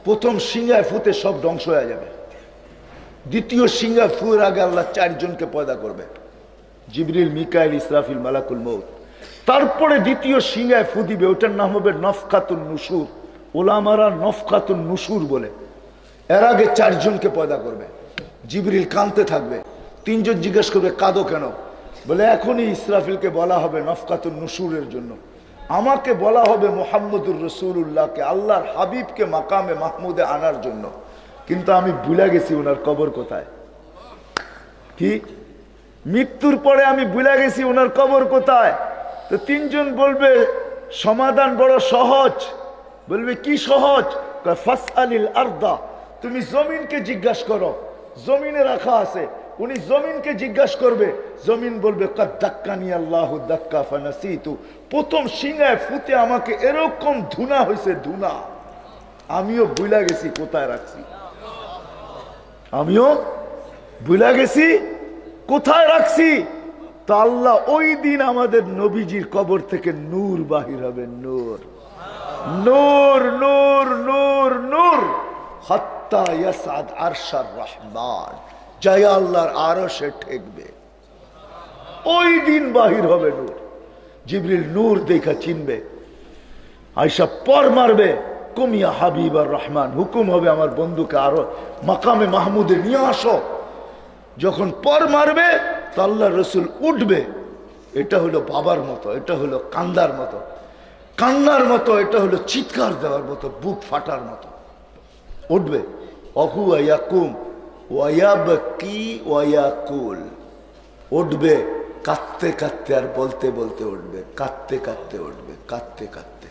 প্রথম সিংহায় ফুতে সব ধ্বংস হয়ে যাবে। দ্বিতীয় সিংহায় ফুয়ের আগে আল্লাহ 4 জনকে পয়দা করবে, জিবরিল, মিকাইল, ইসরাফিল, মালাকুল মউত। তারপরে দ্বিতীয় সিংহায় ফু দিবে, ওটার নাম হবে নফকাতুন নুশুর। ওলামারা নফকাতুন নুশুর বলে। এর আগে 4 জনকে পয়দা করবে। জিবরিল কাঁদতে থাকবে, 3 জন জিজ্ঞেস করবে কাঁদো কেন? বলে এখনই ইসরাফিলকে বলা হবে নফকাতুন নুশুরের জন্য, আমাকে বলা হবে মুহাম্মদুর রাসূলুল্লাহকে, আল্লাহর হাবিবকে মাকামে মাহমুদে আনার জন্য, কিন্তু আমি ভুলে গেছি ওনার কবর কোথায়। কি মৃত্যুর পরে আমি ভুলে গেছি ওনার কবর কোথায়? তো 3 জন বলবে সমাধান বড় সহজ। বলবে কি সহজ? ফাসআলিল আরদা, তুমি জমিনকে জিজ্ঞাসা করো, জমিনে রাখা আছে। উনি জমিনকে জিজ্ঞাসা করবে, জমিন বলবে কাদ দাক্কানি আল্লাহু দাক্কা ফানাসিতু, প্রথম সিংহায় ফুতে আমাকে এরকম ধুনা হয়েছে, ধুনা, আমিও ভুলে গেছি কোথায় রাখছি, আমিও ভুলে গেছি কোথায় রাখছি। তো আল্লাহ ওই দিন আমাদের নবীজির কবর থেকে নূর বাহির হবে, নূর, নূর, নূর, নূর, নূর, হাত্তা ইয়াসআদ আরশার রহমান, জয় আল্লাহর আরশে ঠেকবে, ওই দিন বাহির হবে নূর। জিবরিল নূর দেখা চিনবে, আয়েশা পর মারবে, কুমিয়া হাবিবার রহমান, হুকুম হবে আমার বন্ধুকে আরো মাকামে মাহমুদে নিয়ে আসো। যখন পর মারবে তো আল্লাহ রসুল উঠবে, এটা হলো বাবার মতো, এটা হলো কান্দার মতো, কান্নার মতো, এটা হলো চিৎকার দেওয়ার মতো, বুক ফাটার মতো উঠবে। অহু ইয়াকুম ওয়ায়াবকি ওয়ায়াকুল, উঠবে কাঁদতে কাঁদতে আর বলতে বলতে উঠবে, কাঁদতে কাঁদতে উঠবে, কাঁদতে কাঁদতে,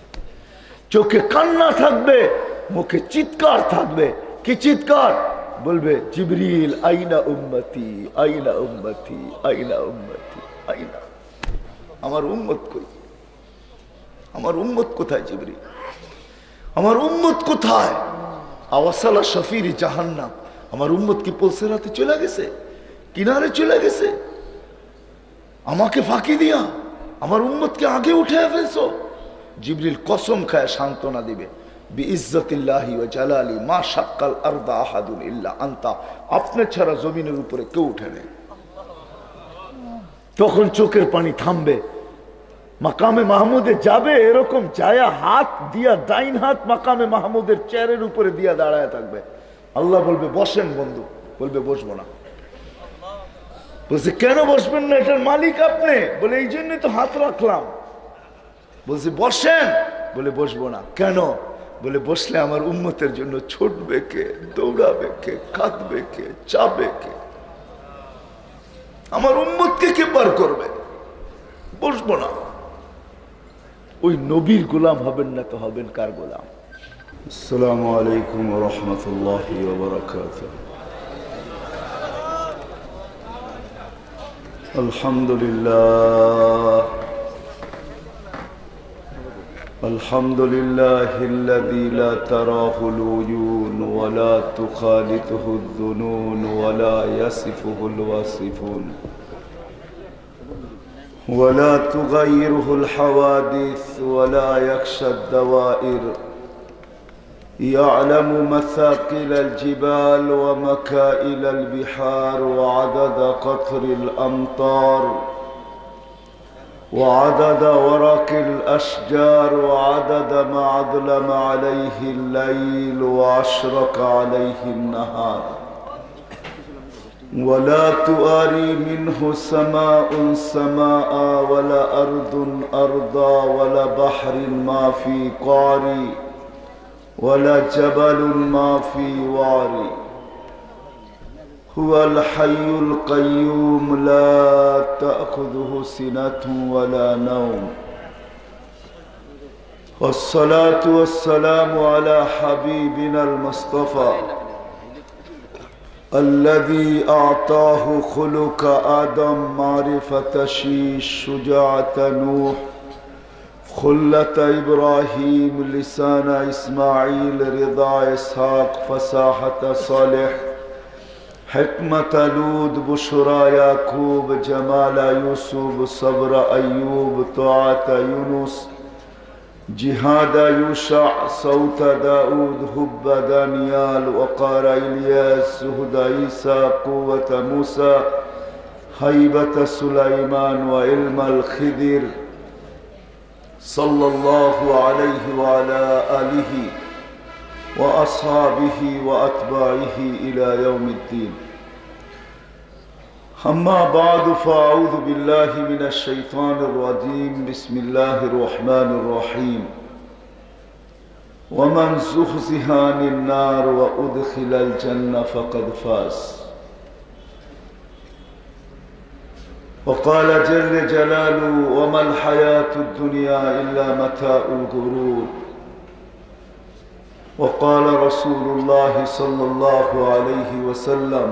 চোখে কান্না থাকবে, মুখে চিৎকার থাকবে। কি চিৎকার? বলবে জিবরিল আইনা উম্মতি, আইনা উম্মতি, আইনা উম্মতি, আইনা, আমার উম্মত কই, আমার উম্মত কোথায়? জিবরিল আমার উম্মত কোথায়? আওয়াসালা শফিরি জাহান্নাম, আমার উম্মত কি পলসেরাতে চলে গেছে, কিনারে চলে গেছে? আমাকে ফাঁকি দিয়া আমার উম্মতকে আগে উঠে ফেলছো। জিবরিল কসম খায় সান্ত্বনা দিবে, বিইজ্জতিল্লাহি ওয়া জালালি মা শাক্কাল আরদা আহাদুন ইল্লা আনতা, আপনি ছাড়া জমিনের উপরে কেউ উঠে নেই। তখন চোখের পানি থামবে, মাকামে মাহমুদে যাবে, এরকম যায়া হাত দিয়া, ডাইন হাত মাকামে মাহমুদের চেয়ারের উপরে দিয়া দাঁড়ায় থাকবে। আল্লাহ বলবে বসেন বন্ধু, বলবে বসবো না। বলছে কেন বসবেন না? এটার মালিক আপনি। বলে এই জন্যই তো হাত রাখলাম। বলছে বসেন, বলে বসবো না। কেন? বলে বসলে আমার উম্মতের জন্য ছুটবে কে, দৌড়াবে কে, কাঁদবে কে, চাবে কে, আমার উম্মতকে কে পার করবে? বসবো না। ওই নবীর গোলাম হবেন না তো হবেন কার গোলাম? আসসালামু আলাইকুম ওয়া রাহমাতুল্লাহি ওয়া বারাকাতুহু। আলহামদুলিল্লাহ, আলহামদুলিল্লাহিল্লাযী লা তারাহুল উয়ুন ওয়া লা তুখালিতুহুদ দুনুন ওয়া লা ইয়াসিফুহুল ওয়াসিফুন ওয়া লা তুগায়্যিরুহুল হাওয়াদিস ওয়া লা ইয়াখশাদ দাওয়াইর, ইয়া'লামু মাসাকিলাল জিবাল ওয়া মাকাইলাল বিহার ওয়া আদাদা কাতরিল আমতার وعدد ورق الأشجار وعدد ما أظلم عليه الليل وأشرق عليه النهار، ولا تواري منه سماء سماء ولا أرض أرضا ولا بحر ما في قعري ولا جبل ما في وعري، هو الحي القيوم لا تأخذه سنة ولا نوم، والصلاة والسلام على حبيبنا المصطفى الذي أعطاه خلق آدم، معرفة شيش، شجاعة نوح، خلة إبراهيم، لسان إسماعيل، رضا إسحاق، فصاحة صالح، حكمة لود، بشرى يعقوب، جمال يوسف، صبر أيوب، طاعة يونس، جهاد يوشع صوت داود هب دانيال وقار إلياس سهد عيسى قوة موسى هيبة سليمان وعلم الخضر صلى الله عليه وعلى آله وأصحابه وأتباعه إلى يوم الدين. أما بعد فأعوذ بالله من الشيطان الرجيم. بسم الله الرحمن الرحيم. ومن زحزح عن النار وأدخل الجنة فقد فاز. وقال جل جلاله وما الحياة الدنيا إلا متاع الغرور. وقال رسول الله صلى الله عليه وسلم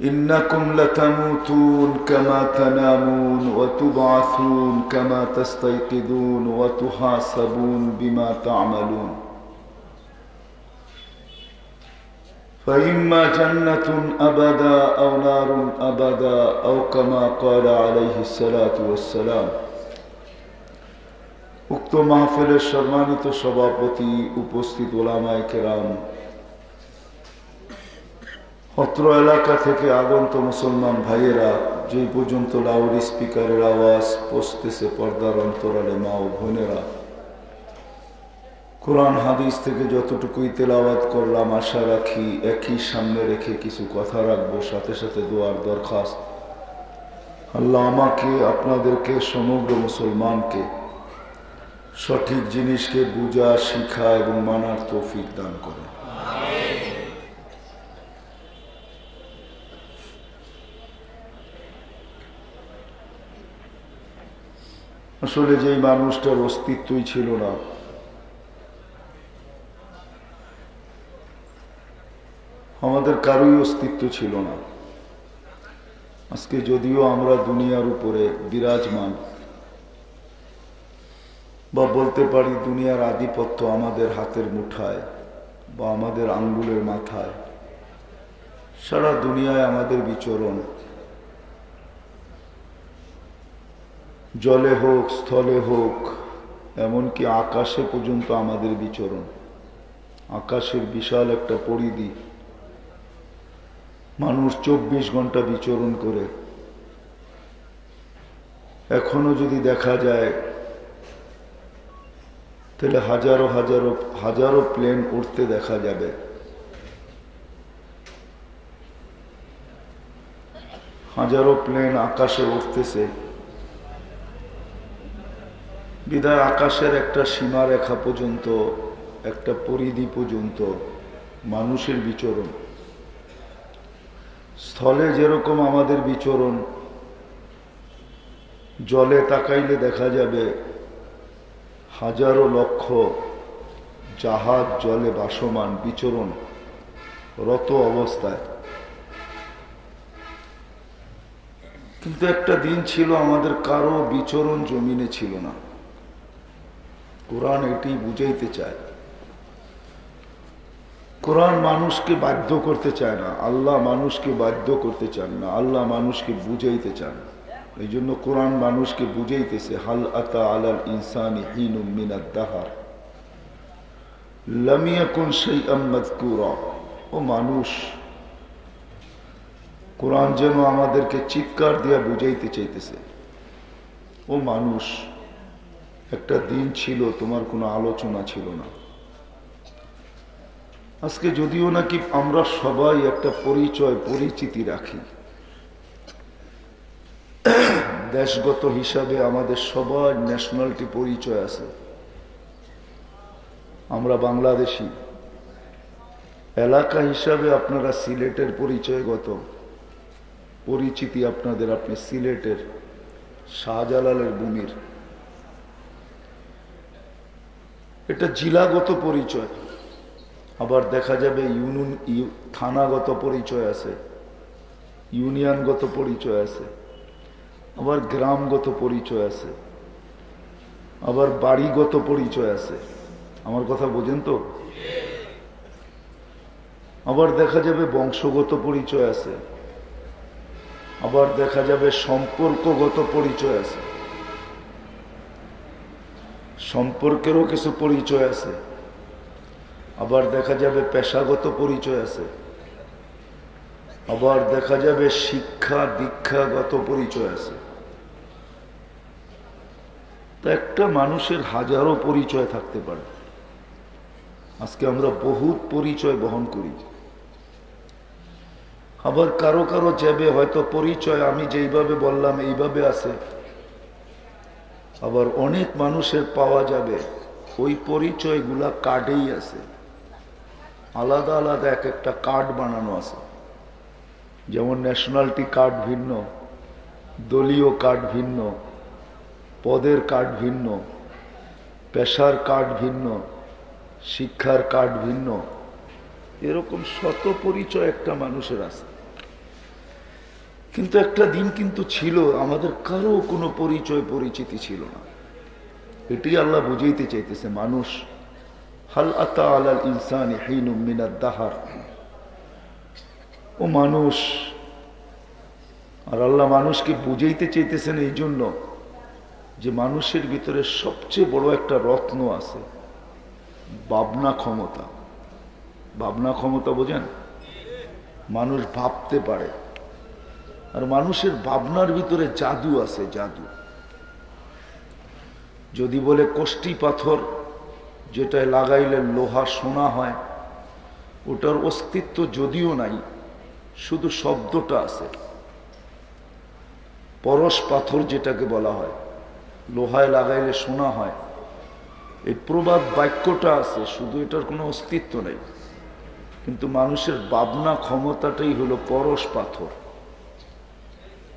إنكم لتموتون كما تنامون وتبعثون كما تستيقظون وتحاسبون بما تعملون فإما جنة أبدا أو نار أبدا أو كما قال عليه الصلاة والسلام. উক্ত মাহফিলের সম্মানিত সভাপতি, উপস্থিত ওলামায়ে কেরাম, অত্র এলাকা থেকে আগন্ত মুসলমান ভাইয়েরা, যে পর্যন্ত লাউড স্পিকারের আওয়াজ পৌঁছতেছে পর্দার অন্তরালে মা ও বোনেরা, কোরআন হাদিস থেকে যতটুকুই তেলাওয়াত করলাম আশা রাখি একই সামনে রেখে কিছু কথা রাখবো, সাথে সাথে দোয়ার দরখাস্ত। আল্লাহ আমাকে, আপনাদেরকে, সমগ্র মুসলমানকে সঠিক জিনিসকে বুঝা, শিখা এবং মানার তৌফিক দান করে। আসলে যেই মানুষটার অস্তিত্বই ছিল না, আমাদের কারোই অস্তিত্ব ছিল না, আজকে যদিও আমরা দুনিয়ার উপরে বিরাজমান, বা বলতে পারি দুনিয়ার আধিপত্য আমাদের হাতের মুঠায় বা আমাদের আঙ্গুলের মাথায়, সারা দুনিয়ায় আমাদের বিচরণ, জলে হোক, স্থলে হোক, এমনকি আকাশে পর্যন্ত আমাদের বিচরণ। আকাশের বিশাল একটা পরিধি, মানুষ 24 ঘন্টা বিচরণ করে। এখনো যদি দেখা যায় তাহলে হাজারো হাজারো হাজারো প্লেন উড়তে দেখা যাবে। হাজারো প্লেন আকাশে উঠতেছে, বিদায় আকাশের একটা সীমারেখা পর্যন্ত, একটা পরিধি পর্যন্ত মানুষের বিচরণ। স্থলে যেরকম আমাদের বিচরণ, জলে তাকাইলে দেখা যাবে হাজারো লক্ষ জাহাজ জলে ভাসমান, বিচরণ রত অবস্থায়। কিন্তু একটা দিন ছিল আমাদের কারো বিচরণ জমিনে ছিল না। কোরআন এটি বুঝাইতে চায়। কোরআন মানুষকে বাধ্য করতে চায় না, আল্লাহ মানুষকে বাধ্য করতে চান না, আল্লাহ মানুষকে বুঝাইতে চান। এই জন্য কোরআন মানুষকে বুঝাইতেছে হাল আতা আলাল ইনসানি হিনুম মিনাদ দাহার লাম ইয়াকুন শাইআম মাযকুরা। ও মানুষ, কোরআন যেন আমাদেরকে চিৎকার দিয়ে বুঝাইতে চাইতেছে, ও মানুষ, একটা দিন ছিল তোমার কোনো আলোচনা ছিল না। আজকে যদিও নাকি আমরা সবাই একটা পরিচয়, পরিচিতি রাখি, দেশগত হিসাবে আমাদের সবার ন্যাশনালিটি পরিচয় আছে। আমরা বাংলাদেশি। এলাকা হিসাবে আপনারা সিলেটের পরিচয়গত পরিচিতি আপনাদের, আপনি সিলেটের শাহজালালের ভূমির। এটা জেলাগত পরিচয়। আবার দেখা যাবে থানাগত পরিচয় আছে, ইউনিয়নগত পরিচয় আছে, আবার গ্রামগত পরিচয় আছে, আবার বাড়িগত পরিচয় আছে। আমার কথা বোঝেন তো? আবার দেখা যাবে বংশগত পরিচয় আছে, আবার দেখা যাবে সম্পর্কগত পরিচয় আছে। সম্পর্কেরও কিছু পরিচয় আছে, আবার দেখা যাবে পেশাগত পরিচয় আছে, আবার দেখা যাবে শিক্ষা দীক্ষাগত পরিচয় আছে। তো একটা মানুষের হাজারো পরিচয় থাকতে পারে। আজকে আমরা বহুত পরিচয় বহন করি। আবার কারো কারো যাবে হয়তো পরিচয় আমি যেইভাবে বললাম এইভাবে আছে, আবার অনেক মানুষের পাওয়া যাবে ওই পরিচয়গুলা কার্ডেই আছে, আলাদা আলাদা এক একটা কার্ড বানানো আছে। যেমন ন্যাশনালিটি কার্ড ভিন্ন, দলীয় কার্ড ভিন্ন, পদের কার্ড ভিন্ন, পেশার কার্ড ভিন্ন, শিক্ষার কার্ড ভিন্ন, এরকম শত পরিচয় একটা মানুষের আছে। কিন্তু একটা দিন কিন্তু ছিল আমাদের কারো কোনো পরিচয় পরিচিতি ছিল না। এটি আল্লাহ বুঝাইতে চাইতেছে মানুষ, হাল আতা আলাল ইনসানি হিনুম মিনাদ দাহার, ও মানুষ। আর আল্লাহ মানুষকে বুঝাইতে চাইতেছেন এই জন্য যে মানুষের ভিতরে সবচেয়ে বড় একটা রত্ন আছে, ভাবনা ক্ষমতা। ভাবনা ক্ষমতা বোঝেন? মানুষ ভাবতে পারে, আর মানুষের ভাবনার ভিতরে জাদু আছে, জাদু। যদি বলে কষ্টি পাথর, যেটায় লাগাইলে লোহা সোনা হয়, ওটার অস্তিত্ব যদিও নাই, শুধু শব্দটা আছে। পরশ পাথর যেটাকে বলা হয়, লোহায় লাগাইলে সোনা হয়, এই প্রবাদ বাক্যটা আছে, শুধু এটার কোনো অস্তিত্ব নেই। কিন্তু মানুষের ভাবনা ক্ষমতাটাই হলো পরশ পাথর।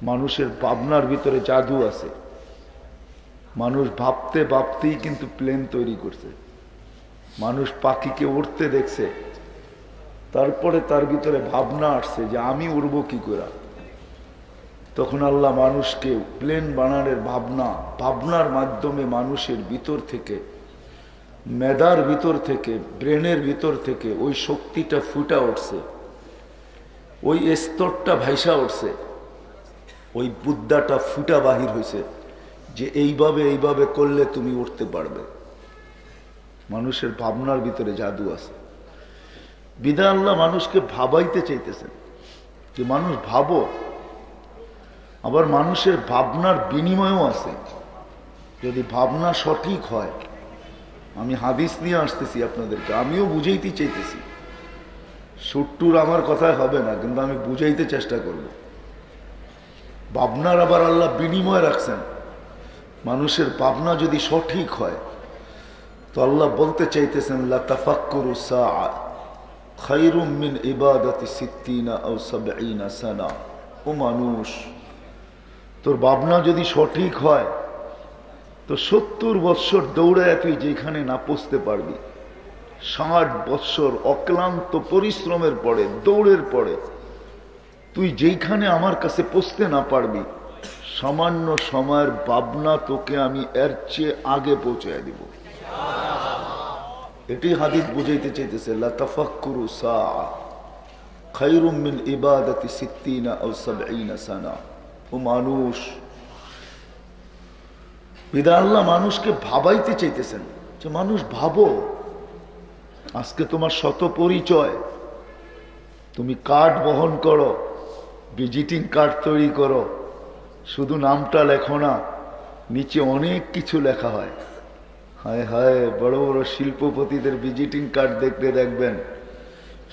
মানুষের ভাবনার ভিতরে জাদু আছে। মানুষ ভাবতে ভাবতেই কিন্তু প্লেন তৈরি করছে। মানুষ পাখিকে উড়তে দেখছে, তারপরে তার ভিতরে ভাবনা আসছে যে আমি উড়বো কি করে। তখন আল্লাহ মানুষকে প্লেন বানানোর ভাবনার মাধ্যমে মানুষের ভিতর থেকে, মেধার ভিতর থেকে, ব্রেনের ভিতর থেকে ওই শক্তিটা ফুটা উঠছে, ওই স্তরটা ভাইসা উঠছে, ওই বুদ্ধাটা ফুটা বাহির হয়েছে যে এইভাবে এইভাবে করলে তুমি উঠতে পারবে। মানুষের ভাবনার ভিতরে জাদু আছে। বিধায় আল্লাহ মানুষকে ভাবাইতে চাইতেছেন যে মানুষ ভাবো। আবার মানুষের ভাবনার বিনিময়ও আছে। যদি ভাবনা সঠিক হয়, আমি হাদিস নিয়ে আসতেছি আপনাদেরকে, আমিও বুঝাইতে চাইতেছি, সুট্টুর আমার কথায় হবে না, কিন্তু আমি বুঝাইতে চেষ্টা করব। ভাবনার আবার আল্লাহ বিনিময় রাখছেন। মানুষের ভাবনা যদি সঠিক হয় তো আল্লাহ বলতে চাইতেছেন লা তাফাক্কুরু সাআ খায়রুম মিন ইবাদাতি 60 আও 70 সানা। ও মানুষ, তোর ভাবনা যদি সঠিক হয় তো 70 বৎসর দৌড়ায় তুই যেখানে না পৌঁছতে পারবি, 60 বৎসর অক্লান্ত পরিশ্রমের পরে, দৌড়ের পরে তুই যেইখানে আমার কাছে পৌঁছতে না পারবি, সামান্য সময়ের ভাবনা তোকে আমি এর চেয়ে আগে পৌঁছায় দিব। এটি হাদিস বুঝাইতে চাইতেছে লা তাফাক্কুরু সাআ খায়রুম মিন ইবাদাতি 60 আও 70 সানা। ও মানুষ, বিধায় আল্লাহ মানুষকে ভাবাইতে চাইতেছেন যে মানুষ ভাবো। আজকে তোমার শত পরিচয়, তুমি কার্ড বহন করো, ভিজিটিং কার্ড তৈরি করো, শুধু নামটা লেখো না, নিচে অনেক কিছু লেখা হয়। হায় হায়, বড় বড় শিল্পপতিদের ভিজিটিং কার্ড দেখলে দেখবেন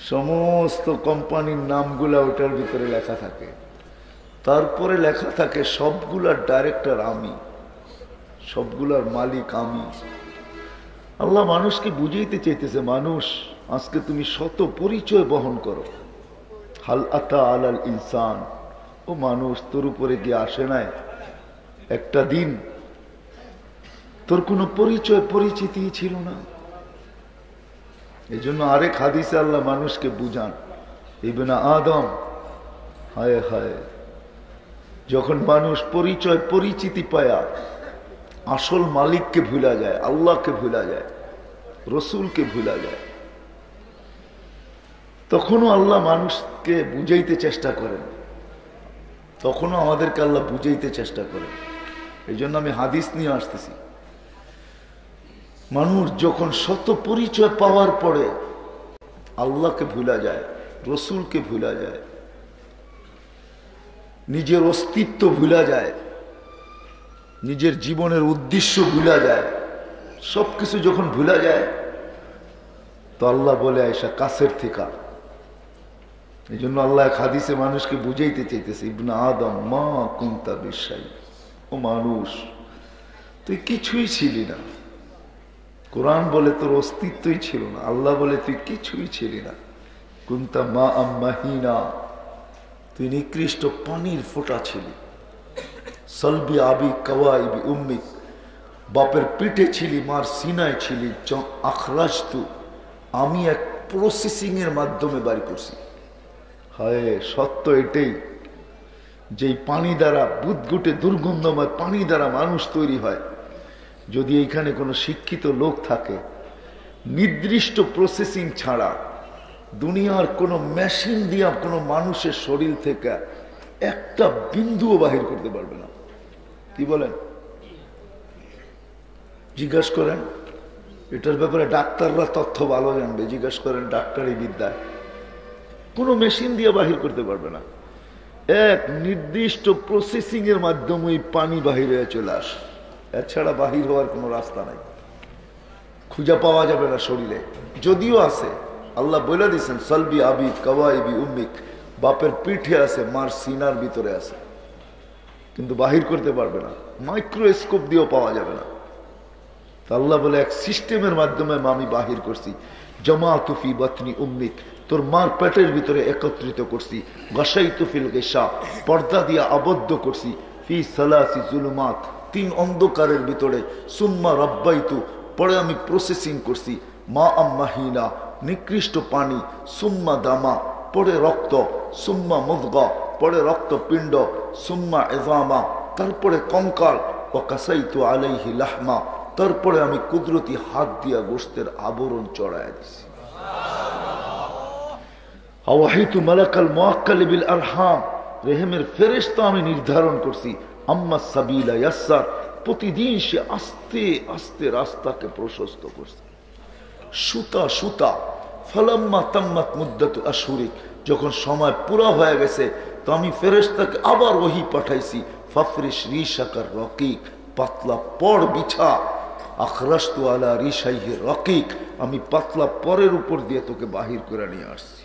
সমস্ত কোম্পানির নামগুলা ওটার ভিতরে লেখা থাকে। তারপরে লেখা থাকে সবগুলার ডাইরেক্টর আমি, সবগুলার মালিক আমি। আল্লাহ মানুষকে বুঝাইতে চাইতেছে মানুষ, আজকে তুমি শত পরিচয় বহন করো। হাল আতা আলাল ইনসান, ও মানুষ, তোর উপরে গিয়ে আসে নাই একটা দিন তোর কোনো পরিচয় পরিচিতি ছিল না? এই জন্য আরেক হাদিসে আল্লাহ মানুষকে বুঝান, ইবনে আদম, হায় হায়, যখন মানুষ পরিচয় পরিচিতি পায়া আসল মালিককে ভুলা যায়, আল্লাহকে ভুলা যায়, রসুলকে ভুলা যায়, তখনও আল্লাহ মানুষকে বুঝাইতে চেষ্টা করেন, তখনও আমাদেরকে আল্লাহ বুঝাইতে চেষ্টা করেন। এই জন্য আমি হাদিস নিয়ে আসতেছি। মানুষ যখন শত পরিচয় পাওয়ার পরে আল্লাহকে ভুলা যায়, রসুলকে ভুলা যায়, নিজের অস্তিত্ব ভুলা যায়, নিজের জীবনের উদ্দেশ্য ভুলা যায়, সবকিছু যখন ভুলা যায় তো আল্লাহ বলে আয়সা কাছের থেকে। এই জন্য আল্লাহ এক হাদিসে মানুষকে বুঝাইতে চাইতেছে, ইবনে আদম মা কুনতা বিশাই, ও মানুষ তুই কিছুই ছিলি না। কোরআন বলে তোর অস্তিত্বই ছিল না, আল্লাহ বলে তুই কিছুই ছিলি না। কুনতা মা আম্মাহিনা, তুই নিকৃষ্ট পানির ফোঁটা ছিলি। সলবি আবি কওয়াইবি উম্মিক, বাপের পিঠে ছিলি, মার সিনায় ছিলি। আখরাজতু, আমি এক প্রসেসিং এর মাধ্যমে বাড়ি করছি। হায় সত্য এটাই, যেই পানি দ্বারা বুদগুটে দুর্গন্ধময় পানি দ্বারা মানুষ তৈরি হয়, যদি এইখানে কোনো শিক্ষিত লোক থাকে, নির্দিষ্ট প্রসেসিং ছাড়া দুনিয়ার কোনো মেশিন দিয়া কোনো মানুষের শরীর থেকে একটা বিন্দুও বাহির করতে পারবে না। কি বলেন? জিজ্ঞাসা করেন, এটার ব্যাপারে ডাক্তাররা তথ্য ভালো জানবে। জিজ্ঞাসা করেন ডাক্তারি বিদ্যায়, কোনো মেশিন দিয়ে বাহির করতে পারবে না। এক নির্দিষ্ট প্রসেসিং এর মাধ্যমে পানি বাহির হয়ে চলে আসে, এছাড়া বাহির হওয়ার কোনো রাস্তা নাই, খুঁজে পাওয়া যাবে না শরীরে। যদিও আছে, আল্লাহ বলে দিয়েছেন সলবি আবি কওয়াইবি উম্মিক, বাপের পিঠে আছে, মার সিনার ভিতরে আছে, কিন্তু বাহির করতে পারবে না, মাইক্রোস্কোপ দিয়েও পাওয়া যাবে না। আল্লাহ বলে এক সিস্টেমের মাধ্যমে আমি বাহির করছি। জামাতু ফি বাতনি উম্মিক, তোর মার পেটের ভিতরে একত্রিত করছি। গাশাইতু ফিল গিশা, পর্দা দিয়ে আবদ্ধ করছি। ফি সালাসি জুলুমাত, 3 অন্ধকারের ভিতরে। সুম্মা রাব্বাইতু, পরে আমি প্রসেসিং করছি। মা আম্মাহিনা, নিকৃষ্ট পানি। সুম্মা দামা, পরে রক্ত। সুম্মা মুদগা, পরে রক্তপিণ্ড। সুম্মা ইযামা, তারপরে কঙ্কাল। ওয়া কাসাইতু আলাইহি লাহমা, তারপরে আমি কুদরতি হাত দিয়া গোশতের আবরণ চড়ায় দিছি। আওয়াহিতু মালাকাল মুআক্কাল বিল আরহাম, রেহেমের ফেরেশতা আমি নির্ধারণ করছি। আম্মা সাবিলা ইয়াসসার, প্রতিদিন সে আস্তে আস্তে রাস্তাকে প্রশস্ত করছে। সুতা সুতা। ফালাম্মা তাম্মাত মুদ্দাতু আশহুরিক, যখন সময় পুরো হয়ে গেছে তো আমি ফেরেশতাকে আবার ওহী পাঠাইছি। ফাফরিশ রিশাকার রকিক, পাতলা পর বিছা। আখরাজতু আলা রিশাইহি রকিক, আমি পাতলা পরের উপর দিয়ে তোকে বাহির করে নিয়ে আসছি।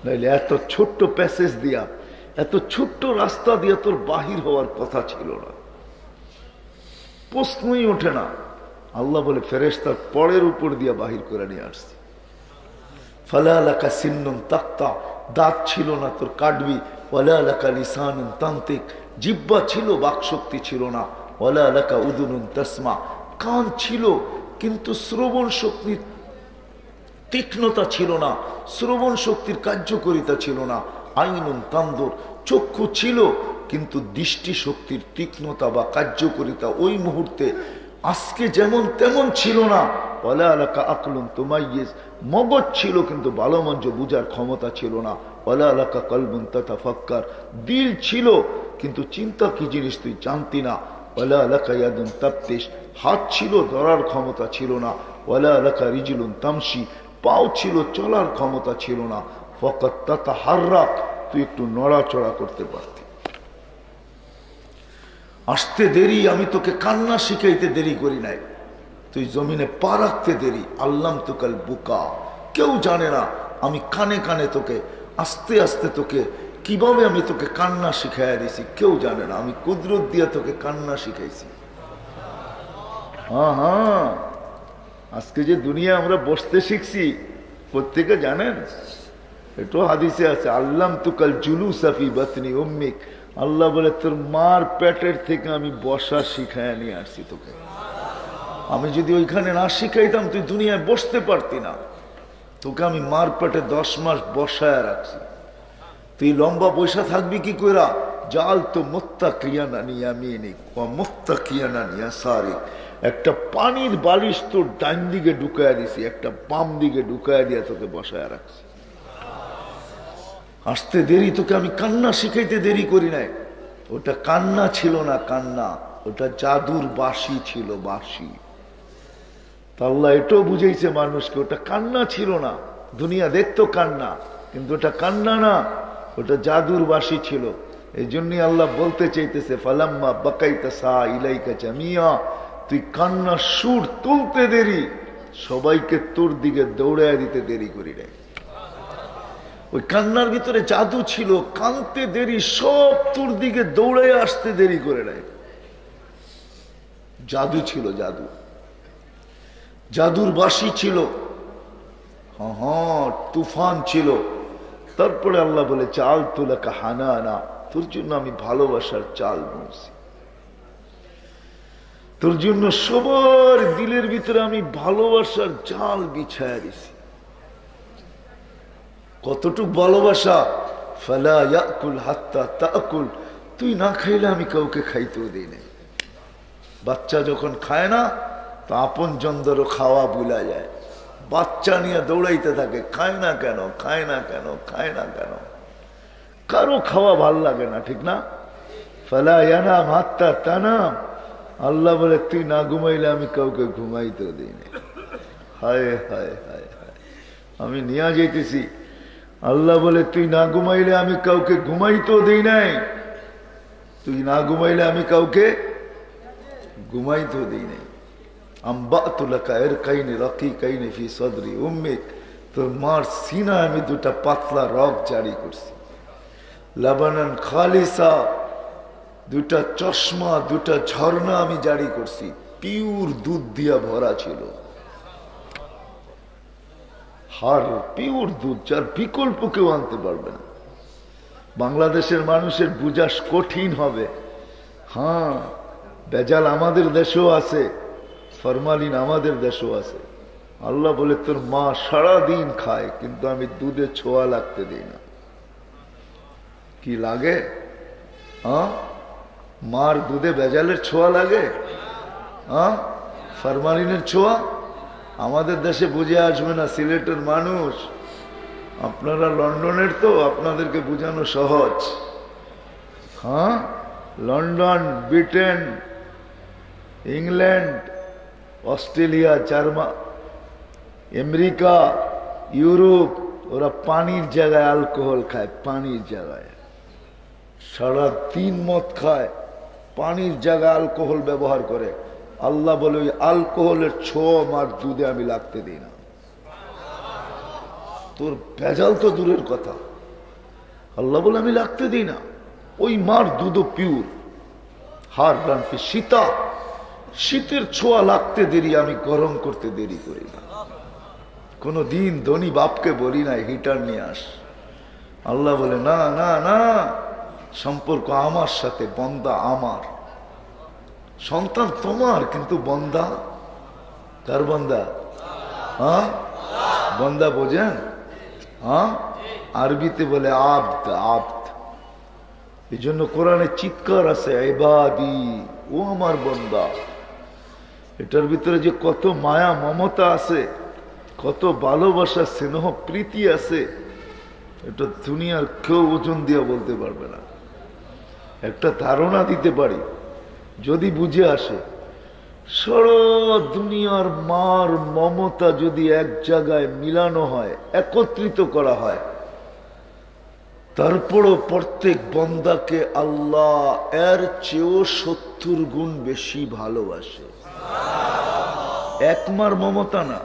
নাইলে এত ছোট্ট প্যাসেজ দিয়া, এত ছোট্ট রাস্তা দিয়া তোর বাহির হওয়ার কথা ছিল না, প্রশ্নই ওঠে না। আল্লাহ বলে ফেরেশতার পরের উপর দিয়া বাহির করে নিয়ে আসছি। ফালা লাকা সিন্নুন তাক্তা, দাঁত ছিল না তোর কাটবি। ওয়ালা লাকা লিসানুন তান্তিক, জিহ্বা ছিল বাকশক্তি ছিল না। ওয়ালা লাকা উদুনুন তাসমা, কান ছিল কিন্তু শ্রবণ শক্তির তীক্ষ্ণতা ছিল না, শ্রবণ শক্তির কার্যকারিতা ছিল না। আইনুন তানদুর, চক্ষু ছিল কিন্তু দৃষ্টি শক্তির তীক্ষ্ণতা বা কার্যকারিতা ওই মুহূর্তে আজকে যেমন তেমন ছিল না। ওয়ালা লাকা আকলুন তুমাইয়িজ, মগজ ছিল কিন্তু ভালো মন্দ বুঝার ক্ষমতা ছিল না। ওয়ালা লাকা কলবুন তাতাফাক্কার, দিল ছিল কিন্তু চিন্তা কি জিনিস তুই জানতি না। ওয়ালা লাকা ইয়াদুন তাবতিশ, হাত ছিল ধরার ক্ষমতা ছিল না। ওয়ালা লাকা রিজলুন তামশি, পাও ছিল চলার ক্ষমতা ছিল না। ফাকাত তাতাহাররাক, তুই একটু নড়াচড়া করতে পারতি। আসতে দেরি, আমি তোকে কান্না শিখাইতে দেরি করি নাই, তুই জমিনে পা রাখতে দেরি। আল্লাম তুকাল বুকা, কেউ জানে না আমি কানে কানে তোকে আস্তে আস্তে তোকে কিভাবে আমি তোকে কান্না শিখাইয়া দিছি, কেউ জানে না। আমি কুদরত দিয়ে তোকে কান্না শিখাইছি। হ্যাঁ হ্যাঁ, আজকে যে দুনিয়া আমরা বসতে শিখছি প্রত্যেকে জানেন, একটু হাদিসে আছে আল্লাম তুকাল জুলুসা ফি বাতনি উম্মিক, আল্লাহ বলে তোর মার পেটের থেকে আমি বসা শিখাইয়া নিয়ে আসছি তোকে। আমি যদি ওইখানে না শিখাইতাম তুই দুনিয়ায় বসতে পারতি না। তোকে আমি মার পেটে 10 মাস বসায় রাখছি, তুই লম্বা বসা থাকবি কি কইরা? জাল তো মুত্তাকিয়ানা নিয়ামিনিক ওয়া মুত্তাকিয়ানা ইয়াসারিক, একটা পানির বালিশ তোর ডান দিকে ঢুকায়া দিছি, একটা বাম দিকে ঢুকায়া দিয়া তোকে বসায় রাখছি। আসতে দেরি, তোকে আমি কান্না শিখাইতে দেরি করি নাই। ওটা কান্না ছিল না, কান্না ওটা জাদুর বাঁশি ছিল, বাঁশি। তা আল্লাহ এটাও বুঝাইছে মানুষকে, ওটা কান্না ছিল না। দুনিয়া দেখতো কান্না, কিন্তু ওটা কান্না না, ওটা জাদুর বাঁশি ছিল। এই জন্যই আল্লাহ বলতে চাইতেছে, ফালাম্মা বাকাইতা সা ইলাইকা জামিয়া, তুই কান্নার সুর তুলতে দেরি, সবাইকে তোর দিকে দৌড়ায় দিতে দেরি করি নাই। ওই কান্নার ভিতরে জাদু ছিল, কানতে দেরি, সব তোর দিকে দৌড়ায় আসতে দেরি করে নাই। জাদু ছিল, জাদু, জাদুর বাঁশি ছিল, তুফান ছিল। তারপরে আল্লাহ বলে, চাল তুলাকা হানানা, তোর জন্য আমি ভালোবাসার চাল বুনছি, তোর জন্য সবার দিলের ভিতরে আমি ভালোবাসার জাল বিছায়া দিছি। কতটুক ভালোবাসা, ফালা ইয়াকুল হাত্তা তাকুল, তুই না খাইলে আমি কাউকে খাইতেও দিই নাই। বাচ্চা যখন খায় না, তো আপন জনদেরও খাওয়া ভুলা যায়, বাচ্চা নিয়ে দৌড়াইতে থাকে, খায় না কেন, খায় না কেন, খায় না কেন, কারো খাওয়া ভাল লাগে না, ঠিক না? ফালা ইয়ানাম হাত্তা তানাম, আল্লাহ বলে তুই না ঘুমাইলে আমি কাউকে ঘুমাইতেও দিই না। হায় হায় হায় হায়, আমি নিয়ে যাইতেছি, আল্লাহ বলে তুই না ঘুমাইলে আমি কাউকে ঘুমাইতেও দিই নাই, তুই না ঘুমাইলে আমি কাউকে ঘুমাইতেও দিই নাই। তোর মার সিনা আমি দুটা পাতলা রক জারি করছি, লাবানান খালিসা, দুটা চশমা, দুটা ঝর্ণা আমি জারি করছি, পিওর দুধ দিয়া ভরা ছিল, হার পিওর দুধ, যার বিকল্প কেউ আনতে পারবে না। বাংলাদেশের মানুষের বুঝা কঠিন হবে। হ্যাঁ, বেজাল আমাদের দেশেও আছে, ফরমালিন আমাদের দেশেও আছে। আল্লাহ বলে তোর মা সারাদিন খায়, কিন্তু আমি দুধে ছোঁয়া লাগতে দিই না। কি লাগে? হ্যাঁ, মার দুধে বেজালের ছোঁয়া লাগে? হ্যাঁ, ফরমালিনের ছোঁয়া? আমাদের দেশে বুঝে আসবে না, সিলেটের মানুষ, আপনারা লন্ডনের, তো আপনাদেরকে বুঝানো সহজ। হ্যাঁ, London, Britain, England, Australia, German, America, Europe, ওরা পানির জায়গায় অ্যালকোহল খায়, পানির জায়গায় সারা দিন মদ খায়, পানির জায়গায় অ্যালকোহল ব্যবহার করে। আল্লাহ বলে ওই অ্যালকোহলের ছোঁয়া মার দুধে আমি লাগতে দিই না। তোর ভেজাল তো দূরের কথা, আল্লাহ বলে আমি লাগতে দিই না। ওই মার দুধও পিওর, হার রানফি শীতা, শীতের ছোঁয়া লাগতে দেরি, আমি গরম করতে দেরি করি না। কোনো দিন ধনী বাপকে বলি না হিটার নিয়ে আস। আল্লাহ বলে না না না, সম্পর্ক আমার সাথে, বন্দা আমার, সন্তান তোমার, কিন্তু বন্দা কার? বন্দা, হ্যাঁ, বন্দা বোঝেন? হ্যাঁ, আরবিতে বলে আব্দ, আব্দ। এই জন্য কোরআনে চিৎকার আছে, ইবাদি, ও আমার বন্দা। এটার ভিতরে যে কত মায়া মমতা আছে, কত ভালোবাসা, স্নেহ, প্রীতি আছে, এটা দুনিয়ার কেউ ওজন দিয়ে বলতে পারবে না। একটা ধারণা দিতে পারি, যদি বুঝে আসে, সারা দুনিয়ার মার মমতা যদি এক জায়গায় মিলানো হয়, একত্রিত করা হয়, তারপরও প্রত্যেক বন্দাকে আল্লাহ এর চেয়েও 70 গুণ বেশি ভালোবাসে। একমার মমতা না,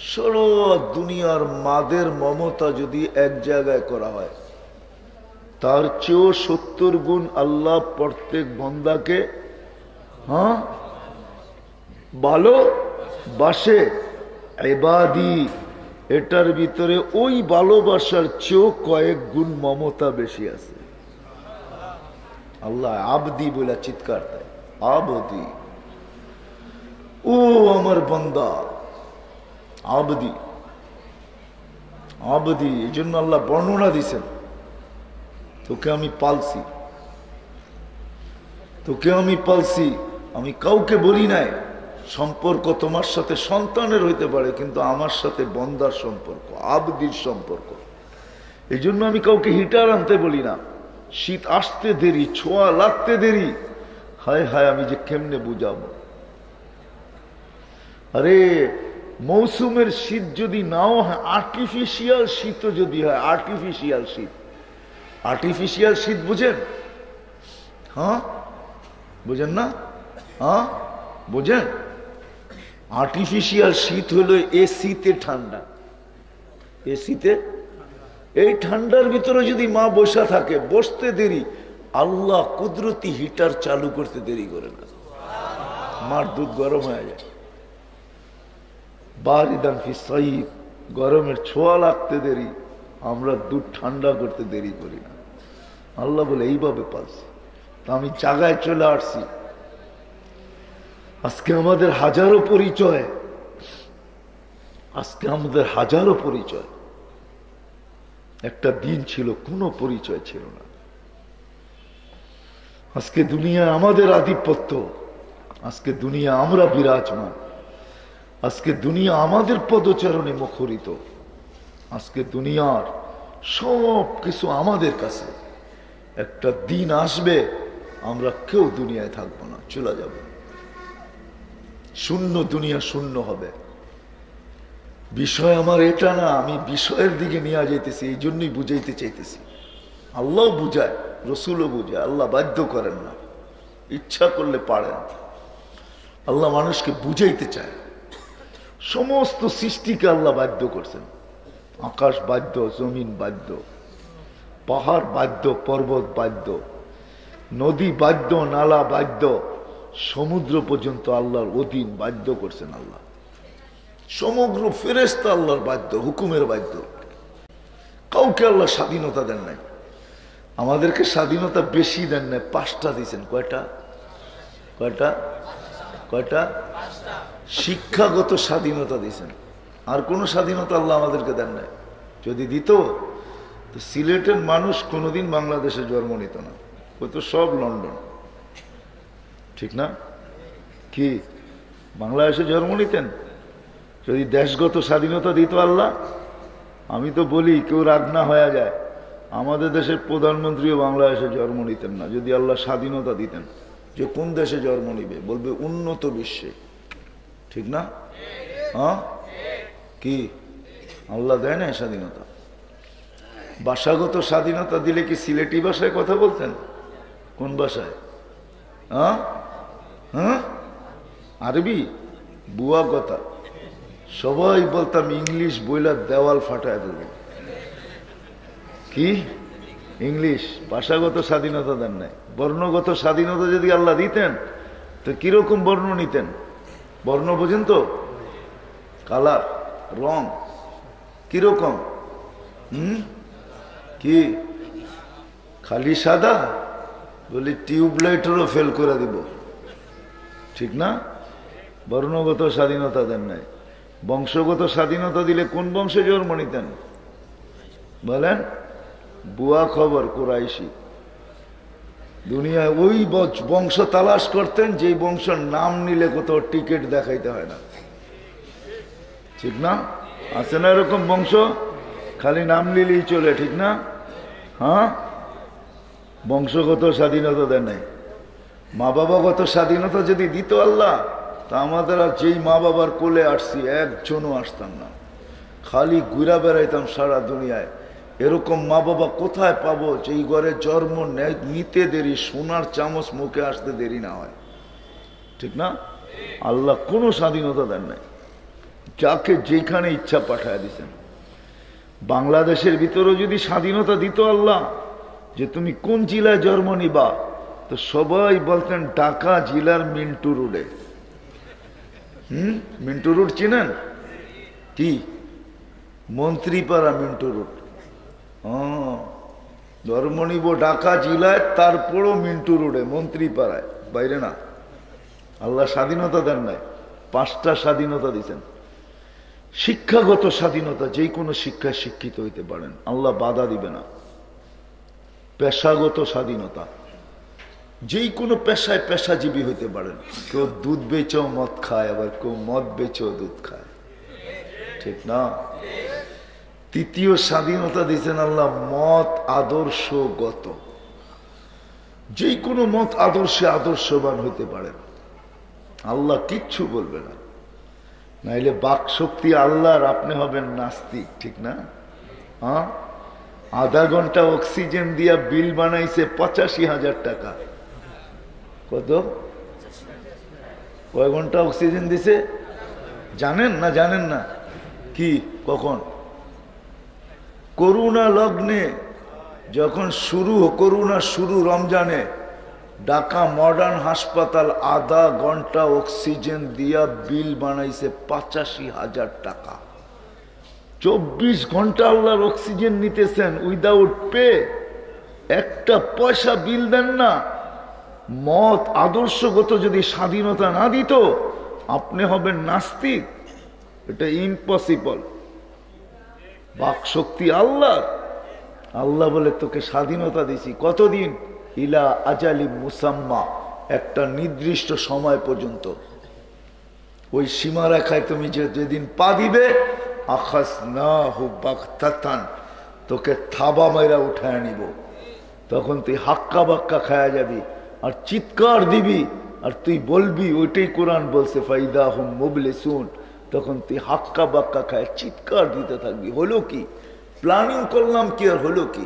সারা দুনিয়ার মাদের মমতা যদি এক জায়গায় করা হয়, তার চেয়েও 70 গুণ আল্লাহ প্রত্যেক বন্দাকে ভালোবাসে। ইবাদি, এটার ভিতরে ওই ভালোবাসার চেয়েও কয়েক গুণ মমতা বেশি আছে। আল্লাহ আবদি বলে চিৎকার দেয়, আবদি, ও আমার বান্দা, আবদি, আবদি। এই জন্য আল্লাহ বর্ণনা দিছেন, তোকে আমি পালছি, তোকে আমি পালছি, আমি কাউকে বলি নাই। সম্পর্ক তোমার সাথে সন্তানের হইতে পারে, কিন্তু আমার সাথে বন্দার সম্পর্ক, আবদির সম্পর্ক। এই জন্য আমি কাউকে হিটার আনতে বলি না। শীত আসতে দেরি, ছোঁয়া লাগতে দেরি, হায় হায় আমি যে কেমনে বুঝাবো। আরে মৌসুমের শীত যদি নাও হয়, আর্টিফিশিয়াল শীতও যদি হয়, আর্টিফিশিয়াল শীত, আর্টিফিশিয়াল শীত বুঝেন? হ্যাঁ বুঝেন না? হ্যাঁ বুঝেন? আর্টিফিশিয়াল শীত হলো এসিতে ঠান্ডা, এসিতে। এই ঠান্ডার ভিতরে যদি মা বসা থাকে, বসতে দেরি, আল্লাহ কুদরতি হিটার চালু করতে দেরি করে না, মার দুধ গরম হয়ে যায়। বারিদান ফি সাইফ, গরমের ছোঁয়া লাগতে দেরি, আমরা দুধ ঠান্ডা করতে দেরি করি না। আল্লাহ বলে এইভাবে পাচ্ছি। তা আমি জায়গায় চলে আসছি। আজকে আমাদের হাজারো পরিচয়, আজকে আমাদের হাজারো পরিচয়। একটা দিন ছিল কোনো পরিচয় ছিল না। আজকে দুনিয়ায় আমাদের আধিপত্য, আজকে দুনিয়া আমরা বিরাজমান, আজকে দুনিয়া আমাদের পদচারণে মুখরিত, আজকে দুনিয়ার সব কিছু আমাদের কাছে। একটা দিন আসবে আমরা কেউ দুনিয়ায় থাকবো না, চলে যাব, শূন্য, দুনিয়া শূন্য হবে। বিষয় আমার এটা না, আমি বিষয়ের দিকে নিয়ে যাইতেছি, এই জন্যই বুঝাইতে চাইতেছি। আল্লাহ বুঝায়, রসুলও বুঝায়, আল্লাহ বাধ্য করেন না, ইচ্ছা করলে পারেন। আল্লাহ মানুষকে বুঝাইতে চায়। সমস্ত সৃষ্টিকে আল্লাহ বাধ্য করছেন। আকাশ বাধ্য, জমিন বাধ্য, পাহাড় বাধ্য, পর্বত বাধ্য, নদী বাধ্য, নালা বাধ্য, সমুদ্র পর্যন্ত আল্লাহর অধীন, বাধ্য করছেন আল্লাহ। সমগ্র ফেরেশতা আল্লাহর বাধ্য, হুকুমের বাধ্য। কাউকে আল্লাহ স্বাধীনতা দেন নাই। আমাদেরকে স্বাধীনতা বেশি দেন নাই, 5টা দিয়েছেন। কয়টা? কয়টা? কয়টা? শিক্ষাগত স্বাধীনতা দিয়েছেন। আর কোন স্বাধীনতা আল্লাহ আমাদেরকে দেন নাই। যদি দিত তো সিলেটের মানুষ কোনোদিন বাংলাদেশে জন্ম নিত না, ও তো সব লন্ডন, ঠিক না? কি বাংলাদেশে জন্ম নিতেন? যদি দেশগত স্বাধীনতা দিত আল্লাহ, আমি তো বলি কেউ রাগ না হয়ে যায়, আমাদের দেশের প্রধানমন্ত্রীও বাংলাদেশে জন্ম নিতেন না যদি আল্লাহ স্বাধীনতা দিতেন। যে কোন দেশে জন্ম নিবে, বলবে উন্নত বিশ্বে, ঠিক না? হ্যাঁ, কি আল্লাহ দেয় না স্বাধীনতা? ভাষাগত স্বাধীনতা দিলে কি সিলেটি ভাষায় কথা বলতেন? কোন ভাষায়? হ্যাঁ হ্যাঁ, আরবি বুয়া কথা। সবাই বলতাম ইংলিশ বইলা দেওয়াল ফাটায় দেব। কি ইংলিশ? ভাষাগত স্বাধীনতা দেন নাই। বর্ণগত স্বাধীনতা যদি আল্লাহ দিতেন তো কিরকম বর্ণ নিতেন? বর্ণ বোঝেন তো? কালার, রং কিরকম? কি খালি সাদা? বলি টিউবলাইটেরও ফেল করে দিব, ঠিক না? বর্ণগত স্বাধীনতা দেন নাই। বংশগত স্বাধীনতা দিলে কোন বংশে জন্ম নিতেন বলেন? বুয়া খবর, কুরাইশি। দুনিয়ায় ওই বংশ তালাশ করতেন যেই বংশের নাম নিলে কোথাও টিকিট দেখাইতে হয় না, ঠিক না? আছে না এরকম বংশ? খালি নাম নিলেই চলে, ঠিক না? হ্যাঁ, বংশগত স্বাধীনতা দেন নাই। মা বাবাগত স্বাধীনতা যদি দিত আল্লাহ, তা আমাদের যেই মা বাবার কোলে আসছি একজনও আসতাম না, খালি ঘুরা বেড়াইতাম সারা দুনিয়ায়। এরকম মা বাবা কোথায় পাবো যেই ঘরে জন্ম নিতে দেরি, সোনার চামচ মুখে আসতে দেরি না হয়, ঠিক না? আল্লাহ কোনো স্বাধীনতা দেন নাই, যাকে যেখানে ইচ্ছা পাঠায় দিচ্ছেন। বাংলাদেশের ভিতরে যদি স্বাধীনতা দিত আল্লাহ যে তুমি কোন জেলায় জন্ম নিবা, তো সবাই বলতেন ঢাকা জেলার মিন্টু রোডে। মিন্টু রোড চিনেন? কি মন্ত্রীপাড়া মিন্টু রোড। জন্ম নিব ঢাকা জেলায়, তারপরও মিন্টু রোডে, মন্ত্রীপাড়ায়, বাইরে না। আল্লাহ স্বাধীনতা দেন নাই, 5টা স্বাধীনতা দিচ্ছেন। শিক্ষাগত স্বাধীনতা, যে কোনো শিক্ষায় শিক্ষিত হইতে পারেন, আল্লাহ বাধা দিবে না। পেশাগত স্বাধীনতা, যে কোনো পেশায় পেশাজীবী হইতে পারেন। কেউ দুধ বেচেও মদ খায়, আবার কেউ মদ বেচেও দুধ খায়, ঠিক না? তৃতীয় স্বাধীনতা দিয়েছেন আল্লাহ মত আদর্শগত, যে কোনো মত আদর্শে আদর্শবান হইতে পারেন, আল্লাহ কিচ্ছু বলবে না। নাইলে বাক শক্তি আল্লাহর, আপনি হবেন নাস্তিক, ঠিক না? হ্যাঁ, আধা ঘন্টা অক্সিজেন দিয়া বিল বানাইছে 85,000 টাকা। কত? কয় ঘন্টা অক্সিজেন দিছে জানেন না? জানেন না? কি কখন? করোনা লগ্নে যখন করোনা শুরু রমজানে, ঢাকা মডার্ন হাসপাতাল আধা ঘন্টা অক্সিজেন দিয়া বিল বানাইছে 85,000 টাকা। 24 ঘন্টা আল্লাহর অক্সিজেন নিতেছেন উইদাউট পে, একটা পয়সা বিল দেন না। মত আদর্শগত যদি স্বাধীনতা না দিত, আপনি হবেন নাস্তিক। এটা ইম্পসিবল। বাক শক্তি আল্লাহ। আল্লাহ বলে তোকে স্বাধীনতা দিছি। কতদিন? ইলা আজালি মুসাম্মা, একটা নির্দিষ্ট সময় পর্যন্ত। ওই সীমারেখায় তুমি যেদিন পা দিবে, আখাযনাহু বাগতাতান, তোকে থাবা মাইরা উঠায় নিব। তখন তুই হাক্কা বাক্কা খায়া যাবি আর চিৎকার দিবি, আর তুই বলবি, ওইটাই কোরআন বলছে ফাইদাহুম মুবলিসুন। তখন তুই হাক্কা বাক্কা খায় চিৎকার দিতে থাকবি। হলো কি? প্ল্যানিং করলাম কি আর হলো কি?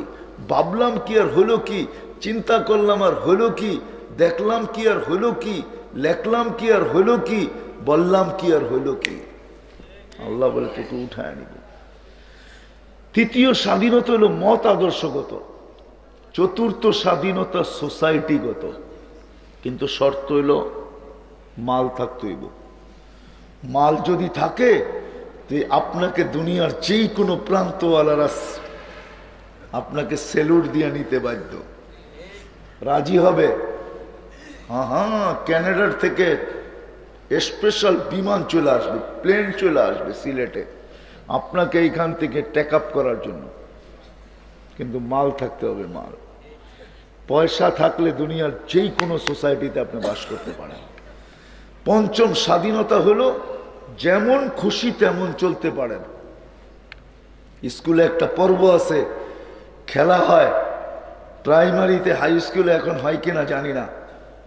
ভাবলাম কি আর হলো কি? চিন্তা করলাম আর হলো কি? দেখলাম কি আর হলো কি? লেখলাম কি আর হলো কি? বললাম কি আর হলো কি? আল্লাহ বলে তোকে উঠায় নিব। তৃতীয় স্বাধীনতা হলো মত আদর্শগত। চতুর্থ স্বাধীনতা সোসাইটিগত। কিন্তু শর্ত হইল মাল থাকতে হইব। মাল যদি থাকে, আপনাকে দুনিয়ার যেই কোনো প্রান্তওয়ালারা আপনাকে সেলুট দিয়ে নিতে বাধ্য। রাজি হবে? হ্যাঁ, ক্যানাডার থেকে স্পেশাল বিমান চলে আসবে, প্লেন চলে আসবে সিলেটে আপনাকে এইখান থেকে টেক আপ করার জন্য। কিন্তু মাল থাকতে হবে। মাল, পয়সা থাকলে দুনিয়ার যেই কোনো সোসাইটিতে আপনি বাস করতে পারেন। পঞ্চম স্বাধীনতা হলো যেমন খুশি তেমন চলতে পারেন। স্কুলে একটা পর্ব আছে, খেলা হয় প্রাইমারিতে, হাই স্কুলে এখন হয় কিনা জানি না।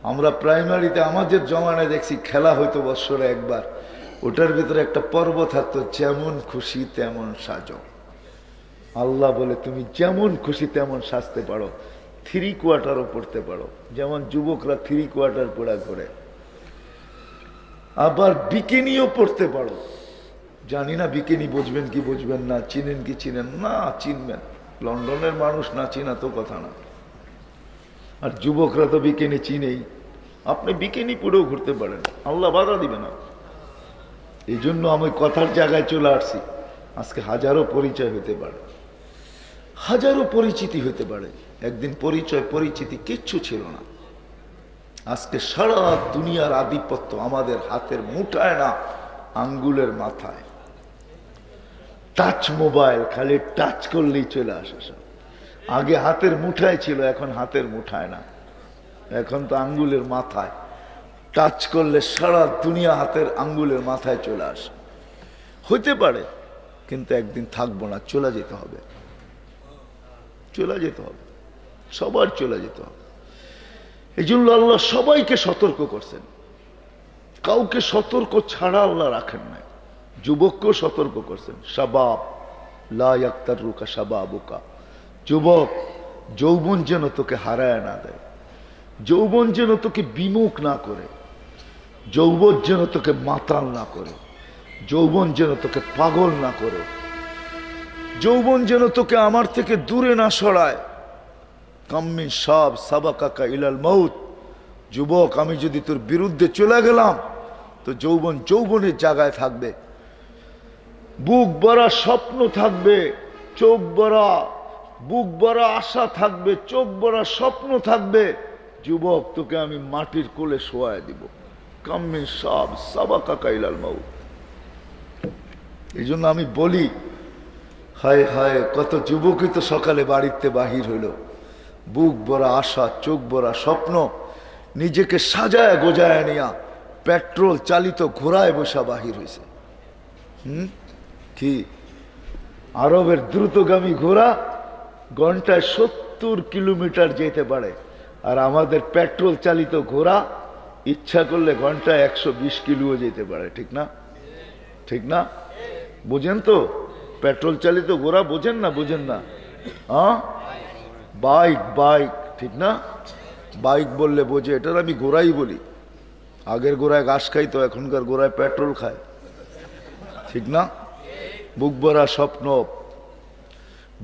আমরা প্রাইমারিতে আমাদের জমানায় দেখছি খেলা হয়তো বৎসরে একবার। ওটার ভিতরে একটা পর্ব থাকতো, যেমন খুশি তেমন সাজো। আল্লাহ বলে তুমি যেমন খুশি তেমন সাজতে পারো, 3 কোয়ার্টারও পড়তে পারো, যেমন যুবকরা 3 কোয়ার্টার পড়া করে। আবার বিকিনিও পড়তে পারো। জানি না বিকিনি বুঝবেন কি বুঝবেন না, চিনেন কি চিনেন না, চিনবেন। লন্ডনের মানুষ না চিনা তো কথা না। আর যুবকরা তো বিকিনি চিনেই। আপনি বিকিনি পরেও ঘুরতে পারেন, আল্লাহ বাধা দিবে না। এই জন্য আমি কথার জায়গায় চলে আসছি। আজকে হাজারো পরিচয় হতে পারে, হাজারো পরিচিতি হতে পারে। একদিন পরিচয় পরিচিতি কিচ্ছু ছিল না। আজকে সারা দুনিয়ার আধিপত্য আমাদের হাতের মুঠায় না, আঙ্গুলের মাথায়। টাচ মোবাইল, খালি টাচ করলেই চলে আসে সব। আগে হাতের মুঠায় ছিল, এখন হাতের মুঠায় না, এখন তো আঙ্গুলের মাথায়। টাচ করলে সারা দুনিয়া হাতের আঙ্গুলের মাথায় চলে আসে। হইতে পারে, কিন্তু একদিন থাকবো না, চলে যেতে হবে। চলে যেতে হবে, সবার চলে যেতে হবে। এই জন্য আল্লাহ সবাইকে সতর্ক করছেন। কাউকে সতর্ক ছাড়া আল্লাহ রাখেন নাই। যুবককেও সতর্ক করছেন, শাবাব লা ইয়াক্তারুকা শাবাবুকা। যুবক, যৌবন যেন তোকে হারায় না দেয়, যৌবন যেন তোকে বিমুখ না করে, যৌবন যেন তোকে মাতাল না করে, যৌবন যেন তোকে পাগল না করে, যৌবন যেন তোকে আমার থেকে দূরে না সরায়। কাম্মিন সাব সাবাকাকা ইলাল মউত। যুবক, আমি যদি তোর বিরুদ্ধে চলে গেলাম তো যৌবন যৌবনের জায়গায় থাকবে, বুক ভরা স্বপ্ন থাকবে, চোখ ভরা, বুক ভরা আশা থাকবে, চোখ ভরা স্বপ্ন থাকবে। যুবক, তোকে আমি মাটির কোলে শোয়ায় দিব। কাম্মিন সাব সাবাকাকা ইলাল মউত। এই জন্য আমি বলি, হায় হায়, কত যুবকই তো সকালে বাড়িতে বাহির হইল, বুক ভরা আশা, চোখ ভরা স্বপ্ন, নিজেকে সাজায় গোজায় নিয়া পেট্রোল চালিত ঘোড়ায় বসা বাহির হয়েছে। কি আরবের দ্রুতগামী ঘোড়া ঘন্টায় 70 কিলোমিটার যেতে পারে, আর আমাদের পেট্রোল চালিত ঘোড়া ইচ্ছা করলে ঘন্টায় 120 কিলো যেতে পারে, ঠিক না? ঠিক না? বুঝেন তো? পেট্রোল চালিত ঘোড়া বোঝেন না? বুঝেন না? হ্যাঁ, বাইক বাইক, ঠিক না? বাইক বললে বোঝে, এটার আমি ঘোড়াই বলি। আগের ঘোড়ায় ঘাস খাইতো, এখনকার ঘোড়ায় পেট্রোল খায়, ঠিক না? বুক ভরা স্বপ্ন,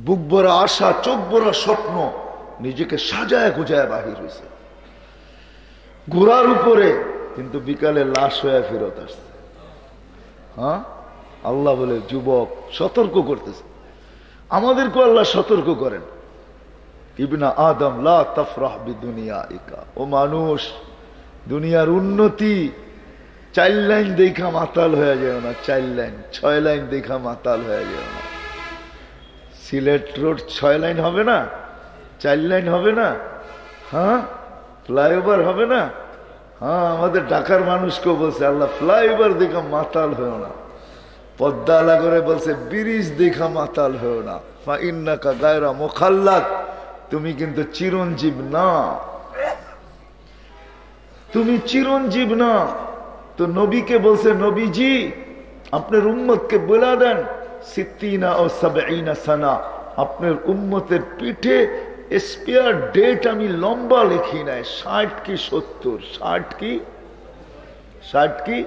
বুক ভরা আশা, চোখ ভরা স্বপ্ন, নিজেকে সাজায় গুজায় বাহির হয়েছে ঘোড়ার উপরে, কিন্তু বিকালে লাশ হয়ে ফেরত আসছে। হ্যাঁ, আল্লাহ বলে যুবক সতর্ক করতেছে, আমাদেরকে আল্লাহ সতর্ক করেন, ইবনা আদম লা তাফরাহ বিদুনিয়াইকা, ও মানুষ, দুনিয়ার উন্নতি 4 লাইন দেখা মাতাল হয়ে যায় না, 4 লাইন 6 লাইন দেখা মাতাল হয়ে যায় না। সিলেট রোড 6 লাইন হবে না, 4 লাইন হবে না? হ্যাঁ, ফ্লাইওভার হবে না? হ্যাঁ, আমাদের ঢাকার মানুষকেও বলছে আল্লাহ ফ্লাইওভার দেখা মাতাল হয়েও না, পদ্মা আলা করে বলছে ব্রিজ দেখা মাতাল হয়েও না, ফা ইন্নাকা গায়রা মুখাল্লাদ, তুমি কিন্তু চিরঞ্জীব না, তুমি চিরঞ্জীব না। তো নবীকে বলছে নবীজি আপনার উম্মতকে বলে দেন, 60 ও 70 সানা, আপনার উম্মতের পিঠে স্পেয়ার ডেট আমি লম্বা লিখি নাই, 60 কি 70, 60 কি 60 কি?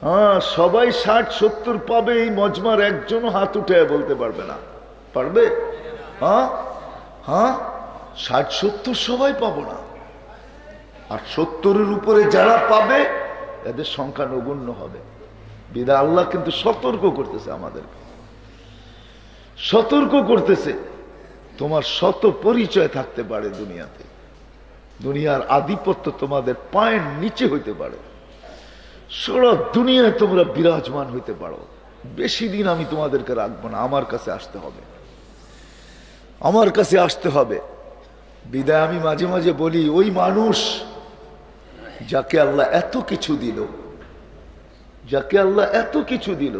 হ্যাঁ, সবাই 60-70 পাবে, এই মজমার একজনও হাত উঠে বলতে পারবে না। পারবে? হ্যাঁ হ্যাঁ, 60-70 সবাই পাবো না, আর 70-এর উপরে যারা পাবে এদের সংখ্যা নগণ্য হবে। বিদা আল্লাহ কিন্তু সতর্ক করতেছে, আমাদেরকে সতর্ক করতেছে, তোমার শত পরিচয় থাকতে পারে দুনিয়াতে, দুনিয়ার আধিপত্য তোমাদের পায়ের নিচে হইতে পারে, সারা দুনিয়ায় তোমরা বিরাজমান হইতে পারো, বেশি দিন আমি তোমাদেরকে রাখবো না, আমার কাছে আসতে হবে, আমার কাছে আসতে হবে। বিদায় আমি মাঝে মাঝে বলি, ওই মানুষ যাকে আল্লাহ এত কিছু দিল, যাকে আল্লাহ এত কিছু দিল,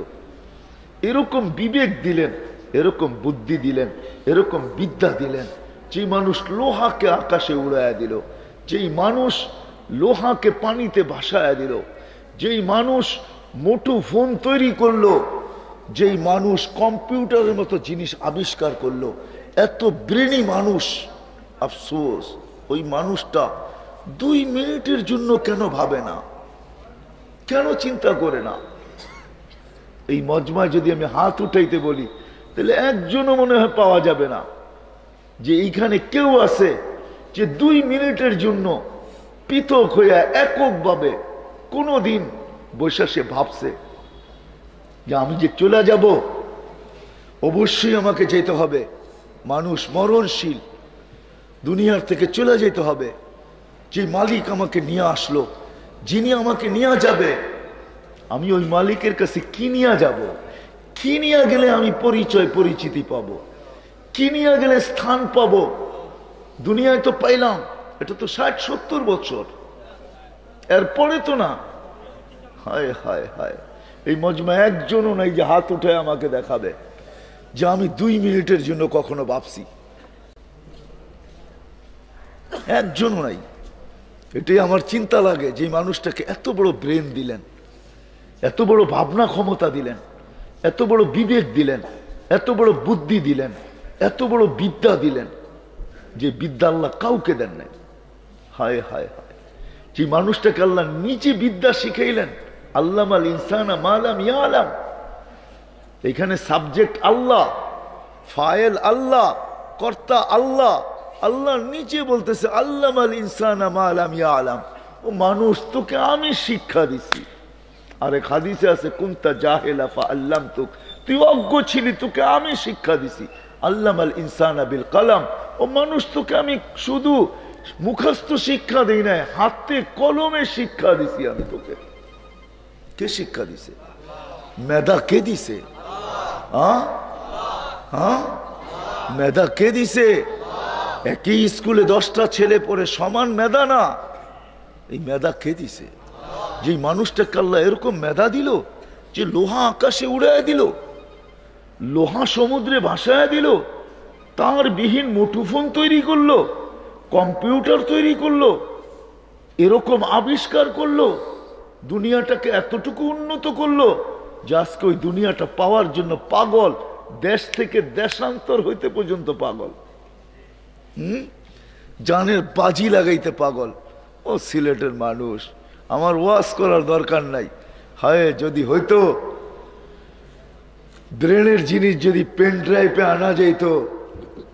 এরকম বিবেক দিলেন, এরকম বুদ্ধি দিলেন, এরকম বিদ্যা দিলেন, যে মানুষ লোহাকে আকাশে উড়াইয়া দিল, যেই মানুষ লোহাকে পানিতে ভাসায়া দিল, যেই মানুষ মোটু ফোন তৈরি করলো, যেই মানুষ কম্পিউটারের মতো জিনিস আবিষ্কার করলো, এত ব্রেনি মানুষ, আফসোস ওই মানুষটা 2 মিনিটের জন্য কেন ভাবে না, কেন চিন্তা করে না? এই মজমায় যদি আমি হাত উঠাইতে বলি, তাহলে একজনও মনে হয় পাওয়া যাবে না যে এইখানে কেউ আছে যে 2 মিনিটের জন্য পৃথক হইয়া এককভাবে কোনদিন বৈশা সে ভাবছে যে আমি যে চলে যাব, অবশ্যই আমাকে যেতে হবে, মানুষ মরণশীল, দুনিয়ার থেকে চলে যেতে হবে, যে মালিক আমাকে নিয়ে আসলো, যিনি আমাকে নিয়ে যাবে, আমি ওই মালিকের কাছে কি নিয়ে যাব, কি নিয়ে গেলে আমি পরিচয় পরিচিতি পাবো, কি নিয়ে গেলে স্থান পাবো? দুনিয়ায় তো পাইলাম, এটা তো 60-70 বছর, এরপরে তো না। হায় হায় হায়, এই মজমা একজনও নাই যে হাত উঠে আমাকে দেখাবে যে আমি 2 মিনিটের জন্য কখনো ভাবছি, একজনও নাই। এটাই আমার চিন্তা লাগে, যে মানুষটাকে এত বড় ব্রেন দিলেন, এত বড় ভাবনা ক্ষমতা দিলেন, এত বড় বিবেক দিলেন, এত বড় বুদ্ধি দিলেন, এত বড় বিদ্যা দিলেন, যে বিদ্যা আল্লাহ কাউকে দেন নাই। হায় হায় হায়, যে মানুষটাকে আল্লাহ নিজে বিদ্যা শিখাইলেন, আল্লামাল ইনসানা মা লাম ইয়ালাম, এখানে সাবজেক্ট আল্লাহ, ফায়েল আল্লাহ, কর্তা আল্লাহ, আল্লাহ নিচে বলতেছে আল্লামাল ইনসানা মা লাম ইয়ালাম, ও মানুষ তোকে আমি শিক্ষা দিছি। আরেক হাদিসে আছে কুনতা জাহিলা ফাআল্লামতুক, তুই অজ্ঞ ছিলি, তোকে আমি শিক্ষা দিছি। আল্লামাল ইনসানা বিল কলম, ও মানুষ তোকে আমি শুধু মুখস্থ শিক্ষা দেই নাই, হাতে কলমে শিক্ষা দিছি আমি তোকে। কে শিক্ষা দিছে? মেধা কে দিছে? মেধা কে দিছে? একই স্কুলে 10টা ছেলে পড়ে, সমান মেধা না। এই মেধা কে দিছে? যে মানুষটাকে আল্লাহ এরকম মেধা দিল, যে লোহা আকাশে উড়াইয়া দিল, লোহা সমুদ্রে ভাসায়া দিল, তার বিহীন মুঠোফোন তৈরি করলো, কম্পিউটার তৈরি করলো, এরকম আবিষ্কার করলো, দুনিয়াটাকে এতটুকু উন্নত করলো, যে আজকে ওই দুনিয়াটা পাওয়ার জন্য পাগল, দেশ থেকে দেশান্তর হইতে পর্যন্ত পাগল, জানের বাজি লাগাইতে পাগল। ও সিলেটের মানুষ, আমার ওয়াজ করার দরকার নাই। হায় যদি হইতো ব্রেনের জিনিস যদি পেন ড্রাইভে আনা যেত,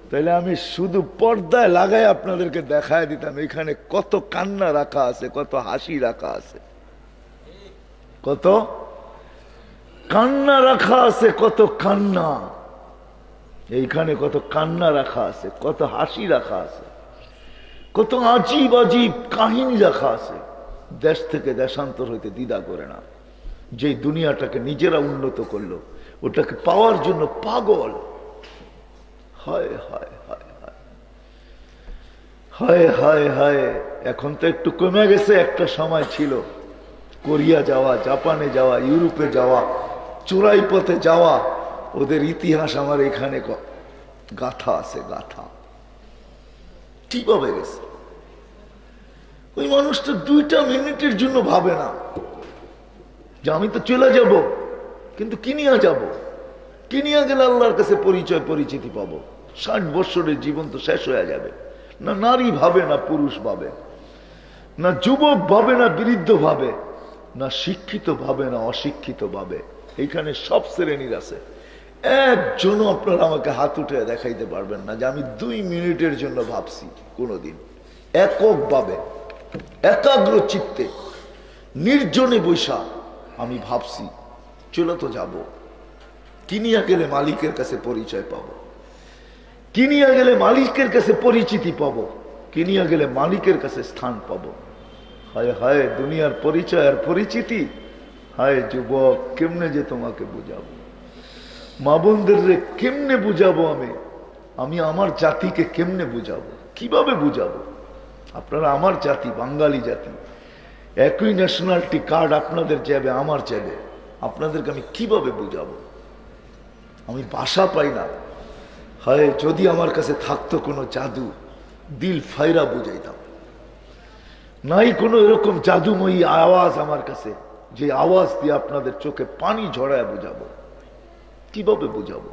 তাহলে আমি শুধু পর্দায় লাগাই আপনাদেরকে দেখায় দিতাম এখানে কত কান্না রাখা আছে, কত হাসি রাখা আছে, কত কান্না রাখা আছে, কত কান্না এইখানে, কত কান্না রাখা আছে, কত হাসি রাখা আছে, কত আজীব আজীব কাহিনী রাখা আছে। দেশ থেকে দেশান্তর হইতে দ্বিধা করে না, যে দুনিয়াটাকে নিজেরা উন্নত করলো ওটাকে পাওয়ার জন্য পাগল। হায় হায় হায় হায় হায় হায়। এখন তো একটু কমে গেছে, একটা সময় ছিল কোরিয়া যাওয়া, জাপানে যাওয়া, ইউরোপে যাওয়া, চোরাই পথে যাওয়া, ওদের ইতিহাস আমার এখানে গাথা আছে, গাথা কিভাবে গেছে। ওই মানুষটা 2টা মিনিটের জন্য ভাবে না যে আমি তো চলে যাব, কিন্তু কিনিয়া যাব, কিনিয়া গেলে আল্লাহর কাছে পরিচয় পরিচিতি পাবো। 60 বছরের জীবন তো শেষ হয়ে যাবে। না নারী ভাবে, না পুরুষ ভাবে, না যুবক ভাবে, না বৃদ্ধ ভাবে, না শিক্ষিত ভাবে, না অশিক্ষিত ভাবে। এইখানে সব শ্রেণীর আছে। একজনও আপনারা আমাকে হাত উঠে দেখাইতে পারবেন না যে আমি 2 মিনিটের জন্য ভাবছি কোনোদিন এককভাবে, একাগ্র চিত্তে, নির্জনে বৈশা আমি ভাবছি চলে তো যাব, কিনিয়া গেলে মালিকের কাছে পরিচয় পাবো, কিনিয়া গেলে মালিকের কাছে পরিচিতি পাবো, কিনিয়া গেলে মালিকের কাছে স্থান পাবো। হায় হায় দুনিয়ার পরিচয় আর পরিচিতি। হায় যুবক, কেমনে যে তোমাকে বুঝাবো, মা বোনদের কেমনে বুঝাবো, আমি আমার জাতিকে কেমনে বুঝাবো, কিভাবে বুঝাবো? আপনারা আমার জাতি, বাঙালি জাতি, একই ন্যাশনালিটি কার্ড আপনাদের যাবে, আমার যাবে, আপনাদেরকে আমি কিভাবে বুঝাবো? আমি ভাষা পাই না। হায় যদি আমার কাছে থাকতো কোনো জাদু, দিল ফাইরা বুঝাইতাম। নাই কোনো এরকম জাদুময়ী আওয়াজ আমার কাছে, যে আওয়াজ দিয়ে আপনাদের চোখে পানি ঝরায় বুঝাবো। কিভাবে বুঝাবো?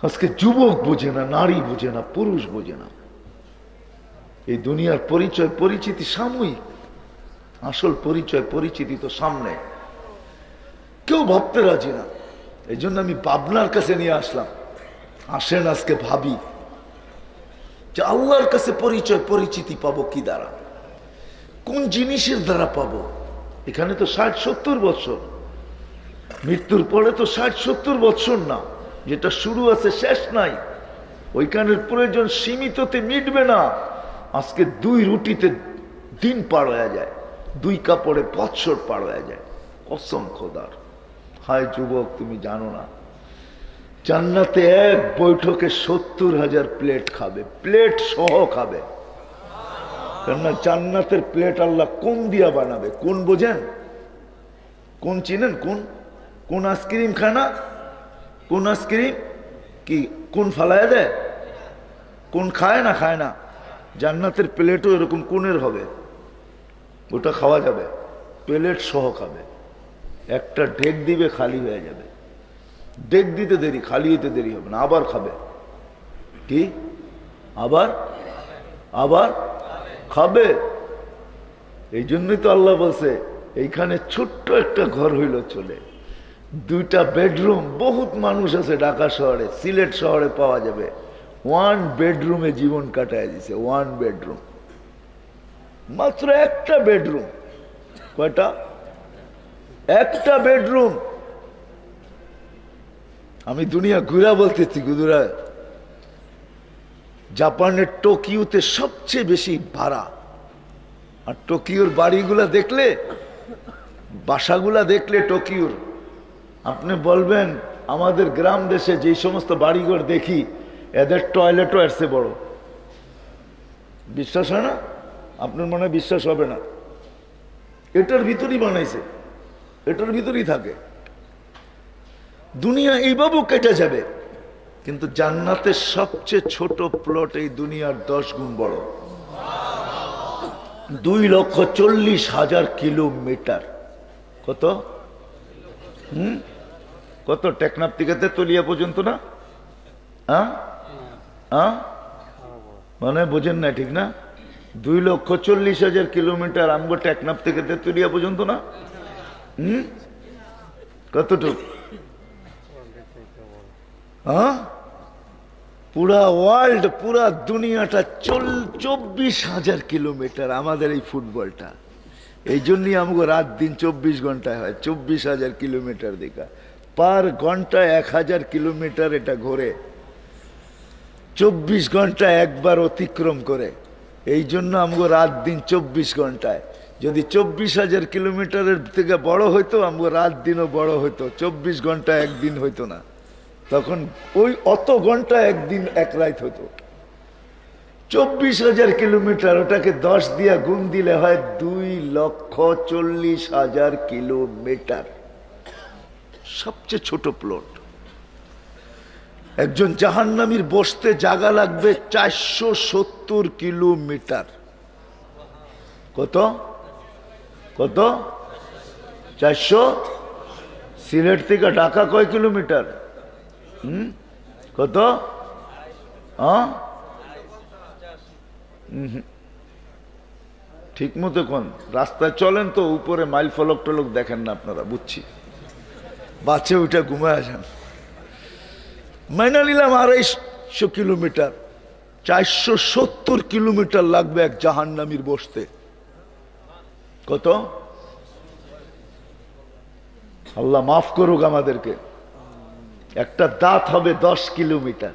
আজকে যুবক বোঝে না, নারী বোঝে না, পুরুষ বোঝে না। এই দুনিয়ার পরিচয় পরিচিতি সাময়িক, আসল পরিচয় পরিচিতি তো সামনে। কেউ ভাবতে রাজি না। এই জন্য আমি ভাবনার কাছে নিয়ে আসলাম। আসেন আজকে ভাবি যে আল্লাহর কাছে পরিচয় পরিচিতি পাবো কি দ্বারা, কোন জিনিসের দ্বারা পাবো। এখানে তো 60-70 বছর, মৃত্যুর পরে তো 60-70 বছর না, যেটা শুরু আছে শেষ নাই। ওইখানের প্রয়োজন সীমিততে মিটবে না। আজকে 2 রুটিতে দিন পার হয়ে যায়, 2 কাপড়ে বৎসর পার হয়ে যায়। কসম খোদার। হায় যুবক, তুমি জানো না জান্নাতে এক বৈঠকে 70,000 প্লেট খাবে, প্লেট সহ খাবে। কেননা জান্নাতের প্লেট আল্লাহ কোন দিয়া বানাবে? কোন বোঝেন? কোন চিনেন? কোন কোন আইসক্রিম খায় না? কোন আইসক্রিম কি কোন ফালায় দেয়? কোন খায় না? খায় না। জান্নাতের প্লেটও এরকম কোনের হবে, ওটা খাওয়া যাবে, প্লেট সহ খাবে। একটা ঢেক দিবে, খালি হয়ে যাবে। ঢেক দিতে দেরি, খালি হইতে দেরি হবে না, আবার খাবে। কি আবার আবার খাবে। এই জন্যই তো আল্লাহ বলছে এইখানে ছোট্ট একটা ঘর হইল চলে, 2টা বেডরুম। বহুত মানুষ আছে ঢাকা শহরে, সিলেট শহরে পাওয়া যাবে 1 বেডরুমে জীবন কাটায় দিছে। 1 বেডরুম, মাত্র একটা বেডরুম। কয়টা? একটা বেডরুম। আমি দুনিয়া ঘুরা বলতেছি, গুজরা জাপানের টোকিওতে সবচেয়ে বেশি ভাড়া। আর টোকিওর বাড়িগুলা দেখলে, বাসাগুলা দেখলে টোকিওর, আপনি বলবেন আমাদের গ্রাম দেশে যে সমস্ত বাড়িঘর দেখি এদের টয়লেটও এর চেয়ে বড়। বিশ্বাস হয় না? আপনার মনে বিশ্বাস হবে না। এটার ভিতরই বানাইছে, এটার ভিতরেই থাকে। দুনিয়া এইভাবেও কেটে যাবে, কিন্তু জান্নাতের সবচেয়ে ছোট প্লট এই দুনিয়ার 10 গুণ বড়। 2,40,000 কিলোমিটার। কত? কত টেকনাফ থেকে তেতুলিয়া পর্যন্ত না? মানে বোঝেন না, ঠিক না? 2,40,000 কিলোমিটার আমগো টেকনাফ থেকে তেতুলিয়া পর্যন্ত না? কতটুক? পুরা ওয়ার্ল্ড, পুরা দুনিয়াটা 24,000 কিলোমিটার আমাদের এই ফুটবলটা। এই জন্যই আমগো রাত দিন 24 ঘন্টায় হয়। 24,000 কিলোমিটার দেখা পার ঘন্টায় 1,000 কিলোমিটার এটা ঘোরে, 24 ঘন্টা একবার অতিক্রম করে। এই জন্য আমগো রাত দিন 24 ঘন্টায়। যদি 24,000 কিলোমিটারের থেকে বড় হইতো, আমগো রাত দিনও বড় হইতো, 24 ঘন্টা একদিন হইতো না। তখন ওই অত ঘন্টা একদিন এক রাত হতো। 24,000 কিলোমিটার, ওটাকে 10 দিয়া গুণ দিলে হয় 2,40,000 কিলোমিটার। সবচেয়ে ছোট প্লট। একজন জাহান্নামীর বসতে জায়গা লাগবে 470 কিলোমিটার। কত কত? 400। সিলেট থেকে ঢাকা কয় কিলোমিটার? কত? ঠিক মতো কোন রাস্তায় চলেন তো, উপরে মাইল ফলক টলক দেখেন না আপনারা, বুঝছি। বাচ্চা ওইটা ঘুমায় যান। মাইনা নিলাম 250 কিলোমিটার, 470 কিলোমিটার লাগবে এক জাহান্নামীর বসতে। কত? আল্লাহ মাফ করুক আমাদেরকে। একটা দাঁত হবে 10 কিলোমিটার,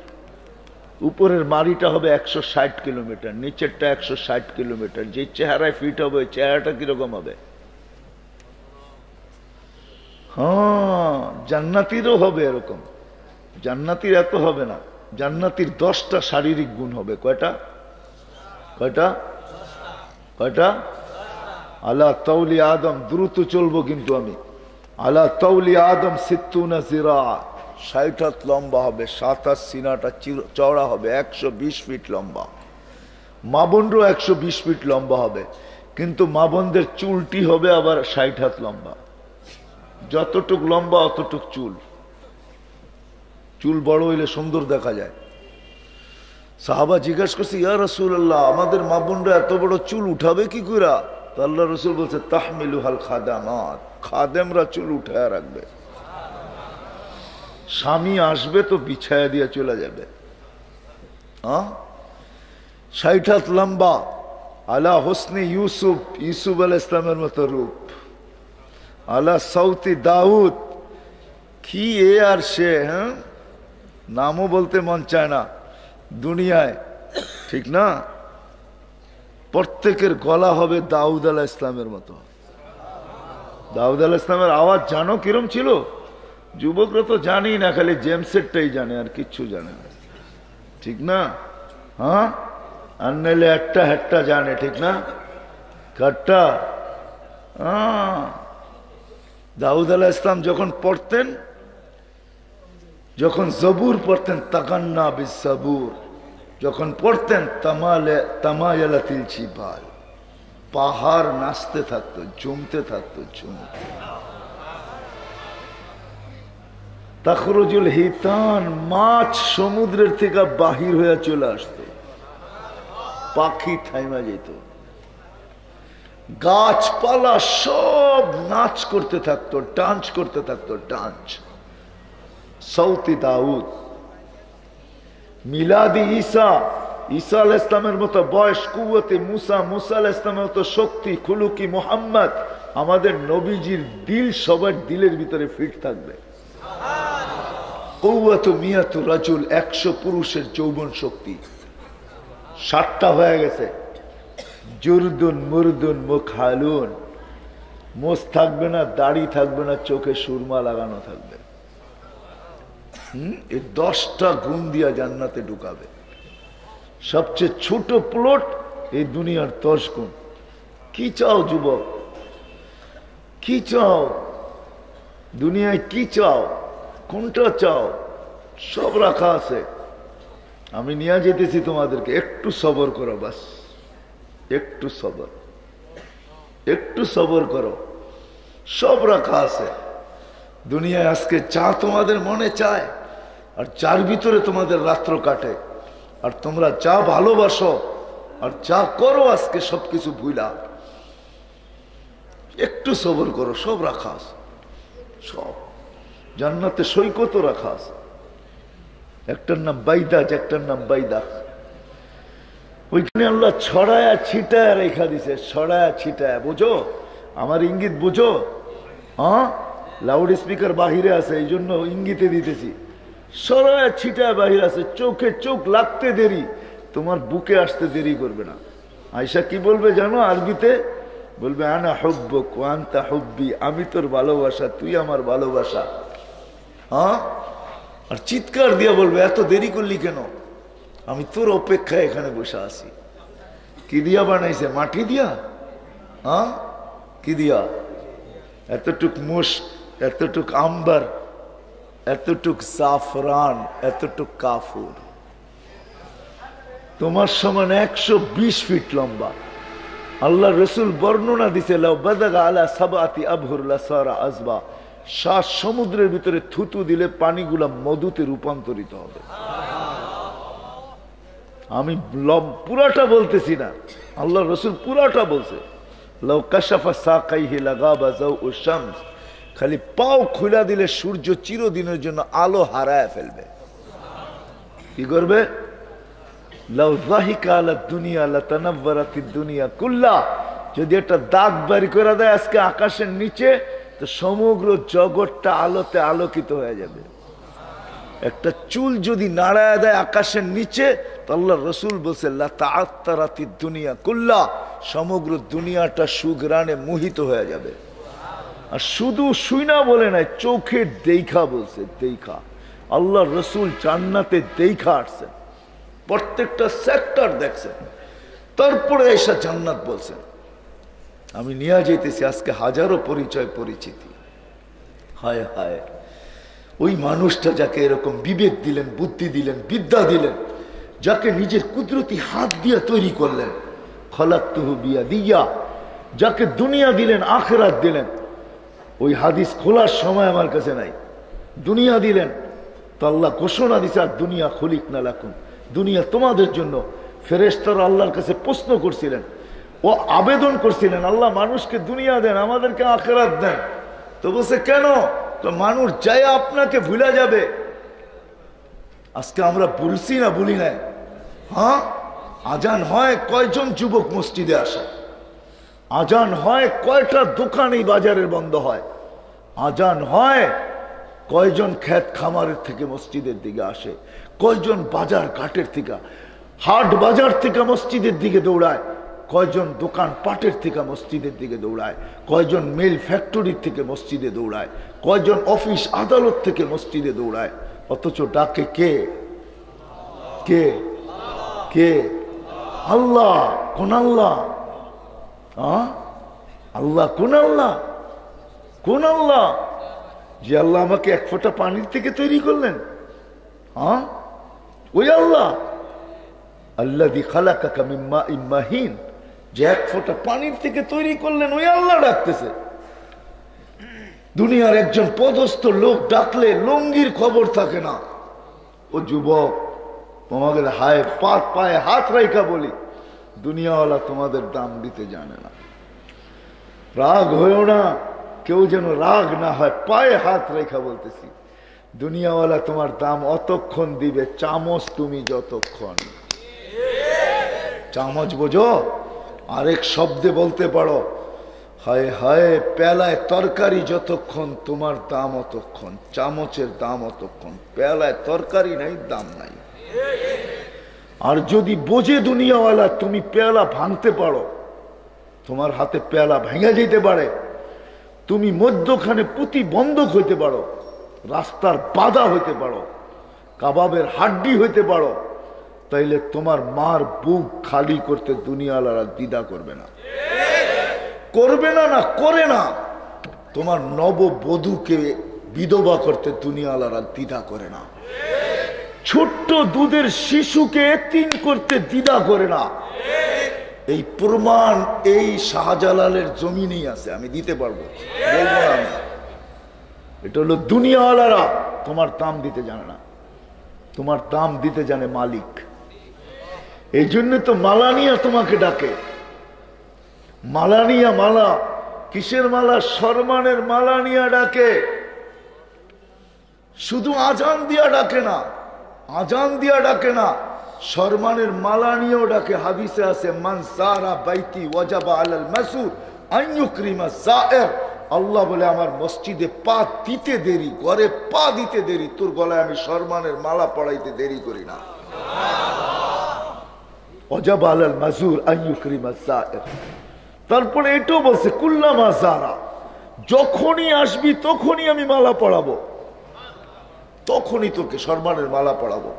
উপরের মাড়িটা হবে 160 কিলোমিটার, নিচেরটা 160 কিলোমিটার। যে চেহারায় ফিট হবে ওই চেহারাটা কিরকম হবে? হ্যাঁ, জান্নাতিরও হবে এরকম। জান্নাতির এত হবে না, জান্নাতির 10টা শারীরিক গুণ হবে। কয়টা? কয়টা? কয়টা? আলা তাওলি আদম, দ্রুত চলবো কিন্তু আমি। আলা তাওলি আদম 60 জিরা, 60 হাত লম্বা হবে, 7 হাত সিনাটা চওড়া হবে, 120 ফিট লম্বা। মা বোনরও 120 ফিট লম্বা হবে, কিন্তু মা বোনদের চুলটি হবে আবার 60 হাত লম্বা। যতটুক লম্বা অতটুক চুল। চুল বড় হইলে সুন্দর দেখা যায়। সাহাবা জিজ্ঞাসা করছে, ইয়া রাসূলুল্লাহ, আমাদের মা বোনরা এত বড় চুল উঠাবে কি কইরা? তো আল্লাহ রসুল বলছে, তাহমিলুহাল খাদামাত, খাদেমরা চুল উঠায় রাখবে। স্বামী আসবে তো বিছায়া দিয়ে চলে যাবে। 60 হাত লম্বা, আলা হোসনে ইউসুফ, ইউসুফ আলাইহিস সালামের মতো রূপ, আলা সৌতি দাউদ, কি এ আর সে, হ্যাঁ, নামও বলতে মন চায় না দুনিয়ায়, ঠিক না? প্রত্যেকের গলা হবে দাউদ আলাইহিস সালামের মতো। দাউদ আলাইহিস সালামের আওয়াজ জানো কিরম ছিল? যুবকরা তো জানি না, খালি জেমসেটটাই জানে, আর কিচ্ছু জানে না, ঠিক না? হ্যাঁ, আর নাইলে একটা হেটটা জানে, ঠিক না? কাটটা। দাউদ আলাইহিস সালাম যখন পড়তেন, যখন জবুর পড়তেন, তাকান্না বিসসাবুর, যখন পড়তেন তামায়ালাতিল জিবাল, পাহাড় নাচতে থাকতো, জমতে থাকতো, জমতে। তাখরুজুল হিতান, মাছ সমুদ্রের থেকে বাহির হয়ে চলে আসতো, পাখি থাইমা যেত, গাছপালা সব নাচ করতে থাকতো, ডান্স করতে থাকতো, ডান্স। সৌতি দাউদ। মিলাদি ঈসা, ঈসা আলাইহিস সালামের মতো বয়স, কুওয়াতে মুসা, মুসা আলাইহিস সালামের মতো শক্তি, খুলুকি মুহাম্মদ। আমাদের নবীজির দিল সবার দিলের ভিতরে ফিট থাকবে। কুওয়াতু মিয়াতু রাজুল, 100 পুরুষের যৌবন শক্তি। 60টা হয়ে গেছে। জুরদুন মুরদুন মুখালুন, মোষ থাকবে না, দাড়ি থাকবে না, চোখে সুরমা লাগানো থাকবে। এই 10টা গুণ দিয়া জান্নাতে ঢুকাবে। সবচেয়ে ছোট প্লট এই দুনিয়ার 10 গুণ। কি চাও যুবক? কি চাও দুনিয়ায়? কি চাও? কোনটা চাও? সব রাখা আছে। আমি নিয়ে যেতেছি তোমাদেরকে, একটু সবর করো, বাস একটু সবর, একটু সবর করো, সব রাখা আছে। দুনিয়ায় আজকে চা তোমাদের মনে চায়, আর চার ভিতরে তোমাদের রাত্র কাটে, আর তোমরা চা ভালোবাসো আর চা করো আজকে সবকিছু ভুলা। একটু সবর করো, সব রাখাস, সব জান্নাতে সৈকতও রাখাস। একটার নাম বাইদাজ, একটার নাম বাইদাক। ওইখানে আল্লাহ ছড়ায়া ছিটায়া রেখা দিছে, ছড়ায়া ছিটায়া। বুঝো আমার ইঙ্গিত, বুঝো? হ্যাঁ, লাউড স্পিকার বাহিরে আছে, এই জন্য ইঙ্গিতে দিতেছি। ছড়ায়া ছিটায়া বাহিরে আছে, চোখে চোখ লাগতে দেরি, তোমার বুকে আসতে দেরি করবে না। আয়সা কি বলবে জানো আরবিতে? বলবে আনা হুব্বুক ওয়া আনতা হুব্বি, আমি তোর ভালোবাসা, তুই আমার ভালোবাসা। হ্যাঁ, আর চিৎকার দিয়ে বলবে এত দেরি করলি কেন? আমি তোর অপেক্ষায় এখানে বসে আছি। কি দিয়া বানাইছে? মাটি দিয়া? হ্যাঁ, কি দিয়া? এতটুক মুশক, এতটুক আম্বার, এতটুক জাফরান, এতটুক কাফুর। তোমার সমান 120 ফিট লম্বা। আল্লাহ রসুল বর্ণনা দিছে, লাউ বাদাগা আলা সাবআতি আবহুর লাসারা আযবা, 7 সমুদ্রের ভিতরে থুতু দিলে পানিগুলা মধুতে রূপান্তরিত হবে। আমি পুরাটা বলতেছি না, আল্লাহ রসুল পুরাটা বলছে। লাউ কাশাফা সাকাইহি লাগাবা যাউ শামস, খালি পাও খুলা দিলে সূর্য চিরদিনের জন্য আলো হারায় ফেলবে। কি করবে? লাউ যাহিকা আলা দুনিয়া লাতানাওয়ারাতিদ দুনিয়া কুল্লা, যদি একটা দাগ বাড়ি করে দেয় আজকে আকাশের নিচে, তো সমগ্র জগৎটা আলোতে আলোকিত হয়ে যাবে। একটা চুল যদি নাড়ায় দেয় আকাশের নিচে, তো আল্লাহ রসুল বলছে লাতাআত্তারাতিদ দুনিয়া কুল্লা, সমগ্র দুনিয়াটা সুঘ্রাণে মোহিত হয়ে যাবে। আর শুধু শুইনা বলে নাই, চোখে দেখা বলছে, দেখা। আল্লাহ রসুল জান্নাতে দেখা আসছেন, প্রত্যেকটা সেক্টর দেখছেন, তারপরে এসা জান্নাত বলছেন। আমি নিয়ে যেতেছি আজকে হাজারো পরিচয় পরিচিতি। হায় হায়, ওই মানুষটা যাকে এরকম বিবেক দিলেন, বুদ্ধি দিলেন, বিদ্যা দিলেন, যাকে নিজের কুদরতি হাত দিয়ে তৈরি করলেন, খলাকতুহু বিয়াদিয়া, যাকে দুনিয়া দিলেন, আখিরাত দিলেন। ওই হাদিস খোলার সময় আমার কাছে নাই। দুনিয়া দিলেন তো আল্লাহ ঘোষণা দিছে, আর দুনিয়া খলিকনা লাকুম, দুনিয়া তোমাদের জন্য। ফেরেশতারা আল্লাহর কাছে প্রশ্ন করছিলেন, ও আবেদন করছিলেন, আল্লাহ মানুষকে দুনিয়া দেন, আমাদেরকে আখিরাত দেন। তো বলছে কেন? তো মানুষ যায় আপনাকে ভুলে যাবে। আজকে আমরা ভুলছি না ভুলি নাই? হ্যাঁ, আজান হয় কয়জন যুবক মসজিদে আসে? আজান হয় কয়টা দোকান এই বাজারের বন্ধ হয়? আজান হয় কয়জন ক্ষেত খামারের থেকে মসজিদের দিকে আসে? কয়জন বাজার ঘাটের থেকে, হাট বাজার থেকে মসজিদের দিকে দৌড়ায়? কয়জন দোকান পাটের থেকে মসজিদের দিকে দৌড়ায়? কয়জন মিল ফ্যাক্টরির থেকে মসজিদে দৌড়ায়? কয়জন অফিস আদালত থেকে মসজিদে দৌড়ায়? অথচ ডাকে কে? কে? কে? আল্লাহ। কোন আল্লাহ? আল্লাহ কোন আল্লাহ? কোন আল্লাহ? যে আল্লাহ আমাকে 1 ফোঁটা পানির থেকে তৈরি করলেন। ওই আল্লাহ। আল্লাযী খালাকাকা মিন মাইন মাহিন, যে 1 ফোঁটা পানির থেকে তৈরি করলেন, ওই আল্লাহ ডাকতেছে। দুনিয়ার একজন পদস্থ লোক ডাকলে লঙ্গির খবর থাকে না। ও যুবক, তোমাদের হায় পায়ে হাত রাইখা বলি, দুনিয়াওয়ালা তোমাদের দাম দিতে জানে না। রাগ হয়েও না, কেউ যেন রাগ না হয়, পায়ে হাত রেখা বলতেছি, দুনিয়াওয়ালা তোমার দাম অতক্ষণ দিবে চামচ তুমি যতক্ষণ। চামচ বোঝো? আরেক শব্দে বলতে পারো, হায় হায় পেলায় তরকারি যতক্ষণ তোমার দাম অতক্ষণ, চামচের দাম অতক্ষণ। পেলায় তরকারি নাই, দাম নাই। আর যদি বোঝে দুনিয়াওয়ালা তুমি পেয়ালা ভাঙতে পারো, তোমার হাতে পেয়ালা ভেঙে যেতে পারে, তুমি মধ্যখানে প্রতিবন্ধক হইতে পারো, রাস্তার বাধা হইতে পারো, কাবাবের হাড্ডি হইতে পারো, তাইলে তোমার মার বুক খালি করতে দুনিয়াওয়ালারা দ্বিধা করবে না। করবে না? না করে না। তোমার নববধূকে বিধবা করতে দুনিয়াওয়ালারা দ্বিধা করে না। ছোট্ট দুধের শিশুকে এতিম করতে দ্বিধা করে না। এই প্রমাণ এই শাহজালালের জমিনেই আছে, আমি দিতে পারবো, বলবো না আমি। এটা হলো দুনিয়াওয়ালারা তোমার দাম দিতে জানে না, তোমার দাম দিতে জানে মালিক। এই জন্য তো মালা নিয়ে তোমাকে ডাকে। মালা নিয়া, মালা কিসের মালা? সম্মানের মালা নিয়ে ডাকে। শুধু আজান দিয়া ডাকে না, আজান দিয়া ডাকে না, সম্মানের মালা নিয়েও ডাকে। হাদিসে আছে, মান সারা বাইতি ওয়াজাবা আলাল মাসউদ আন ইউকরিমা যায়ের। আল্লাহ বলে, আমার মসজিদে পা দিতে দেরি, ঘরে পা দিতে দেরি, তোর গলায় আমি সম্মানের মালা পড়াইতে দেরি করি না। ওয়াজাবা আলাল মাসউদ আন ইউকরিমা যায়ের। তারপরে এটাও বলছে, কুল্লামা যারা, যখনই আসবি তখনই আমি মালা পড়াবো, তখনই তোকে সম্মানের মালা পড়াবো।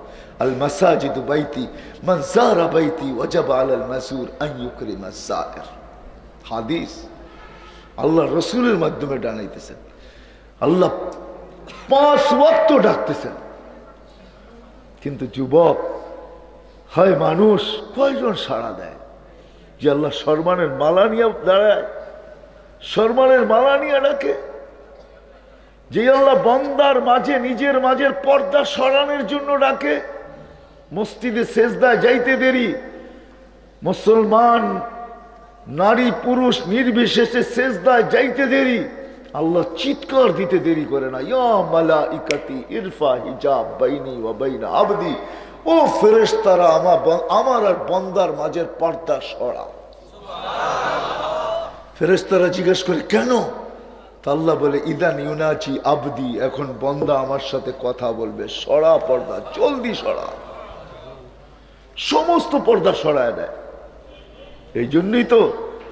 আল মাসাজিদু বাইতি মান যারা বাইতি ওয়াজাবা আলাল মাসউদ আন ইউকরিমা যায়ের। হাদিস আল্লাহ রসুলের মাধ্যমে ডানাইতেছেন। আল্লাহ 5 ওয়াক্ত ডাকতেছেন। কিন্তু যুবক হয় মানুষ কয়জন সাড়া দেয় যে আল্লাহ সম্মানের মালা নিয়ে দাঁড়ায়, সম্মানের মালা নিয়ে ডাকে? যে আল্লাহ বান্দার মাঝে, নিজের মাঝের পর্দা সরানোর জন্য ডাকে। মসজিদে সেজদায় যাইতে দেরি, মুসলমান নারী পুরুষ নির্বিশেষে সেজদায় যাইতে দেরি, আল্লাহ চিৎকার দিতে দেরি করে না, ইয়া মালাইকাতি ইরফা হিজাব বাইনি ওয়া বাইনা আবদি। ও ফেরেশতারা, আমার আর বান্দার মাঝের পর্দা সরা। ফেরেশতারা জিজ্ঞেস করে, কেন? আল্লাহ বলে, ইদান ইউনাজি আবদি, এখন বান্দা আমার সাথে কথা বলবে, সরা পর্দা, জলদি সরা। সমস্ত পর্দা সরায় দেয়। এই জন্যই তো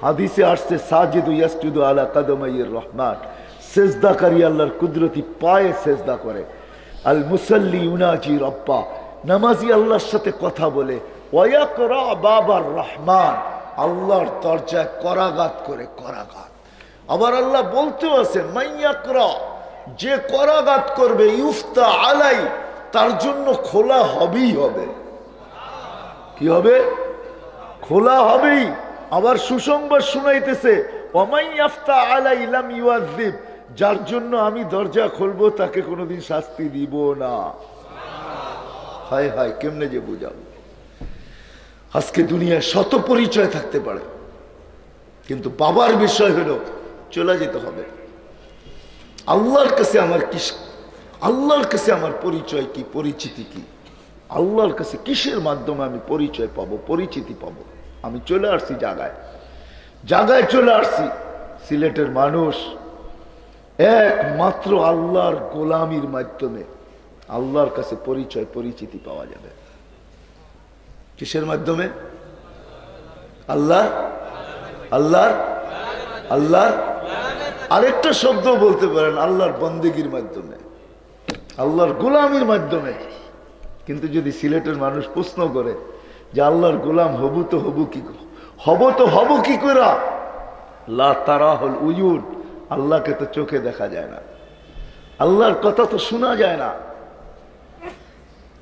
হাদিসে আসছে, সাজিদু ইয়াসজুদু আলা কাদামাইর রহমান, সেজদাকারী আল্লাহর কুদরতি পায়ে সেজদা করে। আল মুসাল্লি ইউনাজি রব্বা, নামাজি আল্লাহর সাথে কথা বলে। ওয়ায়াকরা বাবার রহমান, আল্লাহর দরজায় করাঘাত করে, করাঘাত। আবার আল্লাহ বলতেও আছেন, মাইয়াকরা, যে করাঘাত করবে, ইউফতা আলাই, তার জন্য খোলা হবেই হবে। কি হবে? খোলা হবেই। আবার সুসংবাদ শুনাইতেছে, ওয়ামাইয়াফতা আলাই লাম ইউআযিব, যার জন্য আমি দরজা খুলবো তাকে কোনোদিন শাস্তি দিব না। হায় হায়, কেমনে যে বুঝাবো? আজকে দুনিয়ায় শত পরিচয় থাকতে পারে, কিন্তু বাবার বিষয় হলো চলে যেতে হবে। আল্লাহর কাছে আমার কি, আল্লাহর কাছে আমার পরিচয় কি, পরিচিতি কি? আল্লাহর কাছে কিসের মাধ্যমে আমি পরিচয় পাবো, পরিচিতি পাবো? আমি চলে আসছি জায়গায়, জায়গায় চলে আসছি। সিলেটের মানুষ একমাত্র আল্লাহর গোলামির মাধ্যমে আল্লাহর কাছে পরিচয়, পরিচিতি পাওয়া যাবে। কিসের মাধ্যমে? আল্লাহ, আল্লাহর, আল্লাহর আরেকটা শব্দ বলতে পারেন, আল্লাহর বন্দেগীর মাধ্যমে, আল্লাহর গোলামির মাধ্যমে। কিন্তু যদি সিলেটের মানুষ প্রশ্ন করে যে আল্লাহর গোলাম হবু তো হবু কি, হব তো হব কি করে? লা তারাহুল উয়ুন, আল্লাহকে তো চোখে দেখা যায় না, আল্লাহর কথা তো শোনা যায় না,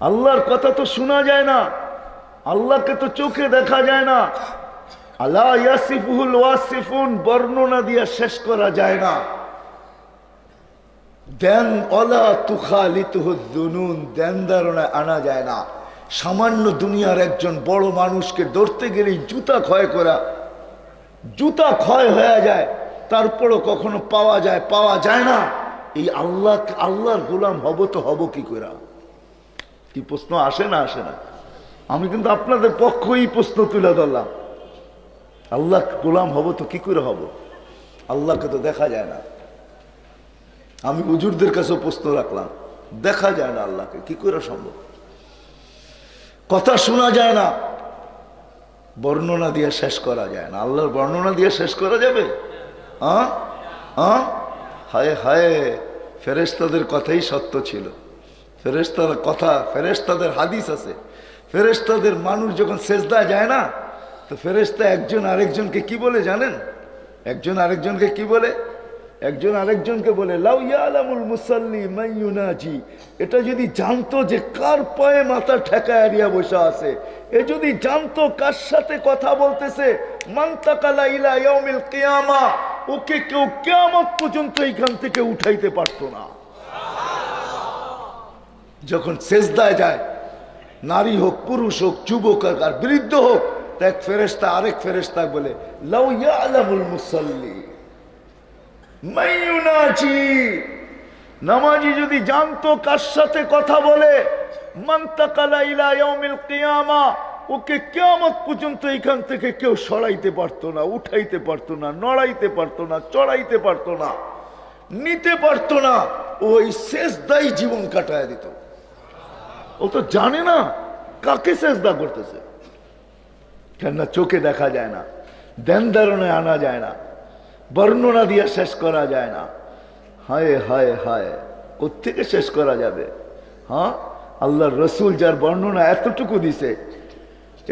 আল্লাহর কথা তো শোনা যায় না, আল্লাহকে তো চোখে দেখা যায় না। আলা ইয়াসিফুল ওয়াসিফুন, বর্ণনা দিয়া শেষ করা যায় না। দেন ওয়ালা তুখালিতুহু যুনুন, দেন ধারণায় আনা যায় না। সামান্য দুনিয়ার একজন বড় মানুষকে ধরতে গেলেই জুতা ক্ষয় করা, জুতা ক্ষয় হয়ে যায়, তারপরও কখনো পাওয়া যায়, পাওয়া যায় না। এই আল্লাহ, আল্লাহর গোলাম হব তো হব কি করে? কি প্রশ্ন আসে না? আসে না? আমি কিন্তু আপনাদের পক্ষই প্রশ্ন তুলে ধরলাম। আল্লাহ গোলাম হব তো কি করে হব? আল্লাহকে তো দেখা যায় না। আমি হুজুরদের কাছেও প্রশ্ন রাখলাম, দেখা যায় না আল্লাহকে, কি করে সম্ভব? কথা শোনা যায় না, বর্ণনা দিয়ে শেষ করা যায় না। আল্লাহর বর্ণনা দিয়ে শেষ করা যাবে? হায় হায়, ফেরেশতাদের কথাই সত্য ছিল। ফেরেশতার কথা, ফেরেশতাদের হাদিস আছে। ফেরেশতাদের মানুষ যখন সেজদা যায় না, তো ফেরেশতা একজন আরেকজনকে কি বলে জানেন? একজন আরেকজনকে কি বলে? একজন আরেকজনকে বলে, লাউ ইয়ালামুল মুসাল্লি মান ইউনাজি, এটা যদি জানতো যে কার পায়ে মাথা ঠেকায় দিয়া বসা আছে, এ যদি জানতো কার সাথে কথা বলতেছে, মান তাকালা ইলা ইয়াউমিল কিয়ামা, ওকে কেউ কিয়ামত পর্যন্ত এখান থেকে উঠাইতে পারতো না। যখন সেজদায় যায়, নারী হোক, পুরুষ হোক, যুবক হোক আর বৃদ্ধ হোক, এক ফেরেশতা আরেক ফেরেশতা বলে, লাউ ইয়ালামুল মুসাল্লি মাইয়ুনাজি, নামাজি যদি জানতো কার সাথে কথা বলে, মানতাকালা ইলা ইয়াউমিল কিয়ামা, ওকে কিয়ামত পর্যন্ত এখান থেকে কেউ সরাইতে পারতো না, উঠাইতে পারতো না, নড়াইতে পারতো না, চড়াইতে পারতো না, নিতে পারতো না, ওই সেজদাই জীবন কাটায় দিত। ও তো জানে না কাকে সেজদা করতেছে, কেননা চোখে দেখা যায় না, ধ্যান ধারণায় আনা যায় না, বর্ণনা দিয়ে শেষ করা যায় না। হায় হায় হায়, কোত্থেকে শেষ করা যাবে? হ্যাঁ, আল্লাহর রসুল যার বর্ণনা এতটুকু দিছে,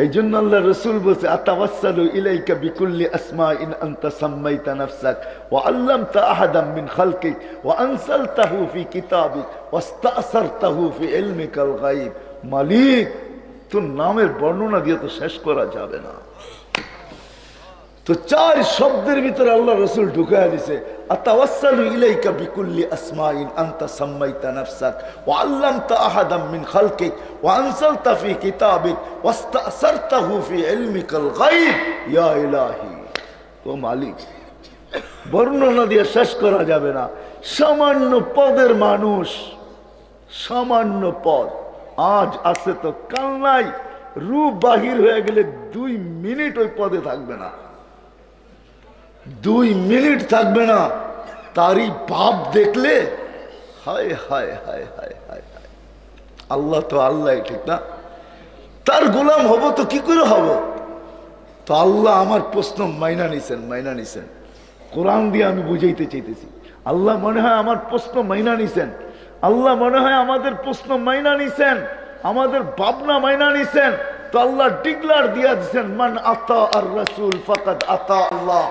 এই জন্য আল্লাহ রসুল বলছে, আতাওয়াসসালু ইলাইকা বিকুল্লি আসমাইন আনতা সাম্মাইতা নাফসাক ওয়া আল্লামতা আহাদাম মিন খালকিক ওয়া আনসালতাহু ফি কিতাবিক ওয়াস্তাসারতাহু ফি ইলমিকাল গায়ব। মালিক, তোর নামের বর্ণনা দিয়ে তো শেষ করা যাবে না। তো চার শব্দের ভিতরে আল্লাহ রসুল ঢুকায় দিছে, আতাওয়াসসালু ইলাইকা বিকুল্লি আসমাইন আনতা সাম্মাইতা নাফসাক ওয়া আল্লামতা আহাদাম মিন খালকিক ওয়া আনসালতা ফি কিতাবিক ওয়াস্তাসারতাহু ফি ইলমিকাল গায়ব। ইয়া ইলাহি, ও মালিক, বর্ণনা দিয়ে শেষ করা যাবে না। সামান্য পদের মানুষ, সামান্য পদ, আজ আছে তো কাল নাই, রূপ বাহির হয়ে গেলে 2 মিনিট ওই পদে থাকবে না, 2 মিনিট থাকবে না। তারই ভাব দেখলে হায় হায় হায় হায় হায় হায়। আল্লাহ তো আল্লাহ, ঠিক না? তার গোলাম হব তো কি করে হব? তো আল্লাহ আমার প্রশ্ন মাইনা নিছেন। কোরআন দিয়ে আমি বুঝাইতে চাইতেছি, আল্লাহ মনে হয় আমার প্রশ্ন মাইনা নিছেন, আল্লাহ মনে হয় আমাদের প্রশ্ন মাইনা নিছেন, আমাদের ভাবনা মাইনা নিছেন। তো আল্লাহ ডিক্লার দিয়া দিচ্ছেন, মান আতা আর রাসূল ফাকাদ আতা আল্লাহ।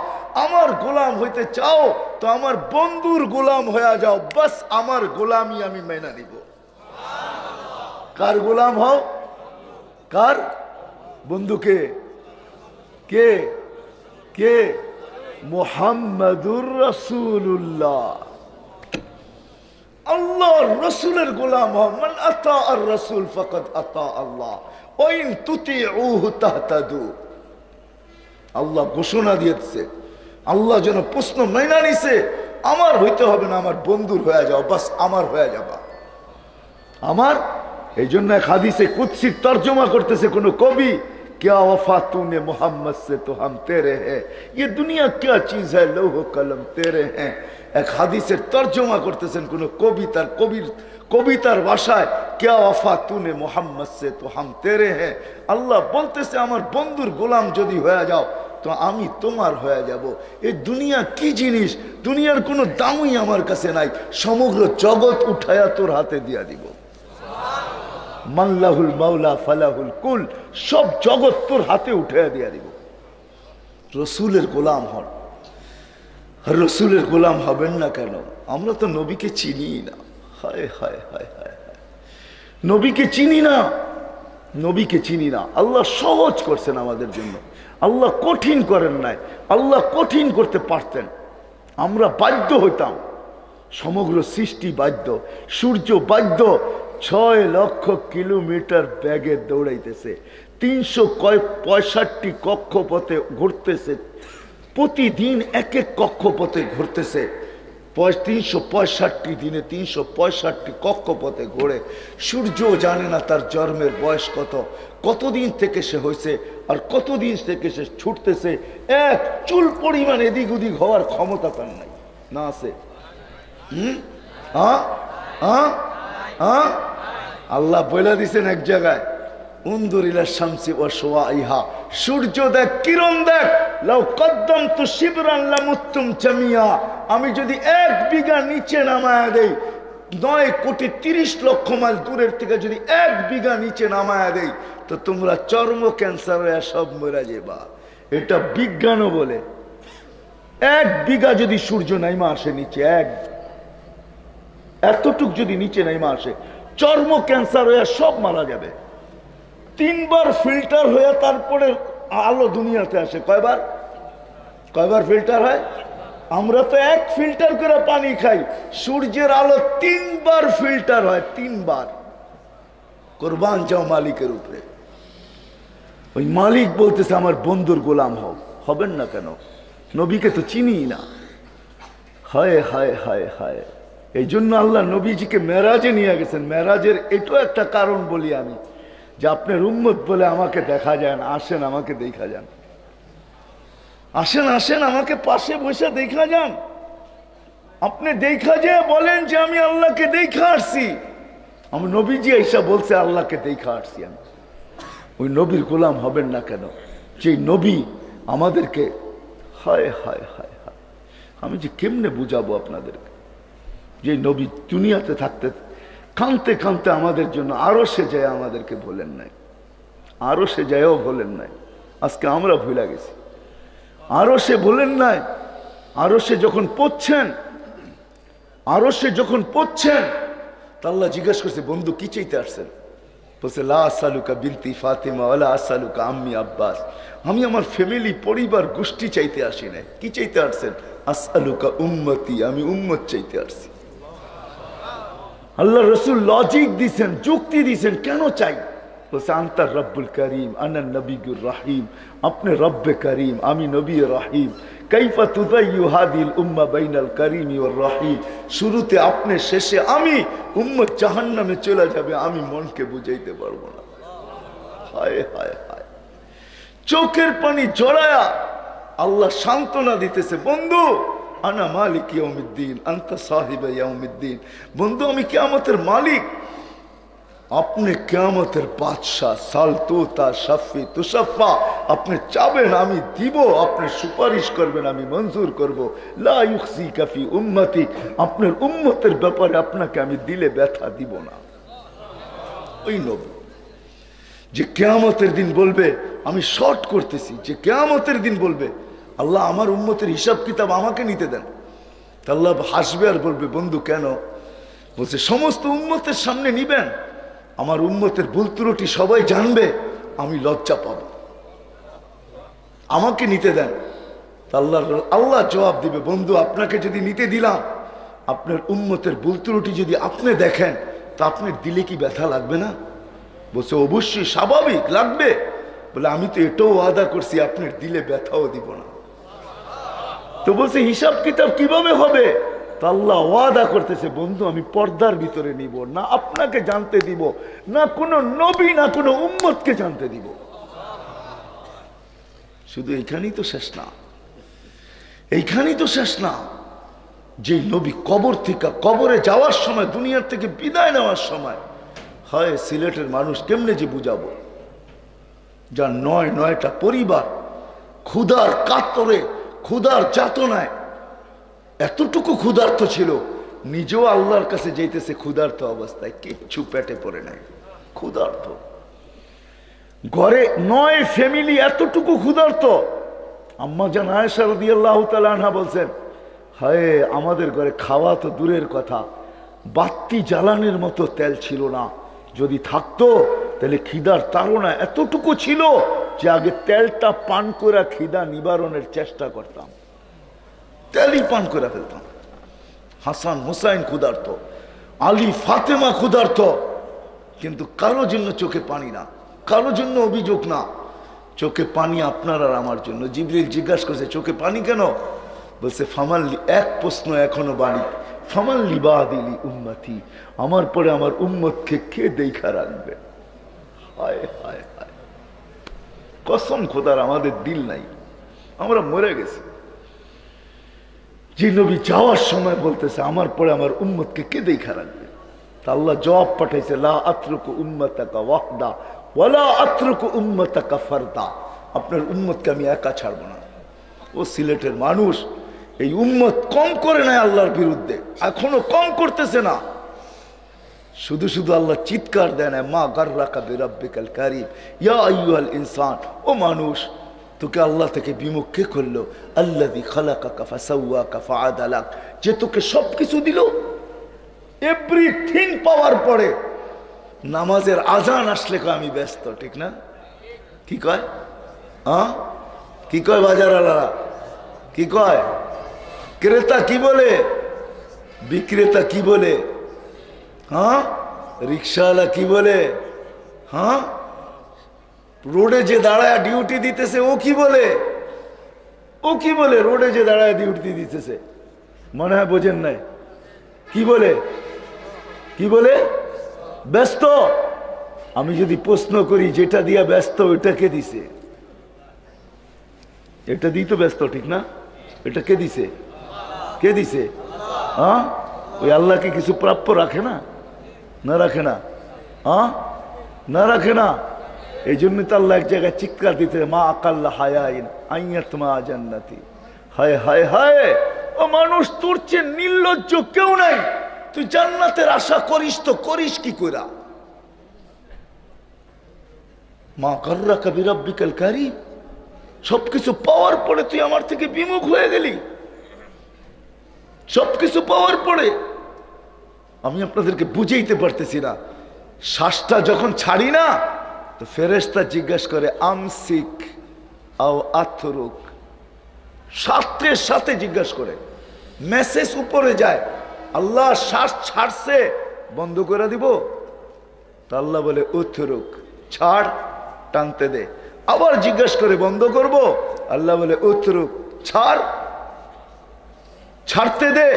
আমার গোলাম হইতে চাও তো আমার বন্ধুর গোলাম হয়ে যাও, বাস আমার গোলামি আমি মেনে নিব। কার গোলাম হও? কার? বন্ধুকে কে? কে? মুহাম্মাদুর রাসূলুল্লাহ, আল্লাহর রাসূলের গোলাম হও। মান আতা আর রাসূল ফাকাদ আতা আল্লাহ ওয়া ইন তুতিউহু তাহতাদু। আল্লাহ ঘোষণা দিয়েছে, আল্লাহ যেন প্রশ্ন মাইনা নিছে, আমার হইতে হবে না, আমার বন্ধুর হয়ে যাও, বাস আমার হয়ে যাবা আমার। এই জন্য এক হাদিসে কুদসির তর্জমা করতেছে কোন কবি, क्या वफा तूने मोहम्मद से तो हम तेरे हैं, ये दुनिया क्या चीज है लौह कलम तेरे हैं। এক হাদিসের তর্জমা করতেছেন কোন কবিতার ভাষায়, क्या वफा तूने मोहम्मद से तो हम तेरे हैं। আল্লাহ বলতেছে, আমার বন্ধুর গোলাম যদি হয়ে যাও তো আমি তোমার হয়ে যাব। এই দুনিয়া কি জিনিস, দুনিয়ার কোনো দামই আমার কাছে নাই, সমগ্র জগৎ উঠায়া তোর হাতে দিয়া দিব। মাল্লাহুল মাওলা ফালাহুল কুল, সব জগৎ তোর হাতে উঠায়া দিয়া দিব। রসুলের গোলাম হন। রসুলের গোলাম হবেন না কেন? আমরা তো নবীকে চিনি না। হায় হায় হায় হায়, নবীকে চিনি না, নবীকে চিনি না। আল্লাহ সহজ করছেন আমাদের জন্য, আল্লাহ কঠিন করেন নাই। আল্লাহ কঠিন করতে পারতেন, আমরা বাধ্য হইতাম। সমগ্র সৃষ্টি বাধ্য, সূর্য বাধ্য। 6 লক্ষ কিলোমিটার বেগে দৌড়াইতেছে, 365 কক্ষপথে ঘুরতেছে, প্রতিদিন এক এক কক্ষপথে ঘুরতেছে। 365 দিনে 365 কক্ষপথে ঘোরে। সূর্য জানে না তার জন্মের বয়স কত, কতদিন থেকে সে হয়েছে আর কতদিন থেকে সে ছুটতেছে। এক চুল পরিমাণ এদিক ওদিক হওয়ার ক্ষমতা তার নাই, না আছে? আল্লাহ বলে দিছেন এক জায়গায়, উনদুরিলা শামসি ওয়া শুআইহা, সূর্য দেখ, কিরণ দেখ। লাউ কদ্দামতু শিবরান লামুত্তুম জামিয়া, আমি যদি 1 বিঘা নিচে নামায়া দেই, 9,30,00,000 মাইল দূরের থেকে যদি 1 বিঘা নিচে নামায়া দেই, তো তোমরা চর্ম ক্যান্সার হয়ে সব মরে যাবা। এটা বিজ্ঞানও বলে। 1 বিঘা যদি সূর্য নাইমা আসে নিচে, এতটুক যদি নিচে নাইমা আসে, চর্ম ক্যান্সার হয়ে সব মারা যাবে। 3 বার ফিল্টার হয়ে তারপরে আলো দুনিয়াতে আসে। কয়বার ফিল্টার হয়? আমরা তো 1 ফিল্টার করে পানি খাই, সূর্যের আলো 3 বার ফিল্টার হয়, 3 বার। কোরবান যাও মালিকের উপরে। ওই মালিক বলতেছে আমার বন্ধুর গোলাম হও, হবেন না কেন? নবীকে তো চিনি না। হায় হায় হায় হায়, এই জন্য আল্লাহ নবীজিকে মেরাজে নিয়ে গেছেন। মেরাজের এটাও একটা কারণ বলি আমি, যে আপনার উম্মত বলে আমাকে দেখা যায় না, আসেন আমাকে দেখা যান, আসেন আসেন আমাকে পাশে বসে দেখা যান। আপনি দেখা যায় বলেন যে আমি আল্লাহকে দেখা আসছি। আমার নবীজি এইসব বলছে আল্লাহকে দেখা আসছি আমি। ওই নবীর গোলাম হবেন না কেন? যে নবী আমাদেরকে, হায় হায় হায় হায়, আমি যে কেমনে বুঝাবো আপনাদেরকে, যে নবী দুনিয়াতে থাকতে কাঁদতে কাঁদতে আমাদের জন্য আরো সে যায় আমাদেরকে ভোলেন নাই, আরো সে যায়ও ভোলেন নাই। আজকে আমরা ভুলে গেছি। আরো সে ভোলেন নাই। আরো সে যখন পড়ছেন, আরো সে যখন পড়ছেন, তা আল্লাহ জিজ্ঞেস করছে বন্ধু কি চাইতে আসছেন? বলছে লা আসআলুকা বিনতি ফাতিমা ওয়ালা আসআলুকা আম্মি আব্বাস। আমি আমার ফ্যামিলি পরিবার গোষ্ঠী চাইতে আসি নাই। কি চাইতে আসছেন? আসআলুকা উম্মতি, আমি উম্মত চাইতে আসছি। আল্লাহ রসুল লজিক দিছেন, যুক্তি দিছেন কেন চাই। বলছে আনতার রব্বুল করিম আনা নবিয়ুর রহিম, আপনি রব্বে করিম আমি নবী রহিম। কাইফা তুযায়্যু হাদিল উম্মাহ বাইনাল করিম ওয়ার রহিম। শুরুতে আপনি, শেষে আমি। উম্মত জাহান্নামে চলে যাবে, আমি মনকে বুঝাইতে পারবো না। হায় হায় হায়, চোখের পানি জড়ায়া আল্লাহ সান্ত্বনা দিতেছে, বন্ধু আনা মালিক ইয়াউমিদ্দিন আনতা সাহিবে ইয়াউমিদ্দিন। বন্ধু আমি কিয়ামতের মালিক, আপনি কিয়ামতের বাদশা। সালতুতা শাফি তুশাফা, আপনি চাবেন আমি দিব, আপনি সুপারিশ করবেন আমি মঞ্জুর করব। লা ইউখসিকা ফি উম্মতি, আপনার উম্মতের ব্যাপারে আপনাকে আমি দিলে ব্যথা দিব না। ওই নবী যে কিয়ামতের দিন বলবে, আমি শর্ট করতেছি, যে কিয়ামতের দিন বলবে আল্লাহ আমার উম্মতের হিসাব কিতাব আমাকে নিতে দেন। তা আল্লাহ হাসবে আর বলবে বন্ধু কেন? বলছে সমস্ত উম্মতের সামনে নিবেন, আমার উম্মতের ভুল ত্রুটি সবাই জানবে, আমি লজ্জা পাব, আমাকে নিতে দেন। আল্লাহ জবাব দিবে বন্ধু আপনাকে যদি নিতে দিলাম, আপনার উম্মতের ভুল ত্রুটি যদি আপনি দেখেন, তা আপনার দিলে কি ব্যথা লাগবে না? বলছে অবশ্যই স্বাভাবিক লাগবে। বলে আমি তো এটাও ওয়াদা করছি আপনার দিলে ব্যথাও দিব না। তো বলছে হিসাব কিতাব কিভাবে হবে? তা আল্লাহ ওয়াদা করতেছে বন্ধু আমি পর্দার ভিতরে নিব না, আপনাকে জানতে দিব না, কোনো নবী না কোনো উম্মতকে জানতে দিব। শুধু এইখানেই তো শেষ না, এইখানেই তো শেষ না। যে নবী কবর থেকে, কবরে যাওয়ার সময়, দুনিয়ার থেকে বিদায় নেওয়ার সময়, হয় সিলেটের মানুষ কেমনে যে বুঝাবো, যার ৯টা পরিবার ক্ষুধার কাতরে, ক্ষুধার যাতনায় এতটুকু ক্ষুধার্ত ছিল, নিজেও আল্লাহর কাছে যাইতেছে ক্ষুধার্ত অবস্থায়, কিচ্ছু পেটে পড়ে নাই, ক্ষুধার্ত। ঘরে ৯ ফ্যামিলি এতটুকু ক্ষুধার্ত। আম্মা জান আয়েশা রাদিয়াল্লাহু তাআলা আনহা বলছেন, হায় আমাদের ঘরে খাওয়া তো দূরের কথা, বাতি জ্বালানোর মতো তেল ছিল না, যদি থাকতো তাহলে খিদার তাড়না এতটুকু ছিল যে আগে তেলটা পান করে খিদা নিবারণের চেষ্টা করতাম, তেলই পান করে ফেলতাম। হাসান হুসাইন ক্ষুধার্ত, আলী ফাতেমা ক্ষুধার্ত, কিন্তু কারো জন্য চোখে পানি না, কারো জন্য অভিযোগ না, চোখে পানি আপনার আর আমার জন্য। জিবরিল জিজ্ঞাসা করছে চোখে পানি কেন? বলছে ফামাল্লি, এক প্রশ্ন এখনো বাণী, ফামাল্লি বাদিলি উম্মতি, আমার পরে আমার উম্মতকে কে দেখা রাখবে? হায় হায় হায়, কসম খোদার আমাদের দিল নাই, আমরা মরে গেছি। যে নবী যাওয়ার সময় বলতেছে আমার পরে আমার উম্মতকে কে দেখা রাখবে? তা আল্লাহ জবাব পাঠাইছে লা আতরুকু উম্মতাকা ওয়াহদা ওয়ালা আতরুকু উম্মতাকা ফারদা, আপনার উম্মতকে আমি একা ছাড়ব না। ও সিলেটের মানুষ এই উম্মত কম করে নাই আল্লাহর বিরুদ্ধে, এখনো কম করতেছে না। শুধু শুধু আল্লাহ চিৎকার দেয় না, মা গাররাকা বিরাব্বিকাল কারীম ইয়া আইয়ুহাল ইনসান, ও মানুষ তোকে আল্লাহ থেকে বিমুখ কে করলো? আল্লাযী খালাকাকা ফাসাওয়াকা ফাআদালাক, যে তোকে সবকিছু দিল, এভরিথিং পাওয়ার পরে নামাজের আজান আসলে কয় আমি ব্যস্ত, ঠিক না? কি কয়? হ্যাঁ কি কয় বাজার আলারা? কি কয়? ক্রেতা কি বলে, বিক্রেতা কি বলে, হ্যাঁ রিক্সাওয়ালা কি বলে, হ্যাঁ, রোডে যে দাঁড়ায় ডিউটি দিতেছে ও কি বলে? ও কি বলে? রোডে যে দাঁড়ায় ডিউটি দিতেছে, মনে হয় বোঝেন নাই। কি বলে? কি বলে? ব্যস্ত। আমি যদি প্রশ্ন করি যেটা দিয়া ব্যস্ত ওইটা কে দিছে? এটা দিই তো ব্যস্ত, ঠিক না? এটা কে দিছে? কে দিছে? হ্যাঁ, ওই আল্লাহকে কিছু প্রাপ্য রাখে না? না রাখে না? হ্যাঁ, না রাখে না। এই জন্য তো আল্লাহ এক জায়গায় চিৎকার দিতে, মা আকাল্লা হায়াইন আইয়াত মা জান্নাতি। হায় হায় হায়, ও মানুষ, তোর চেয়ে নির্লজ্জ কেউ নাই। তুই জান্নাতের আশা করিস তো করিস কি কইরা? মা গর্রা কবি রব্বিকাল কারীম। সবকিছু পাওয়ার পরে তুই আমার থেকে বিমুখ হয়ে গেলি। সবকিছু পাওয়ার পরে আমি আপনাদেরকে বুঝাইতে পারতেছি না। শ্বাসটা যখন ছাড়ি না তো ফেরেশতা জিজ্ঞাসা করে আমসিক আও আতরুক। সাথের সাথে জিজ্ঞাসা করে, মেসেজ উপরে যায়, আল্লাহ শ্বাস ছাড়ছে, বন্ধ করে দিব? তা আল্লাহ বলে উতরুক, ছাড়, টানতে দে। আবার জিজ্ঞাসা করে, বন্ধ করব? আল্লাহ বলে উতরুক, ছাড়, ছাড়তে দে।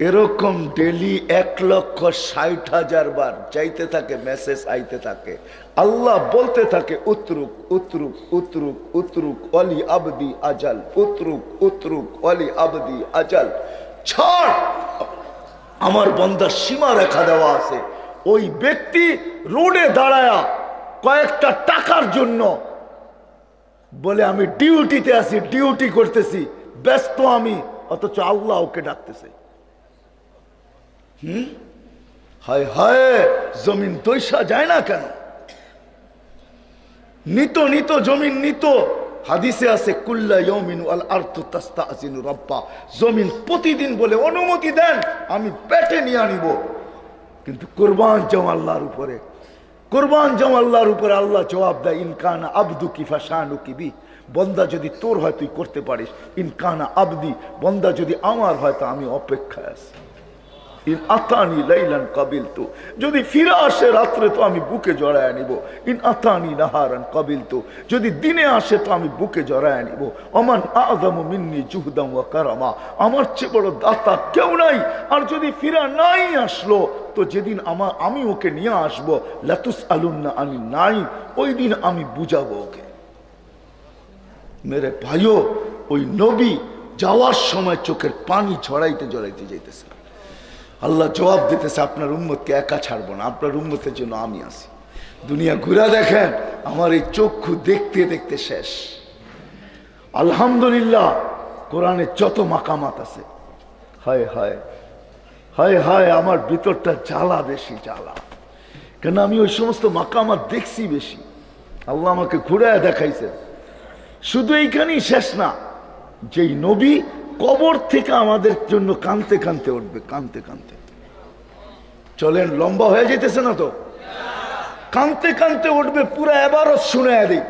এরকম ডেলি 1,60,000 বার যাইতে থাকে, মেসেজ আইতে থাকে। আল্লাহ বলতে থাকে উতরুক উতরুক উতরুক উতরুক ওয়ালি আবদি আজাল, উতরুক উতরুক ওয়ালি আবদি আজাল। ছাড়, আমার বান্দার সীমা রেখা দেওয়া আছে। ওই ব্যক্তি রোডে দাঁড়ায়া কয়েকটা টাকার জন্য বলে আমি ডিউটিতে আছি, ডিউটি করতেছি, ব্যস্ত আমি, অথচ আল্লাহ ওকে ডাকতেছে। হায় হায়, জমিন দৈসা যায় না কেন? নিত নিত জমিন নিত। হাদিসে আছে কুল্লা ইয়াউমিন ওয়াল আরদু তাস্তাযিনু রাব্বা। জমিন প্রতিদিন বলে অনুমতি দেন, আমি পেটে নিয়ে আনিব। কিন্তু কুরবান যাও আল্লাহর উপরে, কুরবান যাও আল্লাহর উপরে। আল্লাহ জবাব দেয়, ইনকানা আবদুকি ফাশানুকি বি। বন্দা যদি তোর হয় তুই করতে পারিস, ইনকানা আবদি, বন্দা যদি আমার হয় তা আমি অপেক্ষায় আছি। ইন আতানি লাইলান কাবিলতু, যদি ফিরে আসে রাত্রে তো আমি বুকে জড়ায় নিব। ইন আতানি নাহারান কাবিলতু, যদি দিনে আসে তো আমি বুকে জড়ায় নিব। ওমান আযমু মিন্নি জুহদান ওয়া কারামা, আমার চেয়ে বড় দাতা কেউ নাই। আর যদি ফিরা নাই আসলো তো যেদিন আমি ওকে নিয়ে আসবো, লাতুস আলুন্না আনি নাই, ওই দিন আমি বুঝাবো ওকে। মেরে ভাইও, ওই নবী যাওয়ার সময় চোখের পানি ঝরাইতে ঝরাইতে যাইতেছে। আল্লাহ জবাব দিতেছে, আপনার উম্মতকে একা ছাড়বো না, আপনার উম্মতের জন্য আমি আছি। দুনিয়া ঘুরা দেখেন, আমার এই চক্ষু দেখতে দেখতে শেষ। আলহামদুলিল্লাহ, কোরআনে যত মাকামাত আছে, হায় হায় হায় হায়, আমার ভিতরটা জ্বালা, বেশি জ্বালা। কেন আমি ওই সমস্ত মাকামাত দেখছি বেশি। আল্লাহ আমাকে ঘুরায় দেখাইছে। শুধু এইখানেই শেষ না, যেই নবী কবর থেকে আমাদের জন্য কানতে কানতে উঠবে, কানতে কানতে। চলেন, লম্বা হয়ে যেতেছে না তো? কানতে কানতে উঠবে, পুরো এবারও শুনে দিই।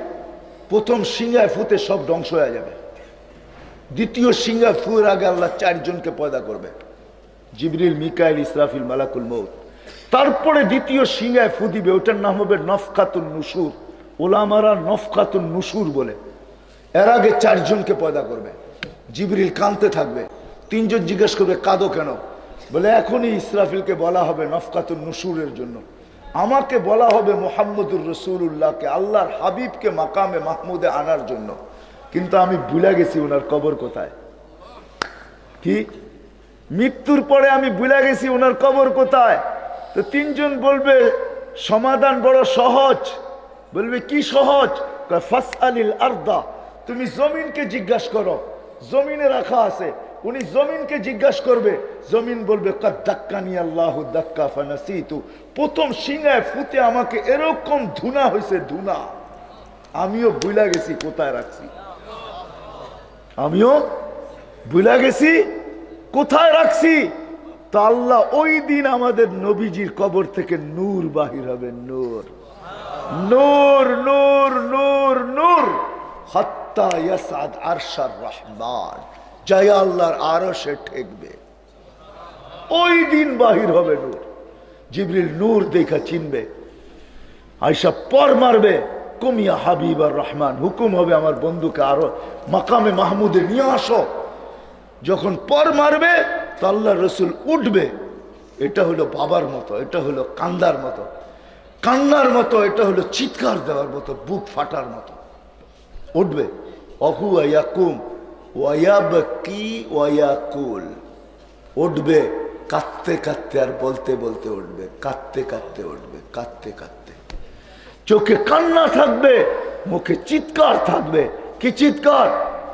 প্রথম সিংহায় ফুতে সব ধ্বংস হয়ে যাবে। দ্বিতীয় সিংহায় ফুয়ের আগে আল্লাহ 4 জনকে পয়দা করবে, জিবরিল, মিকাইল, ইসরাফিল, মালাকুল মউত। তারপরে দ্বিতীয় সিংহায় ফু দিবে, ওটার নাম হবে নফকাতুন নুশুর। ওলামারা নফকাতুন নুশুর বলে। এর আগে 4 জনকে পয়দা করবে। জিবরিল কাঁদতে থাকবে। 3 জন জিজ্ঞেস করবে, কাঁদো কেন? বলে এখনই ইসরাফিলকে বলা হবে নফকাতুন নুশুরের জন্য, আমাকে বলা হবে মুহাম্মদুর রাসূলুল্লাহকে, আল্লাহর হাবিবকে মাকামে মাহমুদে আনার জন্য। কিন্তু আমি ভুলে গেছি ওনার কবর কোথায়। কি? মৃত্যুর পরে আমি ভুলে গেছি ওনার কবর কোথায়। তো 3 জন বলবে সমাধান বড় সহজ। বলবে কি সহজ? ফাসআলিল আরদা, তুমি জমিনকে জিজ্ঞাসা করো, জমিনে রাখা আছে। উনি জমিনকে জিজ্ঞাসা করবে, জমিন বলবে কাদ দাক্কানি আল্লাহু দাক্কা ফানাসিতু। প্রথম সিংহায় ফুতে আমাকে এরকম ধুনা হয়েছে, ধুনা, আমিও ভুলে গেছি কোথায় রাখছি। আমিও ভুলে গেছি কোথায় রাখছি। তা আল্লাহ ওই দিন আমাদের নবীজির কবর থেকে নূর বাহির হবে, নূর, নূর, নূর, নূর, নূর, হাত্তা ইয়াসাদ আরশার রহমান, জয় আল্লাহর আরশে ঠেকবে। ওই দিন বাহির হবে নূর। জিবরিল নূর দেখা চিনবে। আয়সা পর মারবে, কুমিয়া হাবিব আর রহমান, হুকুম হবে আমার বন্ধুকে আরো মাকামে মাহমুদে নিয়ে আসো। যখন পর মারবে তো আল্লাহ রসুল উঠবে। এটা হলো বাবার মতো, এটা হলো কান্দার মতো, কান্নার মতো, এটা হলো চিৎকার দেওয়ার মতো, বুক ফাটার মতো। উঠবে, অহু ইয়াকুম ওয়ায়াবকি ওয়ায়াকুল, উঠবে কাঁদতে কাঁদতে আর বলতে বলতে উঠবে, কাঁদতে কাঁদতে উঠবে, কাঁদতে কাঁদতে। চোখে কান্না থাকবে, মুখে চিৎকার থাকবে। কি চিৎকার?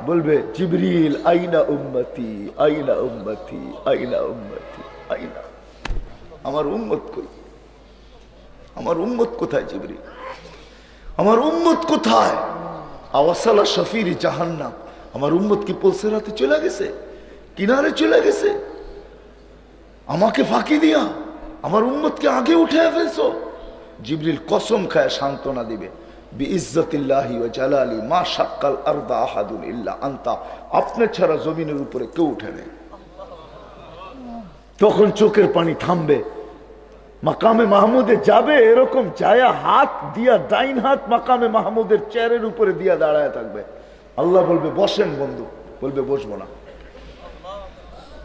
বলবে জিবরিল আইনা উম্মতি, আইনা উম্মতি, আইনা উম্মতি, আইনা, আমার উম্মত কই, আমার উম্মত কোথায় জিবরিল, আমার উম্মত কোথায়? আওয়াসালা শফিরি জাহান্নাম, আমার উম্মত কি পলসেরাতে চলে গেছে, কিনারে চলে গেছে? আমাকে ফাঁকি দিয়া আমার উম্মতকে আগে উঠে ফেলছো। জিবরিল কসম খায় সান্ত্বনা দিবে, বিইজ্জতিল্লাহি ওয়া জালালি মা শাক্কাল আরদা আহাদুন ইল্লা আনতা, আপনি ছাড়া জমিনের উপরে কেউ উঠে নেই। তখন চোখের পানি থামবে, মাকামে মাহমুদে যাবে, এরকম যায়া হাত দিয়া, ডাইন হাত মাকামে মাহমুদের চেয়ারের উপরে দিয়া দাঁড়ায় থাকবে। আল্লাহ বলবে বসেন বন্ধু, বলবে বসবো না।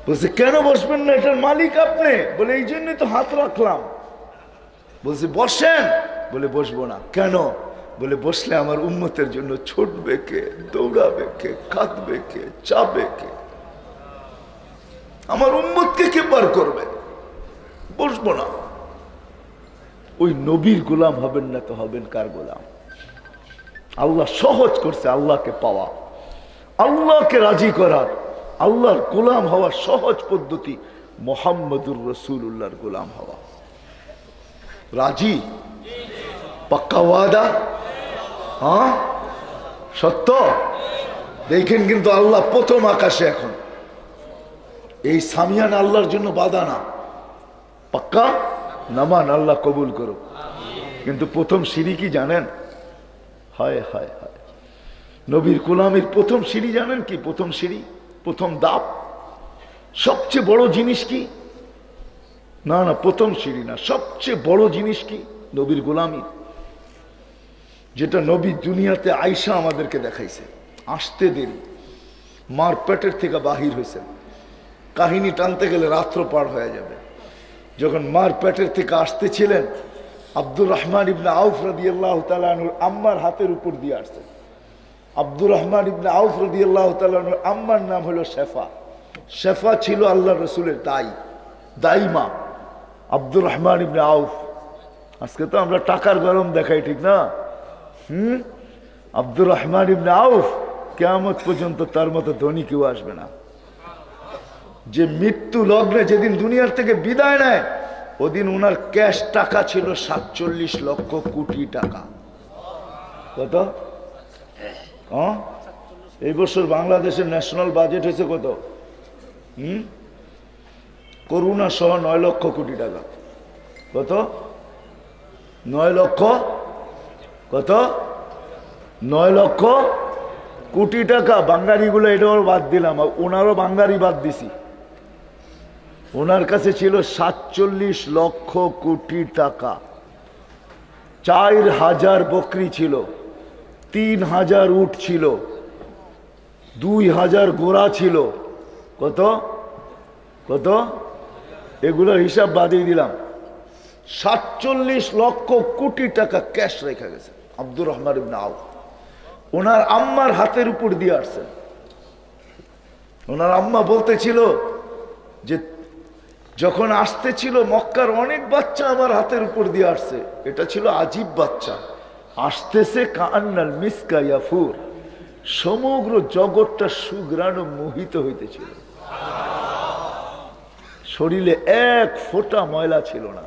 বলছে কেন বসবেন না, এটার মালিক আপনি। বলে এই জন্যই তো হাত রাখলাম। বলছে বসেন, বলে বসবো না। কেন? বলে বসলে আমার উম্মতের জন্য ছুটবে কে, দৌড়াবে কে, কাঁদবে কে, চাবে কে, আমার উম্মতকে কে পার করবে? বসবো না। ওই নবীর গোলাম হবেন না তো হবেন কার গোলাম? আল্লাহ সহজ করছে আল্লাহকে পাওয়া, আল্লাহকে রাজি করার, আল্লাহর গোলাম হওয়ার সহজ পদ্ধতি মুহাম্মদুর রাসূলুল্লাহর গোলাম হওয়া। রাজি? পাক্কা ওয়াদা? হ্যাঁ, সত্য? দেখেন কিন্তু আল্লাহ প্রথম আকাশে এখন এই সামিয়ান আল্লাহর জন্য বাধা না, পাক্কা নামান, আল্লাহ কবুল করো। কিন্তু প্রথম সিঁড়ি কি জানেন? হায় হায় হায়, নবীর গোলামের প্রথম সিঁড়ি জানেন কি? প্রথম সিঁড়ি, প্রথম ধাপ, সবচেয়ে বড় জিনিস কি? না না, প্রথম সিঁড়ি না, সবচেয়ে বড় জিনিস কি? নবীর গোলামি। যেটা নবী দুনিয়াতে আইসা আমাদেরকে দেখাইছে। আসতে দেরি, মার পেটের থেকে বাহির হয়েছে, কাহিনী টানতে গেলে রাত্র পার হয়ে যাবে। যখন মার পেটের থেকে আসতেছিলেন, আব্দুর রহমান ইবনে আউফ রাদিয়াল্লাহু তাআলা আনহু আম্মার হাতের উপর দিয়ে আসছেন। আব্দুর রহমান ইবনে আউফ রাদিয়াল্লাহু তাআলা আনহু আম্মার নাম হলো শেফা। শেফা ছিল আল্লাহ রসুলের দাইমা। আব্দুর রহমান ইবনে আউফ, আজকে তো আমরা টাকার গরম দেখাই, ঠিক না? আব্দুর রহমান ইবনে আউফ কিয়ামত পর্যন্ত তার মতো ধনী কেউ আসবে না। যে মৃত্যু লগ্নে যেদিন দুনিয়ার থেকে বিদায় নেয়, ওদিন ওনার ক্যাশ টাকা ছিল 47 লক্ষ কোটি টাকা। কত? এই বছর বাংলাদেশের ন্যাশনাল বাজেট হয়েছে কত? করোনা সহ 9 লক্ষ কোটি টাকা। কত? 9 লক্ষ, কত? 9 লক্ষ কোটি টাকা। বাঙালিগুলো এটাও বাদ দিলাম, ওনারও বাঙালি বাদ দিছি। ওনার কাছে ছিল 47 লক্ষ কোটি টাকা। 4000 বকরি ছিল, 3000 উট ছিল, 2000 ঘোড়া ছিল। কত? কত? এগুলোর হিসাব বাদিয়ে দিলাম। 47 লক্ষ কোটি টাকা ক্যাশ রেখে গেছে আব্দুর রহমান ইবনে আউফ। ওনার আম্মার হাতের উপর দিয়ে আসছেন। ওনার আম্মা বলতেছিল যে যখন আসতেছিল মক্কার অনেক বাচ্চা আমার হাতের উপর দিয়ে আসছে, এটা ছিল আজীব বাচ্চা, আসতেছে কান্নাল মিসকা ইয়াফুর, সমগ্র জগৎটা সুঘ্রাণ মোহিত হইতেছিল। শরীরে এক ফোঁটা ময়লা ছিল না,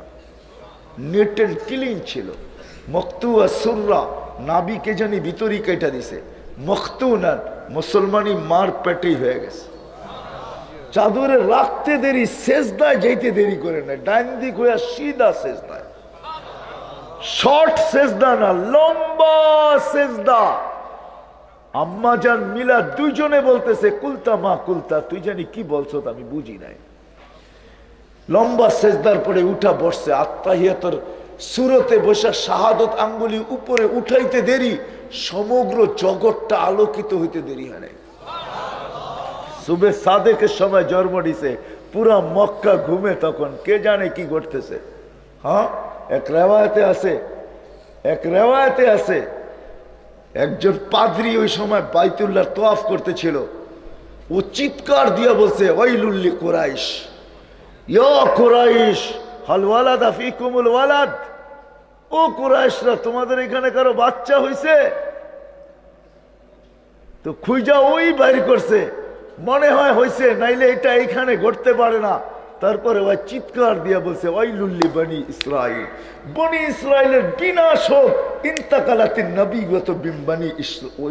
নেট এন্ড ক্লিন ছিল। মক্তুয়া সুররা, নাবিকে জানি ভিতরি কেটে দিছে। মখতুনান, মুসলমানি মার পেটেই হয়ে গেছে। চাদরে রাখতে দেরি, সেজদায় যেতে দেরি করে না, ডাইন দিক হইয়া সিধা সেজদায়। শর্ট সেজদা না, লম্বা সেজদা। আম্মা জান মিলা দুইজনে বলতেছে কুলতা মা কুলতা, তুই জানি কি বলছো তো আমি বুঝি নাই। লম্বা সেজদার পরে উঠা বসছে, আত্তাহিয়াতুর সুরতে বসে শাহাদত আঙ্গুলি উপরে উঠাইতে দেরি, সমগ্র জগৎটা আলোকিত হইতে দেরি হয় নাই। সুবে সাদেকের সময় জন্ম দিছে, পুরা মক্কা ঘুমে, তখন কে জানে কি ঘটতেছে। হ্যাঁ, এক রেওয়ায়তে আছে একজন পাদ্রী ওই সময় বাইতুল্লাহ তওয়াফ করতেছিল, ও চিৎকার দিয়ে বলছে, ওয়াইলুল কুরাইশ, ইয়া কুরাইশ হাল ওয়ালাদা ফিকুমুল ওয়ালাদ, ও কুরাইশরা তোমাদের এখানে কারো বাচ্চা হইছে? তো খুঁজা ওই বাইর করছে, মনে হয় হইছে, নাইলে এটা এখানে ঘটতে পারে না। তারপরে ওই চিৎকার দিয়া বলছে, ওয়াইলুল্লি বনি ইসরাইল, বনি ইসরাইলের বিনাশ হোক, ইন্তাকালাতিন নবুওয়াত বিন বনি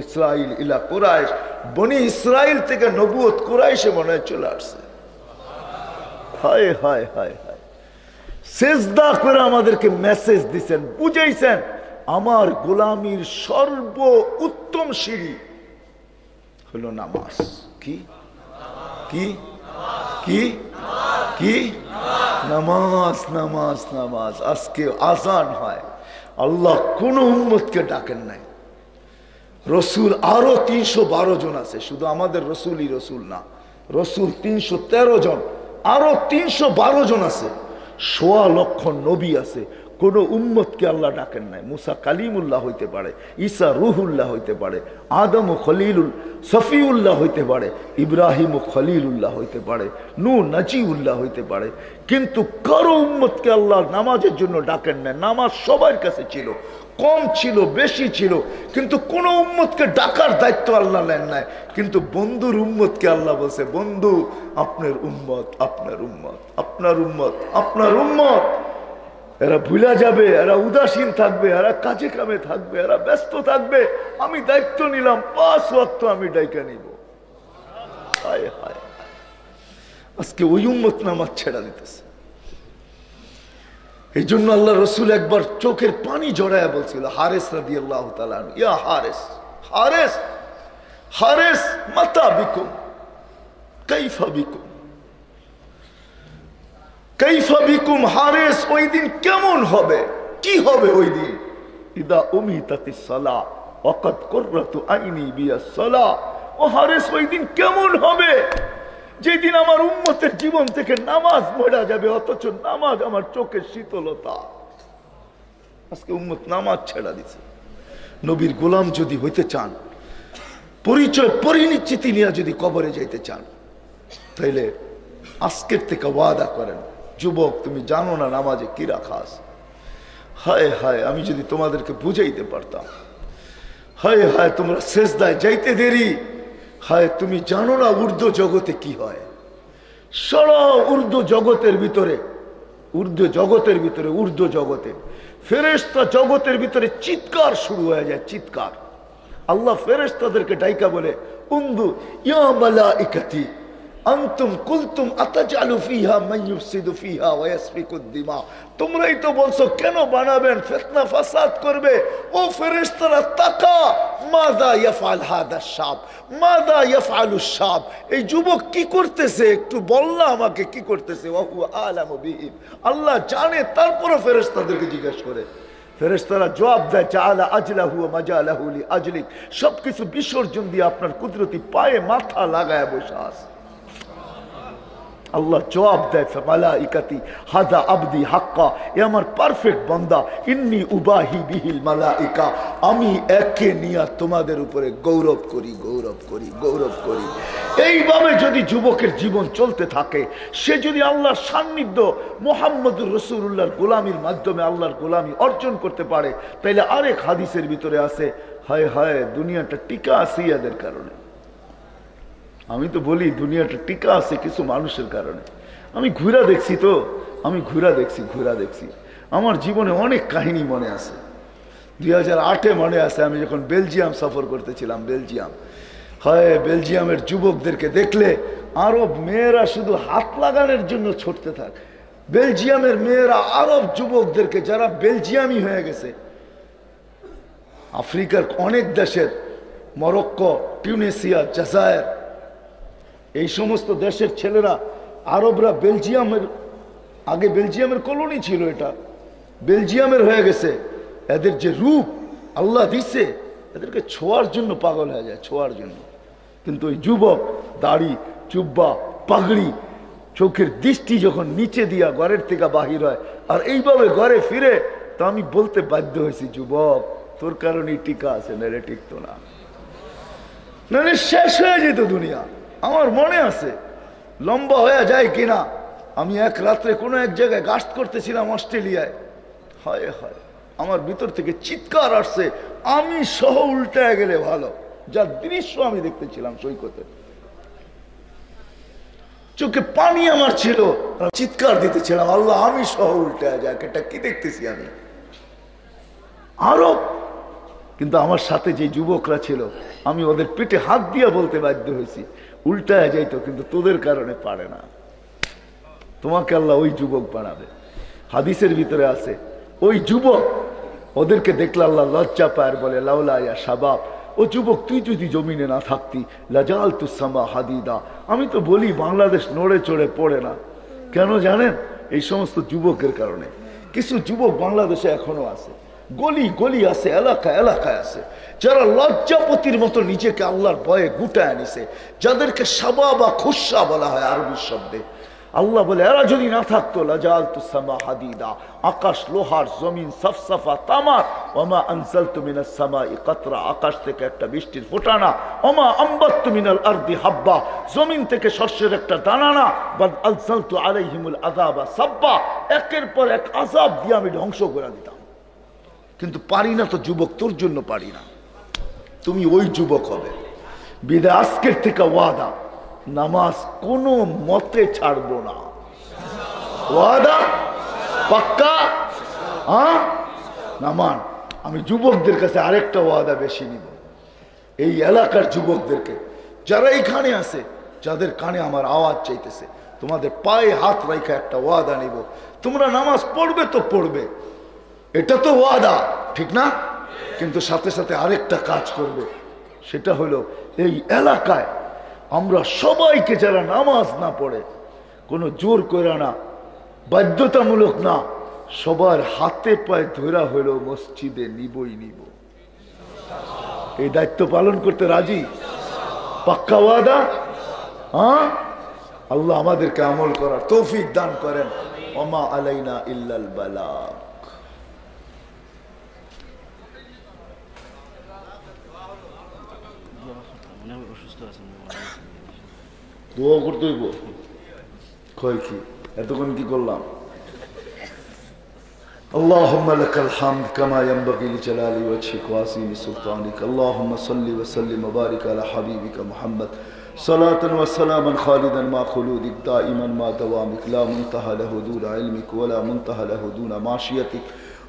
ইসরাইল ইলা কুরাইশ, বনি ইসরাইল থেকে নবুয়ত কুরাইশে মনে হয় চলে আসছে। হায় হায় হায় হায়, সেজদা করে আমাদেরকে মেসেজ দিচ্ছেন, বুঝাইছেন আমার গোলামির সর্ব উত্তম সিঁড়ি হলো নামাজ। কি কি কি কি নামাজ, নামাজ, নামাজ। আজকে আজান হয়, আল্লাহ কোন উম্মতকে ডাকেন নাই। রসুল আরো 312 জন আছে, শুধু আমাদের রসুলই রসুল না, রসুল 313 জন, আরো 312 জন আছে, 1.25 লক্ষ নবী আছে, কোন উম্মতকে আল্লাহ ডাকেন নাই। মুসা কালিমুল্লাহ হইতে পারে, ঈসা রুহুল্লাহ হইতে পারে, আদম ও খলিলুল সফিউল্লাহ হইতে পারে, ইব্রাহিম ও খলিলুল্লাহ হইতে পারে, নূহ নাজিউল্লাহ হইতে পারে, কিন্তু কারো উম্মতকে আল্লাহ নামাজের জন্য ডাকেন নাই। নামাজ সবার কাছে ছিল, কম ছিল বেশি ছিল, কিন্তু কোন উম্মতকে ডাকার দায়িত্ব আল্লাহ নেন নাই। কিন্তু বন্ধুর উম্মতকে আল্লাহ বলছে, বন্ধু আপনার উম্মত, আপনার উম্মত, আপনার উম্মত, আপনার উম্মত। এরা ভুলা যাবে, এরা উদাসীন থাকবে, এরা কাজে কামে থাকবে, এরা ব্যস্ত থাকবে, আমি দায়িত্ব নিলাম 5 ওয়াক্ত আমি ডাইকা নিব। হায় হায়, আজকে ওই উম্মত নামাজ ছেড়া দিতেছে। এই জন্য আল্লাহ রসুল একবার চোখের পানি জড়ায়া বলছিল, হারেস রাদিয়াল্লাহু তাআলা আনহু, ইয়া হারেস, হারেস, হারেস মাতা বিকুম কাইফা বিকুম, কাইফা বিকুম হারেস, ওই দিন কেমন হবে, কি হবে ওই দিন? ইদা উমিতাতিস সালাহ ওয়াকাদ কুররাতু আইনি বিয়াস সালাহ, ও হারেস ওই দিন কেমন হবে যেদিন আমার উম্মতের জীবন থেকে নামাজ মরা যাবে, অথচ নামাজ আমার চোখের শীতলতা। আজকে উম্মত নামাজ ছেড়া দিছে। নবীর গোলাম যদি হইতে চান, পরিচয় পরিনিশ্চিতি নিয়ে যদি কবরে যাইতে চান, তাইলে আজকের থেকে ওয়াদা করেন, যুবক তুমি জানো না নামাজে কি রাখা আছে। হায় হায়, আমি যদি তোমাদেরকে বুঝাইতে পারতাম। হায় হায়, তোমরা সেজদায় যাইতে দেরি। হায়, তুমি জানো না উর্দু জগতে কি হয়। সারা উর্দু জগতের ভিতরে, উর্দু জগতে ফেরেশতা জগতের ভিতরে চিৎকার শুরু হয়ে যায়, চিৎকার। আল্লাহ ফেরেশতাদেরকে ডাইকা বলে, উনদু ইয়া মালাইকাতি আনতুম কুলতুম আতাজালু ফিহা মান ইউফসিদু ফিহা ওয়া ইয়াসফিকুদ দিমা, তোমরাই তো বলছো কেন বানাবেন, ফিতনা ফাসাদ করবে। ও ফেরেশতারা তাকা, মাযা ইয়াফআল হাদা শাব, মাযা ইয়াফআলু শাব, এই যুবক কি করতেছে, একটু বল না আমাকে কি করতেছে। ওয়া হুয়া আলামু বিহিম, আল্লাহ জানে, তারপরও ফেরেশতাদেরকে জিজ্ঞাসা করে। ফেরেশতারা জবাব দেয়, জাআলা আজলাহু ওয়া মাজালাহু লিআজলিক, সবকিছু বিসর্জন দিয়ে আপনার কুদরতি পায়ে মাথা লাগায় বসে আছে। আল্লাহ জবাব দেয়, মালাইকাতি হাযা আবদি হাক্কা, এ আমার পারফেক্ট বান্দা, ইন্নী উবাহি বিহিল মালাইকা, আমি একে নিয়ে তোমাদের উপরে গৌরব করি, গৌরব করি, গৌরব করি। এইভাবে যদি যুবকের জীবন চলতে থাকে, সে যদি আল্লাহর সান্নিধ্য মুহাম্মদুর রাসূলুল্লাহর গোলামির মাধ্যমে আল্লাহর গোলামি অর্জন করতে পারে, তাইলে আরেক হাদিসের ভিতরে আছে, হায় হায় দুনিয়াটা টিকা আছে এদের কারণে। আমি তো বলি দুনিয়াটা টিকা আছে কিছু মানুষের কারণে। আমি ঘুরা দেখছি, তো আমি ঘুরা দেখছি, আমার জীবনে অনেক কাহিনী মনে আছে। 2008-এ মনে আছে, আমি যখন বেলজিয়াম সফর করতেছিলাম, বেলজিয়াম, হয় বেলজিয়ামের যুবকদেরকে দেখলে আরব মেয়েরা শুধু হাত লাগানোর জন্য ছুটতে থাকে। বেলজিয়ামের মেয়েরা আরব যুবকদেরকে, যারা বেলজিয়ামি হয়ে গেছে, আফ্রিকার অনেক দেশের, মরক্কো, টিউনিসিয়া, জাজায়ের, এই সমস্ত দেশের ছেলেরা, আরবরা বেলজিয়ামের, আগে বেলজিয়ামের কলোনি ছিল এটা, বেলজিয়ামের হয়ে গেছে, এদের যে রূপ আল্লাহ দিছে, এদেরকে ছোঁয়ার জন্য পাগল হয়ে যায়, ছোঁয়ার জন্য। কিন্তু ওই যুবক দাড়ি চুব্বা পাগড়ি, চোখের দৃষ্টি যখন নিচে দিয়া ঘরের থেকে বাহির হয় আর এইভাবে ঘরে ফিরে, তো আমি বলতে বাধ্য হয়েছি, যুবক তোর কারণেই টিকা আছে, নাহলে টিকতো না, নাহলে শেষ হয়ে যেত দুনিয়া। আমার মনে আছে, লম্বা হয়ে যায় কিনা, আমি এক রাত্রে কোনো এক জায়গায় গাস্ট করতেছিলাম অস্ট্রেলিয়ায়, হায় হায় আমার ভিতর থেকে চিৎকার আসছে, আমি সহ উল্টায় গেলে ভালো, যা দৃশ্য আমি দেখতেছিলাম সৈকতে, চোখে পানি আমার ছিল, চিৎকার দিতেছিলাম, আল্লাহ আমি সহ উল্টায় যাক, এটা কি দেখতেছি আমি আরো। কিন্তু আমার সাথে যে যুবকরা ছিল, আমি ওদের পেটে হাত দিয়ে বলতে বাধ্য হয়েছি, উল্টায় যাইতো, কিন্তু তোদের কারণে পারে না, তোমাকে আল্লাহ ওই যুবক বানাবে। হাদিসের ভিতরে আছে, ওই যুবক ওদেরকে দেখলে আল্লাহ লজ্জা পায়, বলে লাউলা ইয়া শাবাব, ও যুবক তুই যদি জমিনে না থাকতি লাজাল তুসামা হাদিদা। আমি তো বলি বাংলাদেশ নড়ে চড়ে পড়ে না, কেন জানেন? এই সমস্ত যুবকের কারণে। কিছু যুবক বাংলাদেশে এখনো আছে, গলি গলি আছে, এলাকায় এলাকায় আছে, যারা লজ্জাপতির মতো নিজেকে আল্লাহর ভয়ে গুটায় নিছে, যাদেরকে সাবা বা খুশা বলা হয় আরবি শব্দে। আল্লাহ বলে এরা যদি না থাকতো লাজালতু সামা হাদিদা, আকাশ লোহার, জমিন সাফসাফা তামার, ওমা আনজালতু মিনাস সামাই কাতরা, আকাশ থেকে একটা বৃষ্টির ফোঁটানা, ওমা আম্বাততু মিনাল আরদি হাব্বা, জমিন থেকে শস্যের একটা দানা না, বাদ আলজালতু আলাইহিমুল আযাবা সাব্বা, একের পর এক আযাব দিয়ে আমি ধ্বংস করে দিতাম। কিন্তু পারি না তো যুবক, তোর জন্য পারি না, তুমি ওই যুবক হবে। বিদায় আজকের থেকে ওয়াদা, নামাজ কোনো মতে ছাড়বো না, ওয়াদা পাক্কা। হ্যাঁ নামান। আমি যুবকদের কাছে আরেকটা ওয়াদা বেশি নিব, এই এলাকার যুবকদেরকে যারা এইখানে আছে, যাদের কানে আমার আওয়াজ চাইতেছে, তোমাদের পায়ে হাত রাখা একটা ওয়াদা নিব, তোমরা নামাজ পড়বে তো পড়বে, এটা তো ওয়াদা, ঠিক না? কিন্তু সাথে সাথে আরেকটা কাজ করবে, সেটা হলো এই এলাকায় আমরা সবাইকে, যারা নামাজ না পড়ে, কোনো জোর করে না, বাধ্যতামূলক না, সবার হাতে পায়ে ধরা হলো মসজিদে নিবই নিব। এই দায়িত্ব পালন করতে রাজি? পাক্কা ওয়াদা? হ্যাঁ, আল্লাহ আমাদেরকে আমল করার তৌফিক দান করেন। ওমা আলাইনা ইল্লাল বালাগ। দোয়া করতে হইব, কয় কি এতক্ষণ কি করলাম? اللهم لك الحمد كما ينبغي لجلال وجهك وعظيم سلطانك. اللهم صل وسلم وبارك على حبيبك محمد صلاة وسلاما خالدا مع خلودك دائما مع دوامك لا منتهى له دون علمك ولا منتهى له دون معصيتك.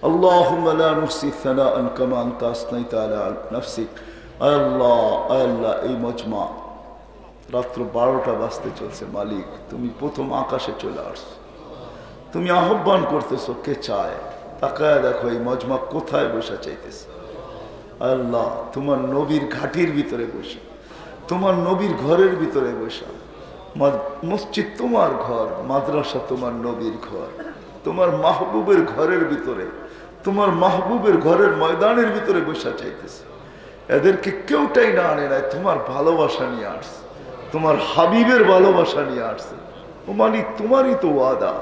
اللهم لا نحصي ثناء كما أنت أثنيت على نفسك. আল্লাহ আল্লাহ, এই মজমা রাত্র 12টা বাজতে চলছে, মালিক তুমি প্রথম আকাশে চলে আসছো, তুমি আহ্বান করতেছো, কে চায়? তাকায় দেখো এই মজমা কোথায় বসা চাইতেছে। আল্লাহ তোমার নবীর ঘাটির ভিতরে বসা, তোমার নবীর ঘরের ভিতরে বসা। মসজিদ তোমার ঘর, মাদ্রাসা তোমার নবীর ঘর, তোমার মাহবুবের ঘরের ভিতরে, তোমার মাহবুবের ঘরের ময়দানের ভিতরে বসা চাইতেছে। এদেরকে কেউটাই না আনে নাই, তোমার ভালোবাসা নিয়ে আসছে, তোমার হাবিবের ভালোবাসা নিয়ে আসছে। ও মালিক তোমারই তো ওয়াদা,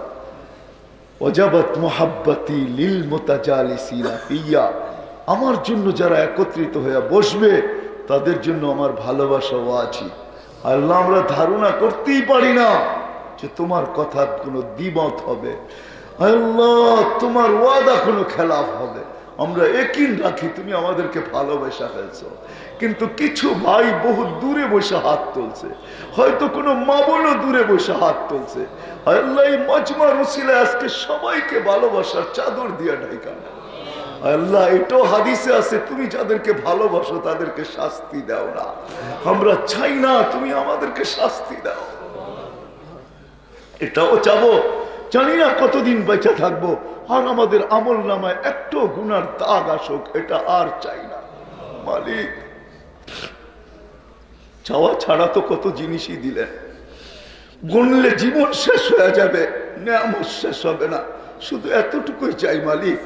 ওয়াজাবাত মুহাব্বতি লিল মুতাজালিসিনা ফিয়া, আমার জন্য যারা একত্রিত হয়ে বসবে তাদের জন্য আমার ভালোবাসা ওয়াজিব। আল্লাহ আমরা ধারণা করতেই পারি না যে তোমার কথার কোনো দ্বিমত হবে, আল্লাহ তোমার ওয়াদা কোনো খেলাফ হবে। আমরা একই রাখি তুমি আমাদেরকে ভালোবাসা ফেলছো, কিন্তু কিছু ভাই বহু দূরে বসে হাত তুলছে, হয়তো কোনো মা বোনও দূরে বসে হাত তুলছে। আল্লাহ এই মজমার উসিলায় আজকে সবাইকে ভালোবাসার চাদর দিয়ে ঢাকা। আল্লাহ এটাও হাদিসে আছে, তুমি যাদেরকে ভালোবাসো তাদেরকে শাস্তি দাও না। আমরা চাই না তুমি আমাদেরকে শাস্তি দাও, এটাও চাবো। জানি না কতদিন বেঁচে থাকবো, আর আমাদের আমল নামায় একটু গুনার দাগ আসুক, এটা আর চাই না। মালিক চাওয়া ছাড়া তো কত জিনিসই দিলেন, গুনলে জীবন শেষ হয়ে যাবে, নেয়ামত শেষ হবে না। শুধু এতটুকুই চাই মালিক,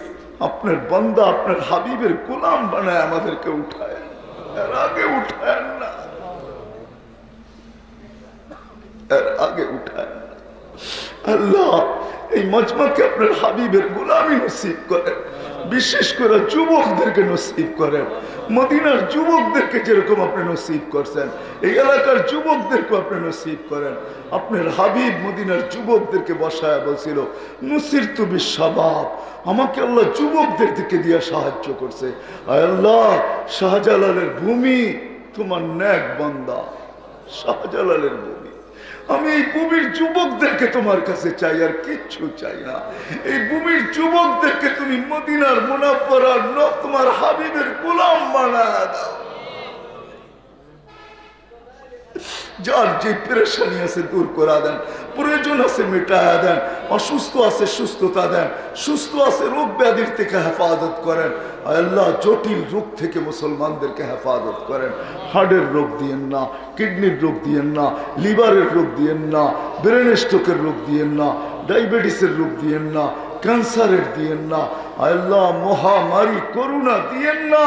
আপনার বান্দা আপনার হাবিবের গোলাম বানায় আমাদেরকে উঠায়, এর আগে উঠায় না, এর আগে উঠায় না। আল্লাহ এই মজমাকে আপনার হাবিবের গোলামি নসিব করেন, বিশেষ করে যুবকদেরকে নসিব করেন, মদিনার যুবকদেরকে যেরকম আপনি নসিব করছেন এই এলাকার যুবকদেরকে আপনি নসিব করেন। আপনার হাবিব মদিনার যুবকদেরকে বসায় বলছিল নুসিরতু বিশাবাব, আমাকে আল্লাহ যুবকদের দিকে দিয়ে সাহায্য করছে। আয় আল্লাহ শাহজালালের ভূমি তোমার নেক বান্দা, শাহজালালের ভূমি, আমি এই ভূমির যুবকদেরকে তোমার কাছে চাই, আর কিচ্ছু চাই না। এই ভূমির যুবকদেরকে তুমি মদিনার মুনাফফার তোমার হাবিবের গোলাম বানায় দাও। যার যে পেরেশানি আছে দূর করে দেন, প্রয়োজন আছে মেটায়া দেন, অসুস্থ আছে সুস্থতা দেন, সুস্থ আছে রোগ ব্যাধির থেকে হেফাজত করেন। আল্লাহ জটিল রোগ থেকে মুসলমানদেরকে হেফাজত করেন। হার্টের রোগ দিয়েন না, কিডনির রোগ দিয়েন না, লিভারের রোগ দিয়েন না, ব্রেন স্ট্রোকের রোগ দিয়েন না, ডায়াবেটিসের রোগ দিয়েন না, ক্যান্সারের দিয়েন না। আল্লাহ মহামারী করোনা দিয়েন না,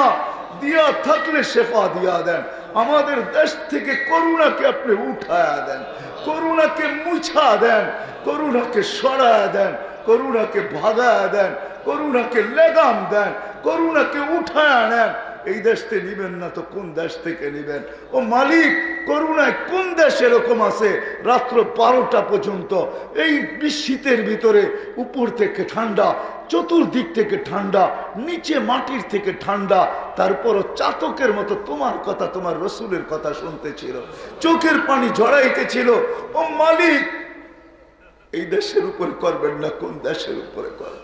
দিয়া থাকলে শেফা দিয়া দেন। আমাদের দেশ থেকে করোনাকে আপনি উঠায়া দেন, করোনাকে মুছা দেন, করোনাকে সরায়া দেন, করোনাকে ভাগায়া দেন, করোনাকে লেগাম দেন, করোনাকে উঠায়া নেন। এই দেশ থেকে নিবেন না তো কোন দেশ থেকে নিবেন? ও মালিক, করোনায় কোন দেশ এরকম আছে রাত্র 12টা পর্যন্ত এই শীতের ভিতরে উপর থেকে ঠান্ডা, চতুর্দিক থেকে ঠান্ডা, নিচে মাটির থেকে ঠান্ডা, তারপরও চাতকের মতো তোমার কথা তোমার রসুলের কথা শুনতেছিল, চোখের পানি ঝরাইতেছিল। ও মালিক, এই দেশের উপরে করবেন না কোন দেশের উপরে করবেন?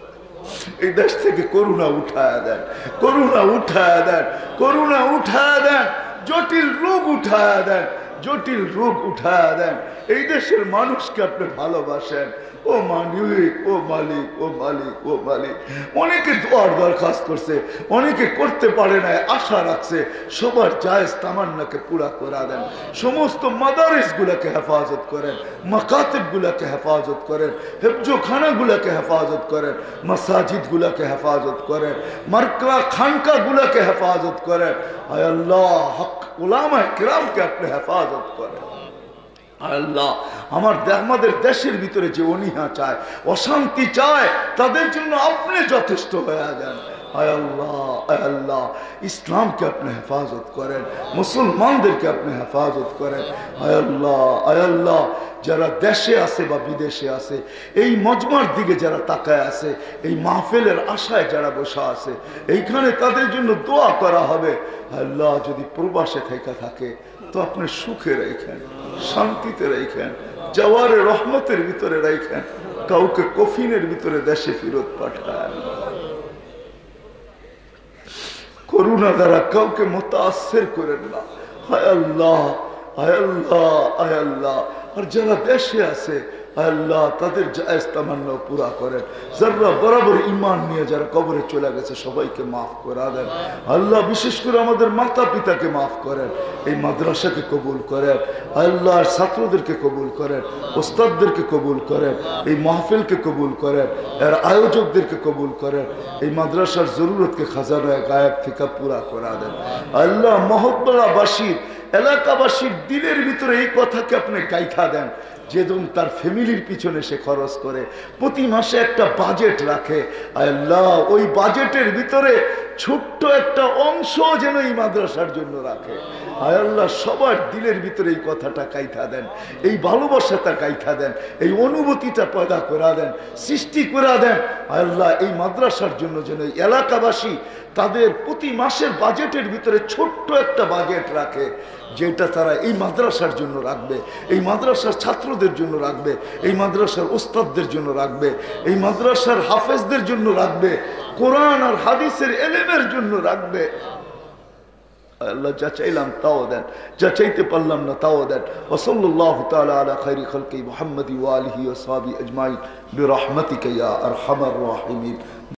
এই দেশ থেকে করোনা উঠায়া দেন, করোনা উঠায়া দেন, করোনা উঠায়া দেন, জটিল রোগ উঠায়া দেন, জটিল রোগ উঠায়া দেন। এই দেশের মানুষকে আপনি ভালোবাসেন। ও মালিক, ও মালিক, ও মালিক, ও মালিক। অনেকে দোয়ার দরখাস্ত করছে, অনেকে করতে পারে না, আশা রাখছে। সবার জায়েজ তামান্নাকে পুরা করা দেন। সমস্ত মাদারিস গুলাকে হেফাজত করেন, মাকাতিব গুলাকে হেফাজত করেন, হেফজোখানা গুলাকে হেফাজত করেন, মাসাজিদ গুলাকে হেফাজত করেন, মার্কা খানকা গুলাকে হেফাজত করেন। আয় আল্লাহ, হক উলামায়ে কিরামকে আপনি হেফাজত করেন। আল্লাহ, আমাদের দেশের ভিতরে যে অনীহা চায়, অশান্তি চায়, তাদের জন্য আপনি যথেষ্ট হয়ে যান। আয় আল্লাহ, আয় আল্লাহ, ইসলামকে আপনি হেফাজত করেন, মুসলমানদেরকে আপনি হেফাজত করেন। আয় আল্লাহ, আয় আল্লাহ, যারা দেশে আছে বা বিদেশে আছে, এই মজমার দিকে যারা তাকায় আছে, এই মাহফিলের আশায় যারা বসা আছে, এইখানে তাদের জন্য দোয়া করা হবে। আল্লাহ, যদি প্রবাসে থেকে থাকে তো আপনি সুখে রেখেন, শান্তিতে রেখেন, জওয়ারে রহমতের ভিতরে রেখেন, কাউকে কফিনের ভিতরে দেশে ফেরত পাঠান। করুণা দ্বারা কাউকে মুতাআসসির করেন না। হায় আল্লাহ, হায় আল্লাহ, হায় আল্লাহ। আর যারা দেশে আছে আল্লাহ, তাদের জায়েজ তামান্না পুরা করেন। যারা বরাবর ঈমান নিয়ে যারা কবরে চলে গেছে সবাইকে মাফ করে দেন। আল্লাহ, বিশেষ করে আমাদের মাতা পিতাকে মাফ করেন। এই মাদ্রাসাকে কবুল করেন আল্লাহ, ছাত্রদেরকে কবুল করেন, ওস্তাদদেরকে কবুল করেন, এই মাহফিলকে কবুল করেন, এর আয়োজকদেরকে কবুল করেন। এই মাদ্রাসার জরুরতকে খাজানায়ে গায়েব থেকে পুরা করে দেন। আল্লাহ, মহব্বতবাসীর এলাকাবাসীর দিলের ভিতরে এই কথাকে আপনি গাইথা দেন। যেদিন তার ফ্যামিলির পিছনে সে খরচ করে, প্রতি মাসে একটা বাজেট রাখে, আল্লাহ ওই বাজেটের ভিতরে ছোট্ট একটা অংশ যেন এই মাদ্রাসার জন্য রাখে। আয় আল্লাহ, সবার দিলের ভিতরে এই কথাটা গাইথা দেন, এই ভালোবাসাটা গাইথা দেন, এই অনুভূতিটা পয়দা করে দেন, সৃষ্টি করে দেন। আয় আল্লাহ, এই মাদ্রাসার জন্য যেন এই এলাকাবাসী তাদের প্রতি মাসের বাজেটের ভিতরে ছোট্ট একটা বাজেট রাখে, যেটা তারা এই মাদ্রাসার জন্য রাখবে, এই মাদ্রাসার ছাত্রদের জন্য রাখবে, এই মাদ্রাসার ওস্তাদদের জন্য রাখবে, এই মাদ্রাসার হাফেজদের জন্য রাখবে, কোরআন আর হাদিসের ইলমের জন্য রাখবে। আল্লাহ, যা চাইলাম তাও দেন, যা চাইতে পারলাম না তাও দেন। ওয়া সাল্লাল্লাহু তাআলা আলা খায়রি খালকি মুহাম্মাদি ওয়া আলিহি ওয়া সাহবিহি আজমাইন বিরহমাতিকা ইয়া আরহামার রাহিমিন।